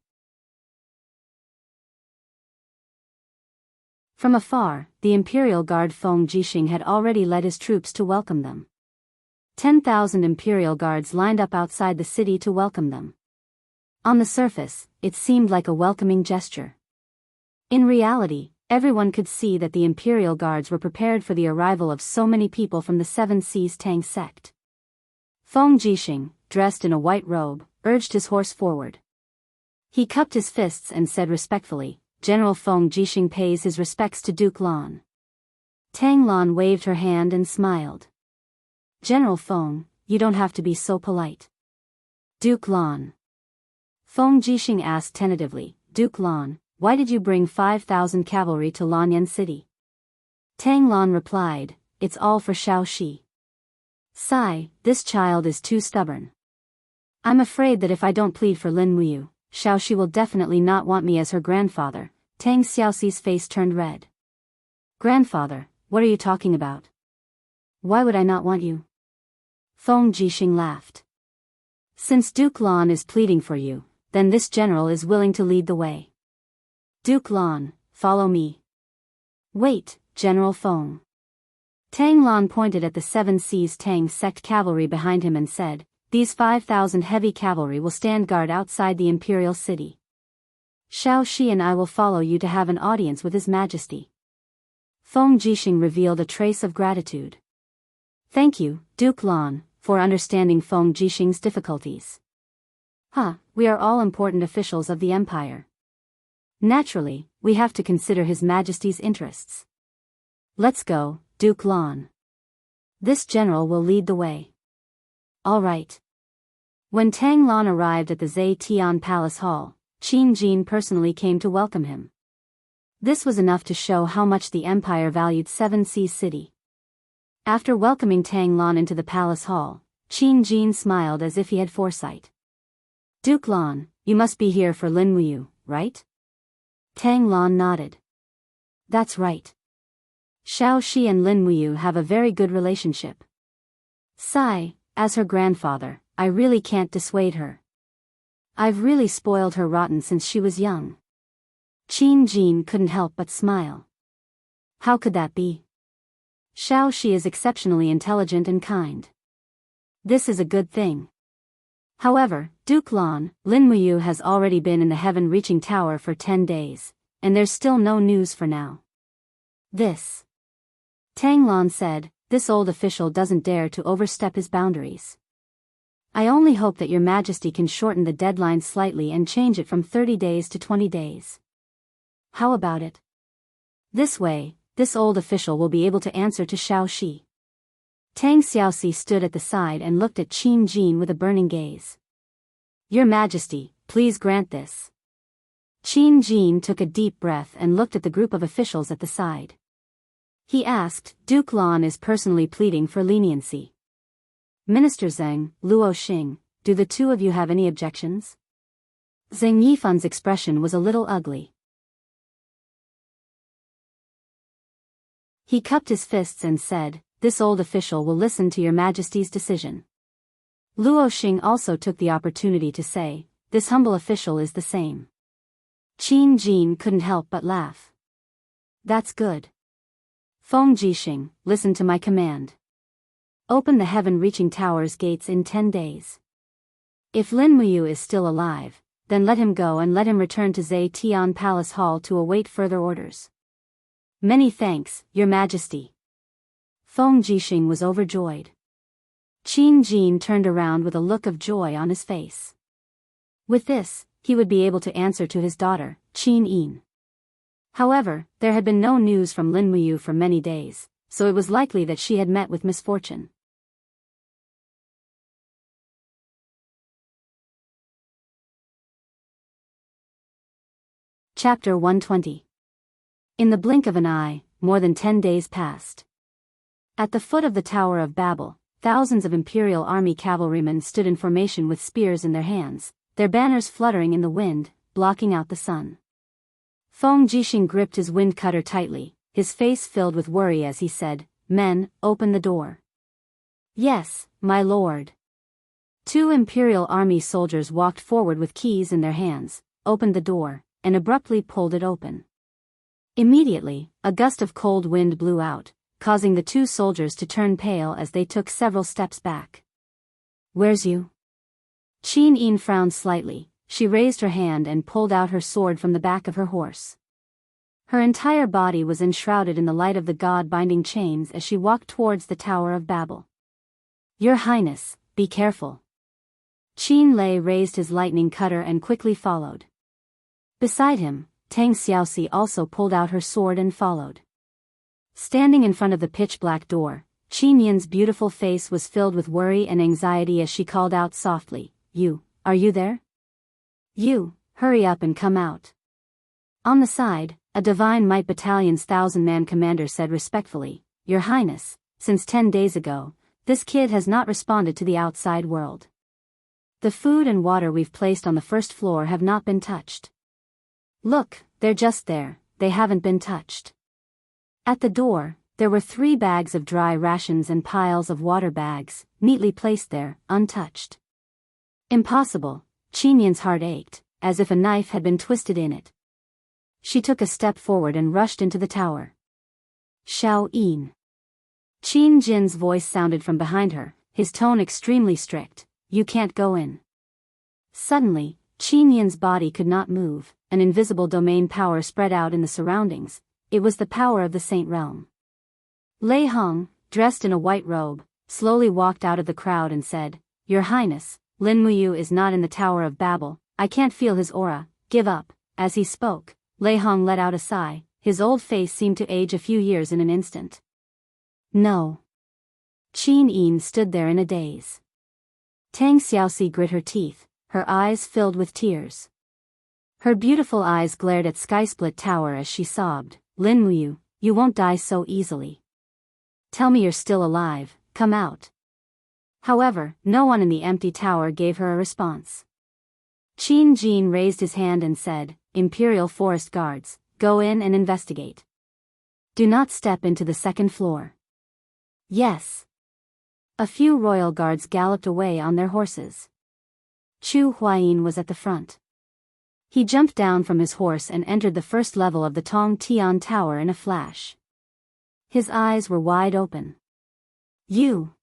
From afar, the Imperial Guard Feng Jixing had already led his troops to welcome them. 10,000 Imperial Guards lined up outside the city to welcome them. On the surface, it seemed like a welcoming gesture. In reality, everyone could see that the Imperial Guards were prepared for the arrival of so many people from the 7 Seas Tang sect. Feng Jixing, dressed in a white robe, urged his horse forward. He cupped his fists and said respectfully, General Feng Jixing pays his respects to Duke Lan. Tang Lan waved her hand and smiled. General Feng, you don't have to be so polite. Duke Lan. Feng Jixing asked tentatively, Duke Lan, why did you bring 5,000 cavalry to Lanyan City? Tang Lan replied, it's all for Xiaoxi. Sigh, this child is too stubborn. I'm afraid that if I don't plead for Lin Muyu, Xiaoxi will definitely not want me as her grandfather. Tang Xiaoxi's face turned red. Grandfather, what are you talking about? Why would I not want you? Feng Jixing laughed. Since Duke Lan is pleading for you, then this general is willing to lead the way. Duke Lan, follow me. Wait, General Feng. Tang Lan pointed at the 7 Seas Tang sect cavalry behind him and said, these 5,000 heavy cavalry will stand guard outside the imperial city. Xiaoxi and I will follow you to have an audience with His Majesty. Feng Jixing revealed a trace of gratitude. Thank you, Duke Lan, for understanding Feng Jixing's difficulties. We are all important officials of the empire. Naturally, we have to consider His Majesty's interests. Let's go, Duke Lan. This general will lead the way. All right. When Tang Lan arrived at the Zetian Palace Hall, Qin Jin personally came to welcome him. This was enough to show how much the empire valued 7 Seas City. After welcoming Tang Lan into the palace hall, Qin Jin smiled as if he had foresight. Duke Lan, you must be here for Lin Muyu, right? Tang Lan nodded. That's right. Xiaoxi and Lin Muyu have a very good relationship. Sigh, as her grandfather, I really can't dissuade her. I've really spoiled her rotten since she was young. Qin Jin couldn't help but smile. How could that be? Xiaoxi is exceptionally intelligent and kind. This is a good thing. However, Duke Lan, Lin Muyu has already been in the heaven-reaching tower for 10 days, and there's still no news for now. This. Tang Lan said, this old official doesn't dare to overstep his boundaries. I only hope that Your Majesty can shorten the deadline slightly and change it from 30 days to 20 days. How about it? This way, this old official will be able to answer to Xiaoxi. Tang Xiaoxi stood at the side and looked at Qin Jin with a burning gaze. Your Majesty, please grant this. Qin Jin took a deep breath and looked at the group of officials at the side. He asked, Duke Lan is personally pleading for leniency. Minister Zheng, Luo Xing, do the two of you have any objections? Zheng Yifan's expression was a little ugly. He cupped his fists and said, this old official will listen to your Majesty's decision. Luo Xing also took the opportunity to say, this humble official is the same. Qin Jin couldn't help but laugh. That's good. Feng Jixing, listen to my command. Open the heaven-reaching tower's gates in 10 days. If Lin Muyu is still alive, then let him go and let him return to Zhe Tian Palace Hall to await further orders. Many thanks, Your Majesty. Feng Jixing was overjoyed. Qin Jin turned around with a look of joy on his face. With this, he would be able to answer to his daughter, Qin Yin. However, there had been no news from Lin Muyu for many days, so it was likely that she had met with misfortune. Chapter 120. In the blink of an eye, more than 10 days passed. At the foot of the Tower of Babel, thousands of Imperial Army cavalrymen stood in formation with spears in their hands, their banners fluttering in the wind, blocking out the sun. Feng Jixing gripped his wind cutter tightly, his face filled with worry as he said, Men, open the door. Yes, my lord. 2 Imperial Army soldiers walked forward with keys in their hands, opened the door, and abruptly pulled it open. Immediately, a gust of cold wind blew out, causing the 2 soldiers to turn pale as they took several steps back. Where's you? Qin Yin frowned slightly. She raised her hand and pulled out her sword from the back of her horse. Her entire body was enshrouded in the light of the god-binding chains as she walked towards the Tower of Babel. Your Highness, be careful. Qin Lei raised his lightning cutter and quickly followed. Beside him, Tang Xiaoxi also pulled out her sword and followed. Standing in front of the pitch-black door, Qin Yin's beautiful face was filled with worry and anxiety as she called out softly, Are you there? You, hurry up and come out. On the side, a Divine Might Battalion's 1,000-man commander said respectfully, Your Highness, since 10 days ago, this kid has not responded to the outside world. The food and water we've placed on the first floor have not been touched. Look, they're just there, they haven't been touched. At the door, there were 3 bags of dry rations and piles of water bags, neatly placed there, untouched. Impossible. Qin Yin's heart ached, as if a knife had been twisted in it. She took a step forward and rushed into the tower. Xiao Yin. Qin Jin's voice sounded from behind her, his tone extremely strict. You can't go in. Suddenly, Qin Yin's body could not move, an invisible domain power spread out in the surroundings. It was the power of the Saint Realm. Lei Hong, dressed in a white robe, slowly walked out of the crowd and said, Your Highness, Lin Muyu is not in the Tower of Babel, I can't feel his aura, give up. As he spoke, Lei Hong let out a sigh, his old face seemed to age a few years in an instant. No. Qin Yin stood there in a daze. Tang Xiaoxi grit her teeth, her eyes filled with tears. Her beautiful eyes glared at Skysplit Tower as she sobbed, Lin Muyu, you won't die so easily. Tell me you're still alive, come out. However, no one in the empty tower gave her a response. Qin Jin raised his hand and said, Imperial Forest Guards, go in and investigate. Do not step into the second floor. Yes. A few royal guards galloped away on their horses. Chu Huayin was at the front. He jumped down from his horse and entered the first level of the Tong Tian Tower in a flash. His eyes were wide open. You.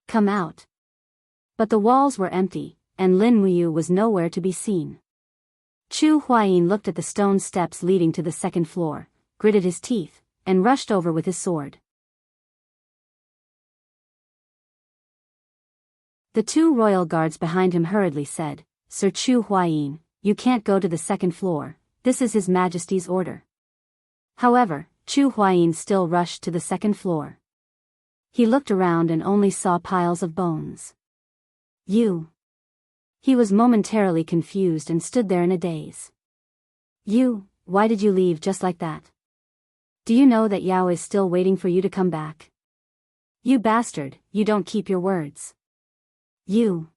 Come out. But the walls were empty, and Lin Muyu was nowhere to be seen. Chu Huayin looked at the stone steps leading to the second floor, gritted his teeth, and rushed over with his sword. The 2 royal guards behind him hurriedly said, Sir Chu Huayin, you can't go to the second floor, this is His Majesty's order. However, Chu Huayin still rushed to the second floor. He looked around and only saw piles of bones. You. He was momentarily confused and stood there in a daze. Why did you leave just like that? Do you know that Yao is still waiting for you to come back? You bastard, you don't keep your words. You.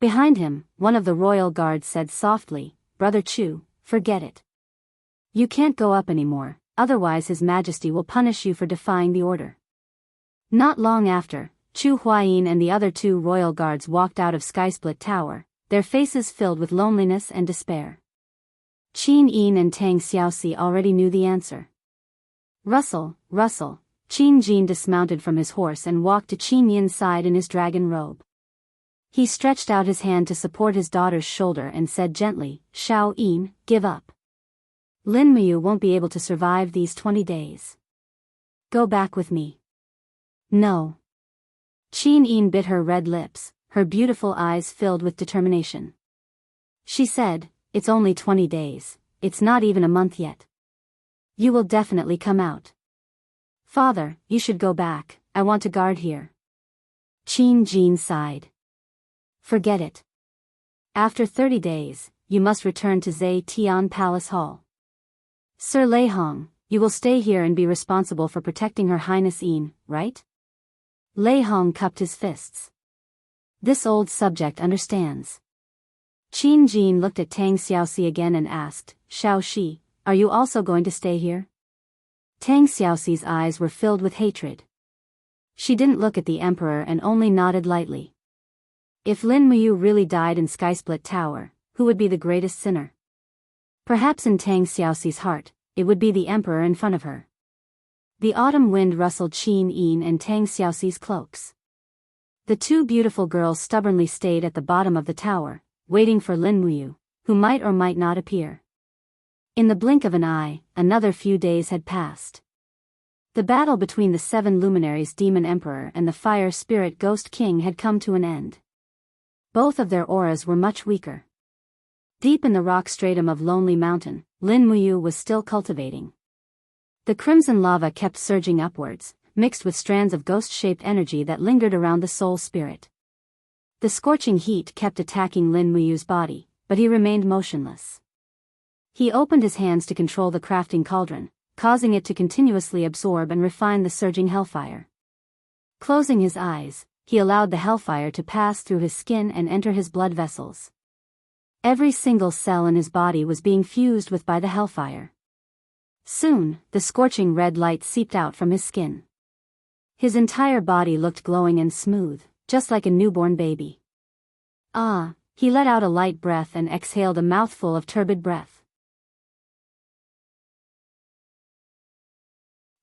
Behind him, one of the royal guards said softly, Brother Chu, forget it. You can't go up anymore, otherwise His Majesty will punish you for defying the order. Not long after, Chu Huayin and the other 2 royal guards walked out of Skysplit Tower, their faces filled with loneliness and despair. Qin Yin and Tang Xiaoxi already knew the answer. Russell, Qin Jin dismounted from his horse and walked to Qin Yin's side in his dragon robe. He stretched out his hand to support his daughter's shoulder and said gently, Xiao Yin, give up. Lin Muyu won't be able to survive these 20 days. Go back with me. No. Qin Yin bit her red lips, her beautiful eyes filled with determination. She said, it's only 20 days, it's not even a month yet. You will definitely come out. Father, you should go back, I want to guard here. Qin Jin sighed. Forget it. After 30 days, you must return to Zhe Tian Palace Hall. Sir Lei Hong, you will stay here and be responsible for protecting Her Highness Yin, right? Lei Hong cupped his fists. This old subject understands. Qin Jin looked at Tang Xiaoxi again and asked, Xiao Shi, are you also going to stay here? Tang Xiaoxi's eyes were filled with hatred. She didn't look at the emperor and only nodded lightly. If Lin Muyu really died in Skysplit Tower, who would be the greatest sinner? Perhaps in Tang Xiaoxi's heart, it would be the emperor in front of her. The autumn wind rustled Qin Yin and Tang Xiaoxi's cloaks. The 2 beautiful girls stubbornly stayed at the bottom of the tower, waiting for Lin Muyu, who might or might not appear. In the blink of an eye, another few days had passed. The battle between the 7 luminaries Demon Emperor and the Fire Spirit Ghost King had come to an end. Both of their auras were much weaker. Deep in the rock stratum of Lonely Mountain, Lin Muyu was still cultivating. The crimson lava kept surging upwards, mixed with strands of ghost-shaped energy that lingered around the soul spirit. The scorching heat kept attacking Lin Muyu's body, but he remained motionless. He opened his hands to control the crafting cauldron, causing it to continuously absorb and refine the surging hellfire. Closing his eyes, he allowed the hellfire to pass through his skin and enter his blood vessels. Every single cell in his body was being fused with by the hellfire. Soon, the scorching red light seeped out from his skin. His entire body looked glowing and smooth, just like a newborn baby. He let out a light breath and exhaled a mouthful of turbid breath.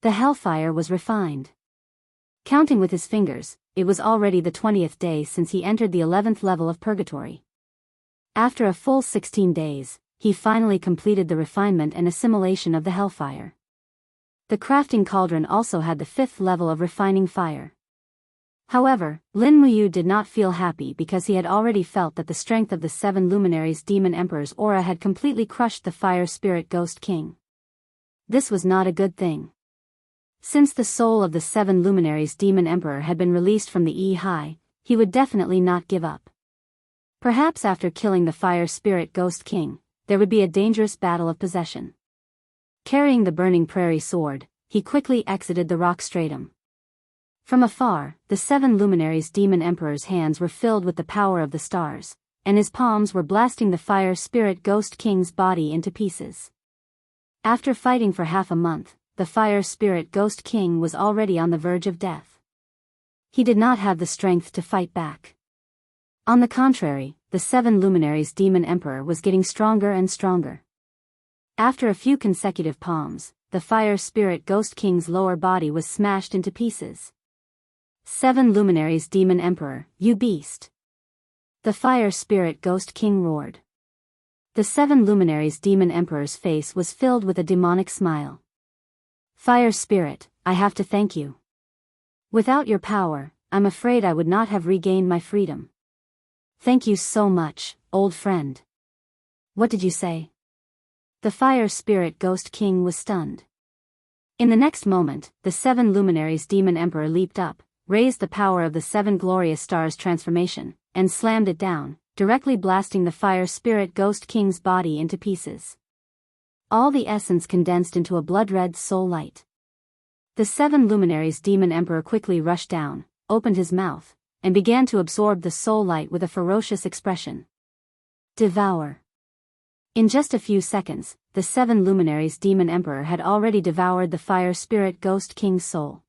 The hellfire was refined. Counting with his fingers, it was already the 20th day since he entered the 11th level of purgatory. After a full 16 days, he finally completed the refinement and assimilation of the hellfire. The crafting cauldron also had the 5th level of refining fire. However, Lin Muyu did not feel happy because he had already felt that the strength of the 7 luminaries Demon Emperor's aura had completely crushed the Fire Spirit Ghost King. This was not a good thing. Since the soul of the 7 luminaries Demon Emperor had been released from the High, he would definitely not give up. Perhaps after killing the Fire Spirit Ghost King, there would be a dangerous battle of possession. Carrying the burning prairie sword, he quickly exited the rock stratum. From afar, the 7 luminaries Demon Emperor's hands were filled with the power of the stars, and his palms were blasting the Fire Spirit Ghost King's body into pieces. After fighting for half a month, the Fire Spirit Ghost King was already on the verge of death. He did not have the strength to fight back. On the contrary, the 7 luminaries Demon Emperor was getting stronger and stronger. After a few consecutive palms, the Fire Spirit Ghost King's lower body was smashed into pieces. 7 luminaries Demon Emperor, you beast! The Fire Spirit Ghost King roared. The 7 luminaries Demon Emperor's face was filled with a demonic smile. Fire Spirit, I have to thank you. Without your power, I'm afraid I would not have regained my freedom. Thank you so much, old friend. What did you say? The Fire Spirit Ghost King was stunned. In the next moment, the 7 luminaries Demon Emperor leaped up, raised the power of the 7 glorious stars transformation, and slammed it down, directly blasting the fire spirit ghost king's body into pieces. All the essence condensed into a blood-red soul light. The 7 luminaries demon emperor quickly rushed down, opened his mouth, and began to absorb the soul light with a ferocious expression. Devour. In just a few seconds, the 7 luminaries demon emperor had already devoured the fire spirit ghost king's soul.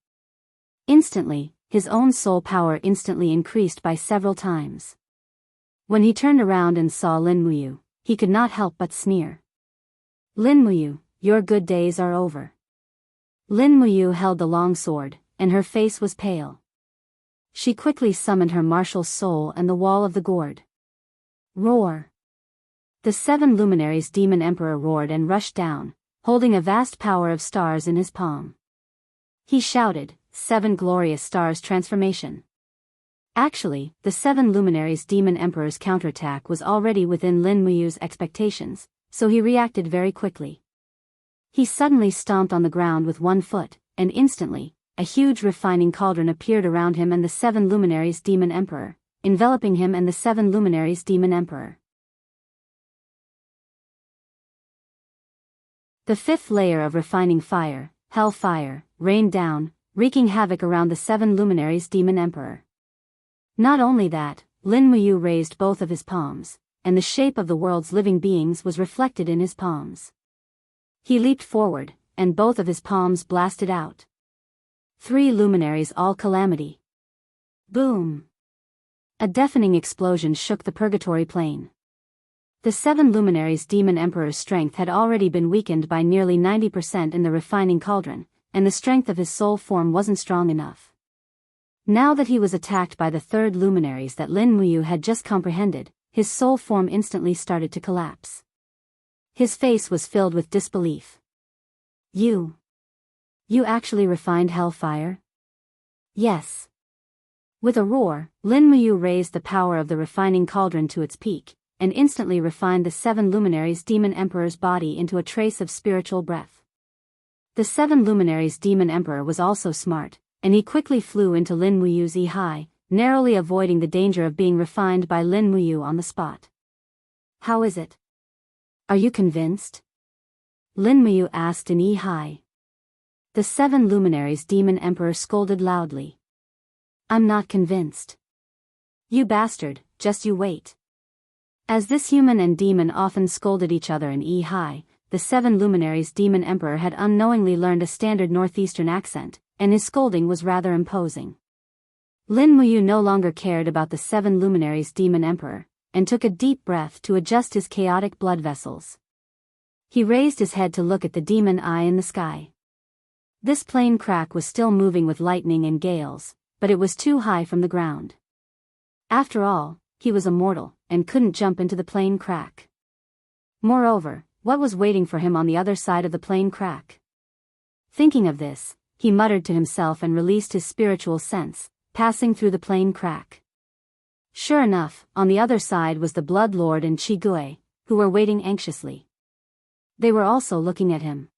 Instantly, his own soul power instantly increased by several times. When he turned around and saw Lin Muyu, he could not help but sneer. Lin Muyu, your good days are over. Lin Muyu held the long sword, and her face was pale. She quickly summoned her martial soul and the wall of the gourd. Roar! The 7 luminaries demon emperor roared and rushed down, holding a vast power of stars in his palm. He shouted, 7 glorious stars transformation. Actually, the 7 luminaries demon emperor's counterattack was already within Lin Muyu's expectations, so he reacted very quickly. He suddenly stomped on the ground with one foot, and instantly, a huge refining cauldron appeared around him and the 7 luminaries demon emperor, enveloping him and the 7 luminaries demon emperor. The 5th layer of refining fire, hellfire, rained down, wreaking havoc around the 7 luminaries demon emperor. Not only that, Lin Muyu raised both of his palms, and the shape of the world's living beings was reflected in his palms. He leaped forward, and both of his palms blasted out. 3 luminaries all calamity. Boom! A deafening explosion shook the purgatory plane. The 7 luminaries demon emperor's strength had already been weakened by nearly 90% in the refining cauldron, and the strength of his soul form wasn't strong enough. Now that he was attacked by the 3rd luminaries that Lin Muyu had just comprehended, his soul form instantly started to collapse. His face was filled with disbelief. You actually refined hellfire? Yes. With a roar, Lin Muyu raised the power of the refining cauldron to its peak, and instantly refined the 7 luminaries demon emperor's body into a trace of spiritual breath. The 7 luminaries demon emperor was also smart, and he quickly flew into Lin Muyu's eye, narrowly avoiding the danger of being refined by Lin Muyu on the spot. How is it? Are you convinced? Lin Muyu asked in high. The 7 luminaries demon emperor scolded loudly. I'm not convinced. You bastard, just you wait. As this human and demon often scolded each other in high, the 7 luminaries demon emperor had unknowingly learned a standard northeastern accent, and his scolding was rather imposing. Lin Muyu no longer cared about the 7 luminaries demon emperor, and took a deep breath to adjust his chaotic blood vessels. He raised his head to look at the demon eye in the sky. This plane crack was still moving with lightning and gales, but it was too high from the ground. After all, he was a mortal, and couldn't jump into the plane crack. Moreover, what was waiting for him on the other side of the plane crack? Thinking of this, he muttered to himself and released his spiritual sense, passing through the plane crack. Sure enough, on the other side was the Blood Lord and Qi Gui, who were waiting anxiously. They were also looking at him.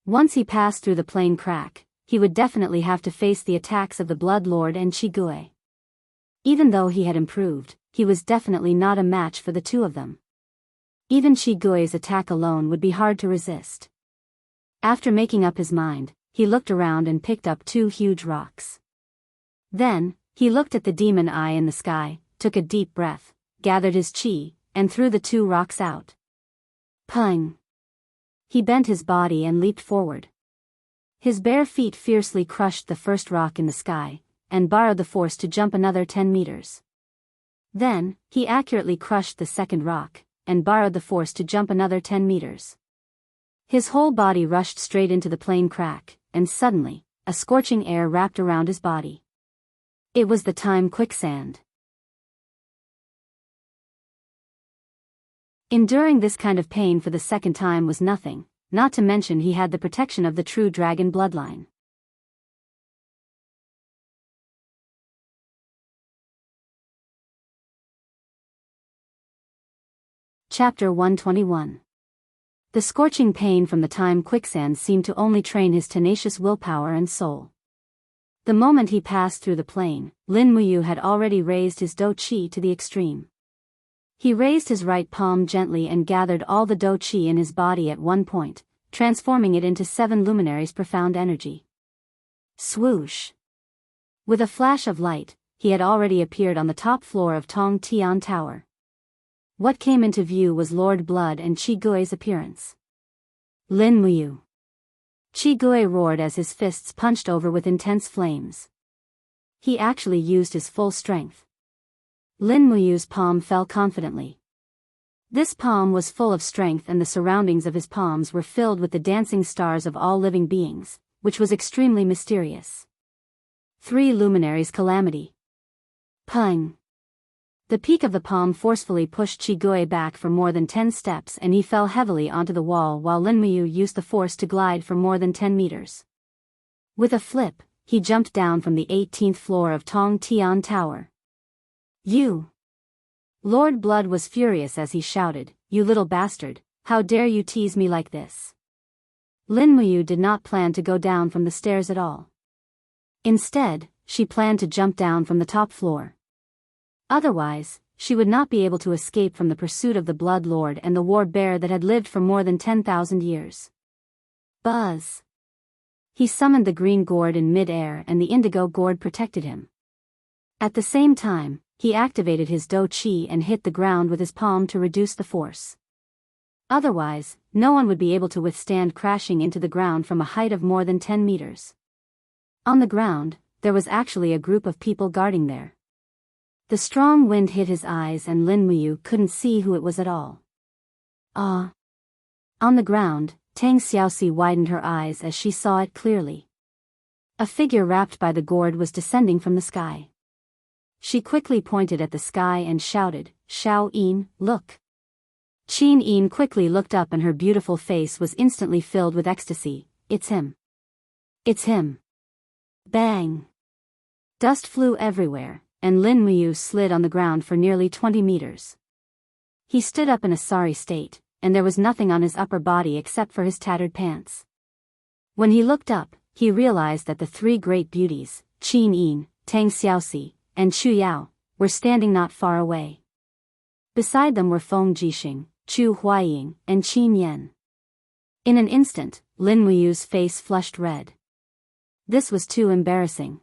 Once he passed through the plane crack, he would definitely have to face the attacks of the Blood Lord and Qi Gui. Even though he had improved, he was definitely not a match for the two of them. Even Qi Gui's attack alone would be hard to resist. After making up his mind, he looked around and picked up 2 huge rocks. Then, he looked at the demon eye in the sky, took a deep breath, gathered his qi, and threw the 2 rocks out. Pung! He bent his body and leaped forward. His bare feet fiercely crushed the first rock in the sky, and borrowed the force to jump another 10 meters. Then, he accurately crushed the second rock, and borrowed the force to jump another 10 meters. His whole body rushed straight into the plane crack, and suddenly, a scorching air wrapped around his body. It was the time quicksand. Enduring this kind of pain for the second time was nothing, not to mention he had the protection of the true dragon bloodline. Chapter 121. The scorching pain from the time quicksand seemed to only train his tenacious willpower and soul. The moment he passed through the plane, Lin Muyu had already raised his Do Qi to the extreme. He raised his right palm gently and gathered all the Do Qi in his body at one point, transforming it into 7 luminaries' profound energy. Swoosh! With a flash of light, he had already appeared on the top floor of Tong Tian Tower. What came into view was Lord Blood and Qi Gui's appearance. Lin Muyu. Qi Gui roared as his fists punched over with intense flames. He actually used his full strength. Lin Muyu's palm fell confidently. This palm was full of strength and the surroundings of his palms were filled with the dancing stars of all living beings, which was extremely mysterious. 3 luminaries calamity. Pung. The peak of the palm forcefully pushed Qi Gui back for more than 10 steps and he fell heavily onto the wall while Lin Muyu used the force to glide for more than 10 meters. With a flip, he jumped down from the 18th floor of Tong Tian Tower. You! Lord Blood was furious as he shouted, "You little bastard, how dare you tease me like this?" Lin Muyu did not plan to go down from the stairs at all. Instead, she planned to jump down from the top floor. Otherwise, she would not be able to escape from the pursuit of the Blood Lord and the War Bear that had lived for more than 10,000 years. Buzz! He summoned the green gourd in mid-air and the indigo gourd protected him. At the same time, he activated his Do Qi and hit the ground with his palm to reduce the force. Otherwise, no one would be able to withstand crashing into the ground from a height of more than 10 meters. On the ground, there was actually a group of people guarding there. The strong wind hit his eyes and Lin Muyu couldn't see who it was at all. Ah! On the ground, Tang Xiaoxi widened her eyes as she saw it clearly. A figure wrapped by the gourd was descending from the sky. She quickly pointed at the sky and shouted, "Xiao Yin, look!" Qin Yin quickly looked up and her beautiful face was instantly filled with ecstasy. "It's him! It's him!" Bang! Dust flew everywhere, and Lin Muyu slid on the ground for nearly 20 meters. He stood up in a sorry state, and there was nothing on his upper body except for his tattered pants. When he looked up, he realized that the 3 great beauties, Qin Yin, Tang Xiaoxi, and Chu Yao, were standing not far away. Beside them were Feng Jixing, Chu Huaying, and Qin Yan. In an instant, Lin Muyu's face flushed red. This was too embarrassing.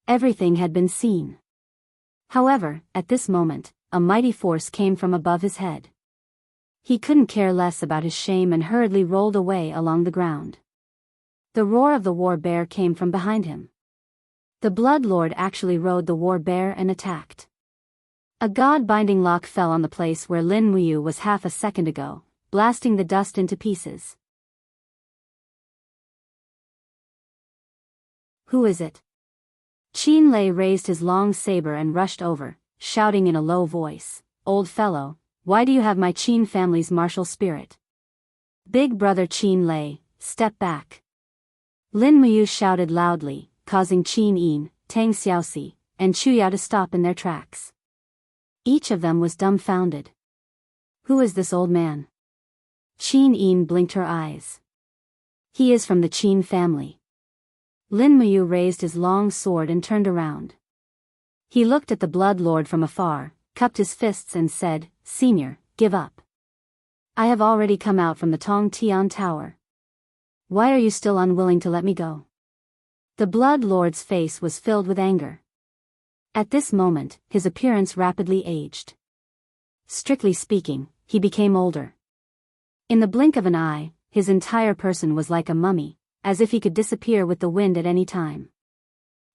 Everything had been seen. However, at this moment, a mighty force came from above his head. He couldn't care less about his shame and hurriedly rolled away along the ground. The roar of the War Bear came from behind him. The Blood Lord actually rode the War Bear and attacked. A god-binding lock fell on the place where Lin Muyu was half a second ago, blasting the dust into pieces. Who is it? Qin Lei raised his long saber and rushed over, shouting in a low voice, "Old fellow, why do you have my Qin family's martial spirit? Big brother Qin Lei, step back." Lin Muyu shouted loudly, causing Qin Yin, Tang Xiaoxi, and Chu Yao to stop in their tracks. Each of them was dumbfounded. Who is this old man? Qin Yin blinked her eyes. He is from the Qin family. Lin Muyu raised his long sword and turned around. He looked at the Blood Lord from afar, cupped his fists and said, "Senior, give up. I have already come out from the Tong Tian Tower. Why are you still unwilling to let me go?" The Blood Lord's face was filled with anger. At this moment, his appearance rapidly aged. Strictly speaking, he became older. In the blink of an eye, his entire person was like a mummy, as if he could disappear with the wind at any time.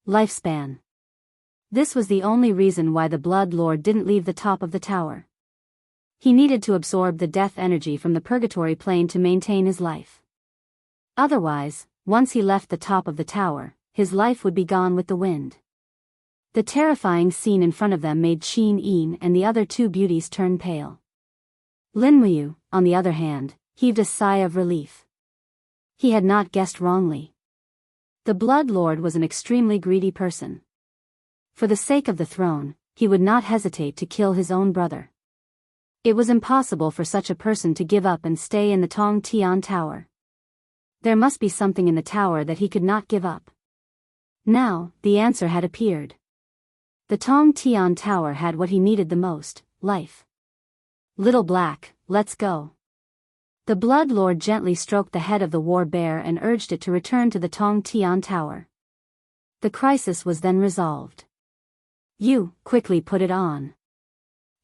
Lifespan. This was the only reason why the Blood Lord didn't leave the top of the tower. He needed to absorb the death energy from the purgatory plane to maintain his life. Otherwise, once he left the top of the tower, his life would be gone with the wind. The terrifying scene in front of them made Qin Yin and the other 2 beauties turn pale. Lin Muyu, on the other hand, heaved a sigh of relief. He had not guessed wrongly. The Blood Lord was an extremely greedy person. For the sake of the throne, he would not hesitate to kill his own brother. It was impossible for such a person to give up and stay in the Tong Tian Tower. There must be something in the tower that he could not give up. Now, the answer had appeared. The Tong Tian Tower had what he needed the most, life. Little Black, let's go. The Blood Lord gently stroked the head of the war bear and urged it to return to the Tong Tian Tower. The crisis was then resolved. You, quickly put it on.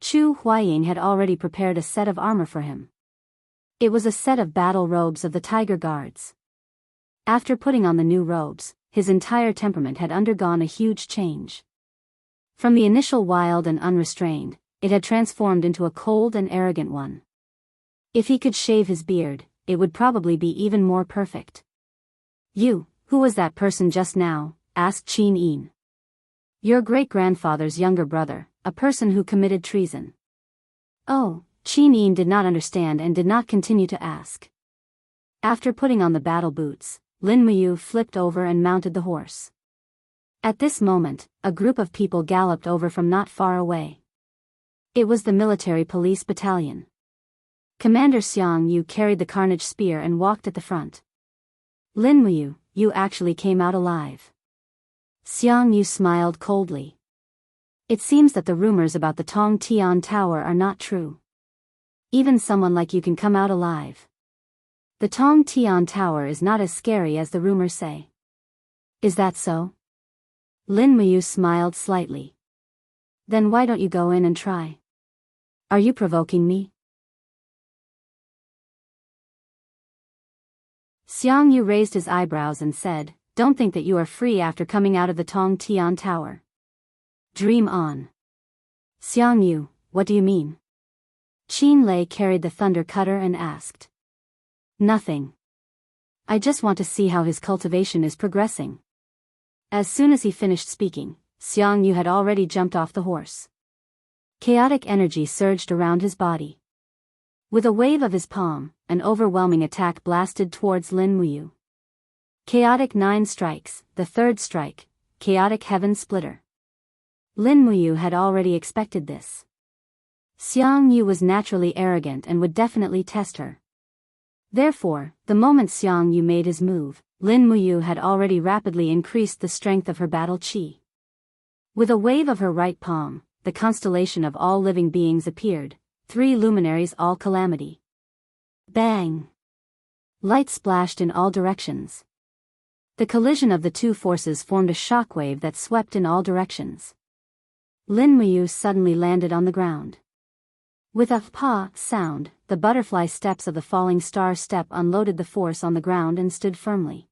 Chu Huaying had already prepared a set of armor for him. It was a set of battle robes of the Tiger Guards. After putting on the new robes, his entire temperament had undergone a huge change. From the initial wild and unrestrained, it had transformed into a cold and arrogant one. If he could shave his beard, it would probably be even more perfect. You, who was that person just now? Asked Qin Yin. Your great-grandfather's younger brother, a person who committed treason. Oh, Qin Yin did not understand and did not continue to ask. After putting on the battle boots, Lin Muyu flipped over and mounted the horse. At this moment, a group of people galloped over from not far away. It was the military police battalion. Commander Xiang Yu carried the carnage spear and walked at the front. Lin Muyu, you actually came out alive. Xiang Yu smiled coldly. It seems that the rumors about the Tong Tian Tower are not true. Even someone like you can come out alive. The Tong Tian Tower is not as scary as the rumors say. Is that so? Lin Muyu smiled slightly. Then why don't you go in and try? Are you provoking me? Xiang Yu raised his eyebrows and said, Don't think that you are free after coming out of the Tong Tian Tower. Dream on. Xiang Yu, what do you mean? Qin Lei carried the thunder cutter and asked. Nothing. I just want to see how his cultivation is progressing. As soon as he finished speaking, Xiang Yu had already jumped off the horse. Chaotic energy surged around his body. With a wave of his palm, an overwhelming attack blasted towards Lin Muyu. Chaotic 9 strikes, the third strike, chaotic heaven splitter. Lin Muyu had already expected this. Xiang Yu was naturally arrogant and would definitely test her. Therefore, the moment Xiang Yu made his move, Lin Muyu had already rapidly increased the strength of her battle qi. With a wave of her right palm, the constellation of all living beings appeared, 3 luminaries all calamity. Bang! Light splashed in all directions. The collision of the two forces formed a shockwave that swept in all directions. Lin Muyu suddenly landed on the ground. With a pa sound, the butterfly steps of the falling star step unloaded the force on the ground and stood firmly.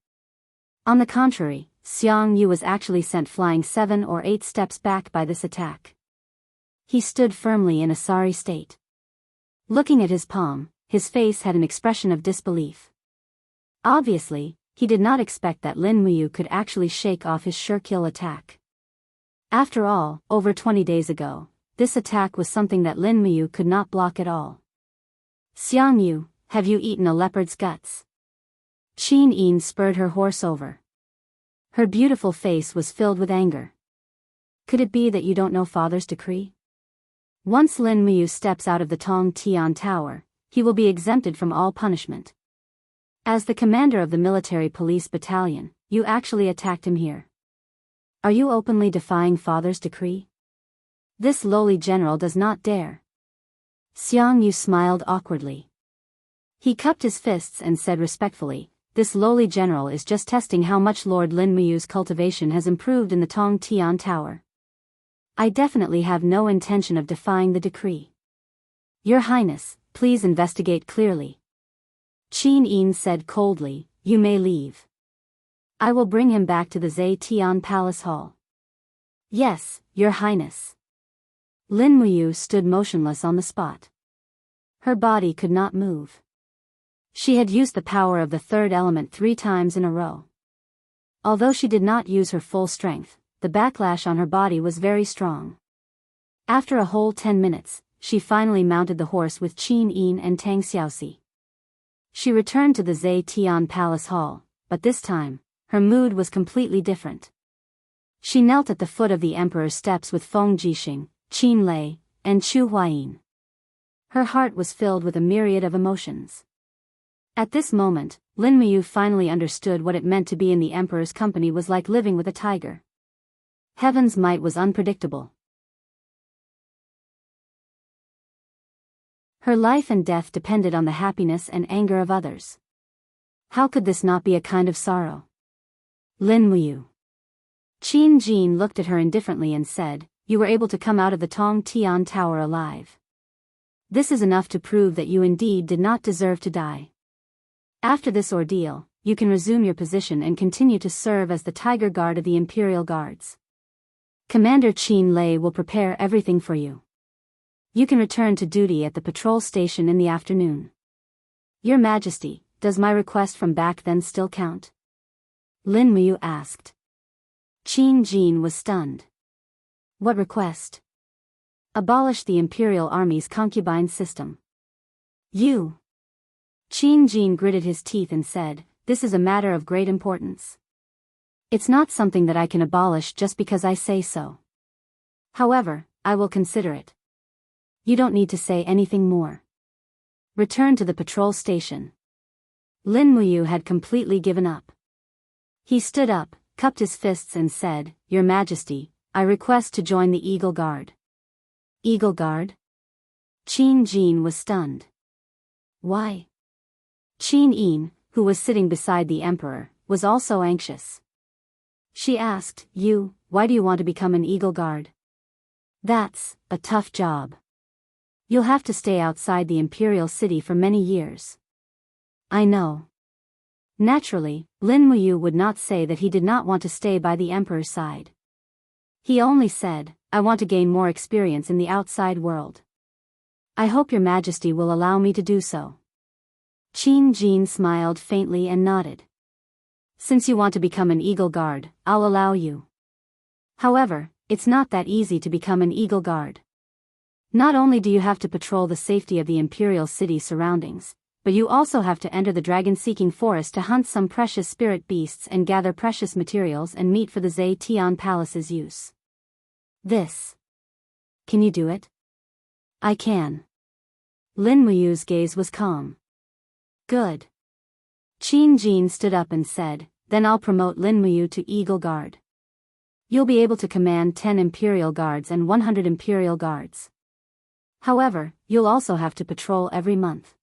On the contrary, Xiang Yu was actually sent flying 7 or 8 steps back by this attack. He stood firmly in a sorry state. Looking at his palm, his face had an expression of disbelief. Obviously, he did not expect that Lin Muyu could actually shake off his sure-kill attack. After all, over 20 days ago, this attack was something that Lin Muyu could not block at all. Xiang Yu, have you eaten a leopard's guts? Qin Yin spurred her horse over. Her beautiful face was filled with anger. Could it be that you don't know father's decree? Once Lin Muyu steps out of the Tong Tian Tower, he will be exempted from all punishment. As the commander of the military police battalion, you actually attacked him here. Are you openly defying father's decree? This lowly general does not dare. Xiang Yu smiled awkwardly. He cupped his fists and said respectfully, This lowly general is just testing how much Lord Lin Muyu's cultivation has improved in the Tong Tian Tower. I definitely have no intention of defying the decree. Your Highness, please investigate clearly. Qin Yin said coldly, You may leave. I will bring him back to the Zetian Palace Hall. Yes, Your Highness. Lin Muyu stood motionless on the spot. Her body could not move. She had used the power of the third element 3 times in a row. Although she did not use her full strength, the backlash on her body was very strong. After a whole 10 minutes, she finally mounted the horse with Qin Yin and Tang Xiaoxi. She returned to the Zetian Palace Hall, but this time, her mood was completely different. She knelt at the foot of the emperor's steps with Feng Jixing, Qin Lei, and Chu Huayin. Her heart was filled with a myriad of emotions. At this moment, Lin Muyu finally understood what it meant to be in the emperor's company was like living with a tiger. Heaven's might was unpredictable. Her life and death depended on the happiness and anger of others. How could this not be a kind of sorrow? Lin Muyu. Qin Jin looked at her indifferently and said, "You were able to come out of the Tong Tian Tower alive. This is enough to prove that you indeed did not deserve to die. After this ordeal, you can resume your position and continue to serve as the Tiger Guard of the Imperial Guards. Commander Qin Lei will prepare everything for you. You can return to duty at the patrol station in the afternoon." "Your Majesty, does my request from back then still count?" Lin Muyu asked. Qin Jin was stunned. "What request?" "Abolish the Imperial Army's concubine system." "You?" Qin Jin gritted his teeth and said, "This is a matter of great importance. It's not something that I can abolish just because I say so. However, I will consider it. You don't need to say anything more. Return to the patrol station." Lin Muyu had completely given up. He stood up, cupped his fists and said, "Your Majesty, I request to join the Eagle Guard." "Eagle Guard?" Qin Jin was stunned. "Why?" Qin Yin, who was sitting beside the emperor, was also anxious. She asked, Why do you want to become an Eagle Guard?" "That's a tough job. You'll have to stay outside the imperial city for many years." "I know." Naturally, Lin Muyu would not say that he did not want to stay by the emperor's side. He only said, "I want to gain more experience in the outside world. I hope your Majesty will allow me to do so." Qin Jin smiled faintly and nodded. "Since you want to become an Eagle Guard, I'll allow you. However, it's not that easy to become an Eagle Guard. Not only do you have to patrol the safety of the imperial city surroundings, but you also have to enter the dragon-seeking forest to hunt some precious spirit beasts and gather precious materials and meat for the Zhe Tian Palace's use. This. Can you do it?" "I can." Lin Muyu's gaze was calm. "Good." Qin Jin stood up and said, "Then I'll promote Lin Muyu to Eagle Guard. You'll be able to command 10 Imperial Guards and 100 Imperial Guards. However, you'll also have to patrol every month.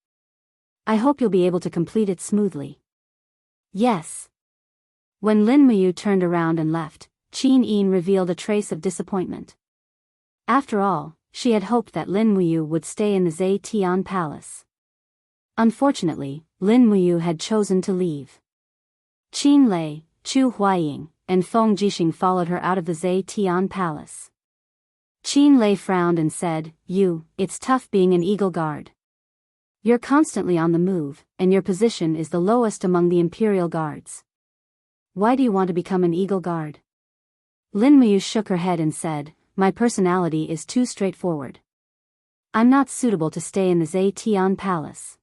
I hope you'll be able to complete it smoothly." "Yes." When Lin Muyu turned around and left, Qin Yin revealed a trace of disappointment. After all, she had hoped that Lin Muyu would stay in the Zhe Tian Palace. Unfortunately, Lin Muyu had chosen to leave. Qin Lei, Chu Huaying, and Feng Jixing followed her out of the Zhe Tian Palace. Qin Lei frowned and said, It's tough being an Eagle Guard. You're constantly on the move, and your position is the lowest among the Imperial Guards. Why do you want to become an Eagle Guard?" Lin Muyu shook her head and said, "My personality is too straightforward. I'm not suitable to stay in the Zhe Tian Palace."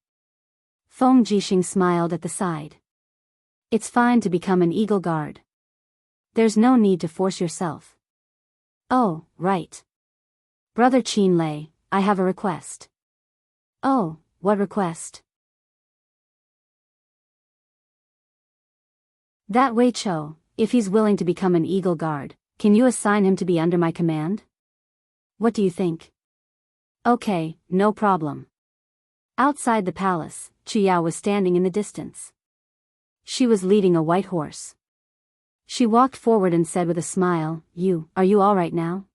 Feng Jixing smiled at the side. "It's fine to become an Eagle Guard. There's no need to force yourself." "Oh, right. Brother Qin Lei, I have a request." "Oh, what request?" "That Wei Chou, if he's willing to become an Eagle Guard, can you assign him to be under my command? What do you think?" "Okay, no problem." Outside the palace, Chu Yao was standing in the distance. She was leading a white horse. She walked forward and said with a smile, Are you all right now?"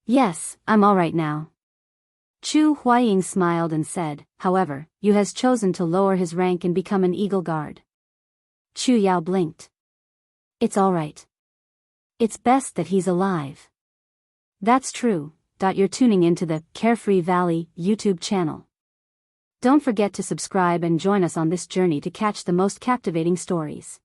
"Yes, I'm all right now." Chu Huaying smiled and said, "However, Yu has chosen to lower his rank and become an Eagle Guard." Chu Yao blinked. "It's all right. It's best that he's alive." "That's true." You're tuning into the Carefree Valley YouTube channel. Don't forget to subscribe and join us on this journey to catch the most captivating stories.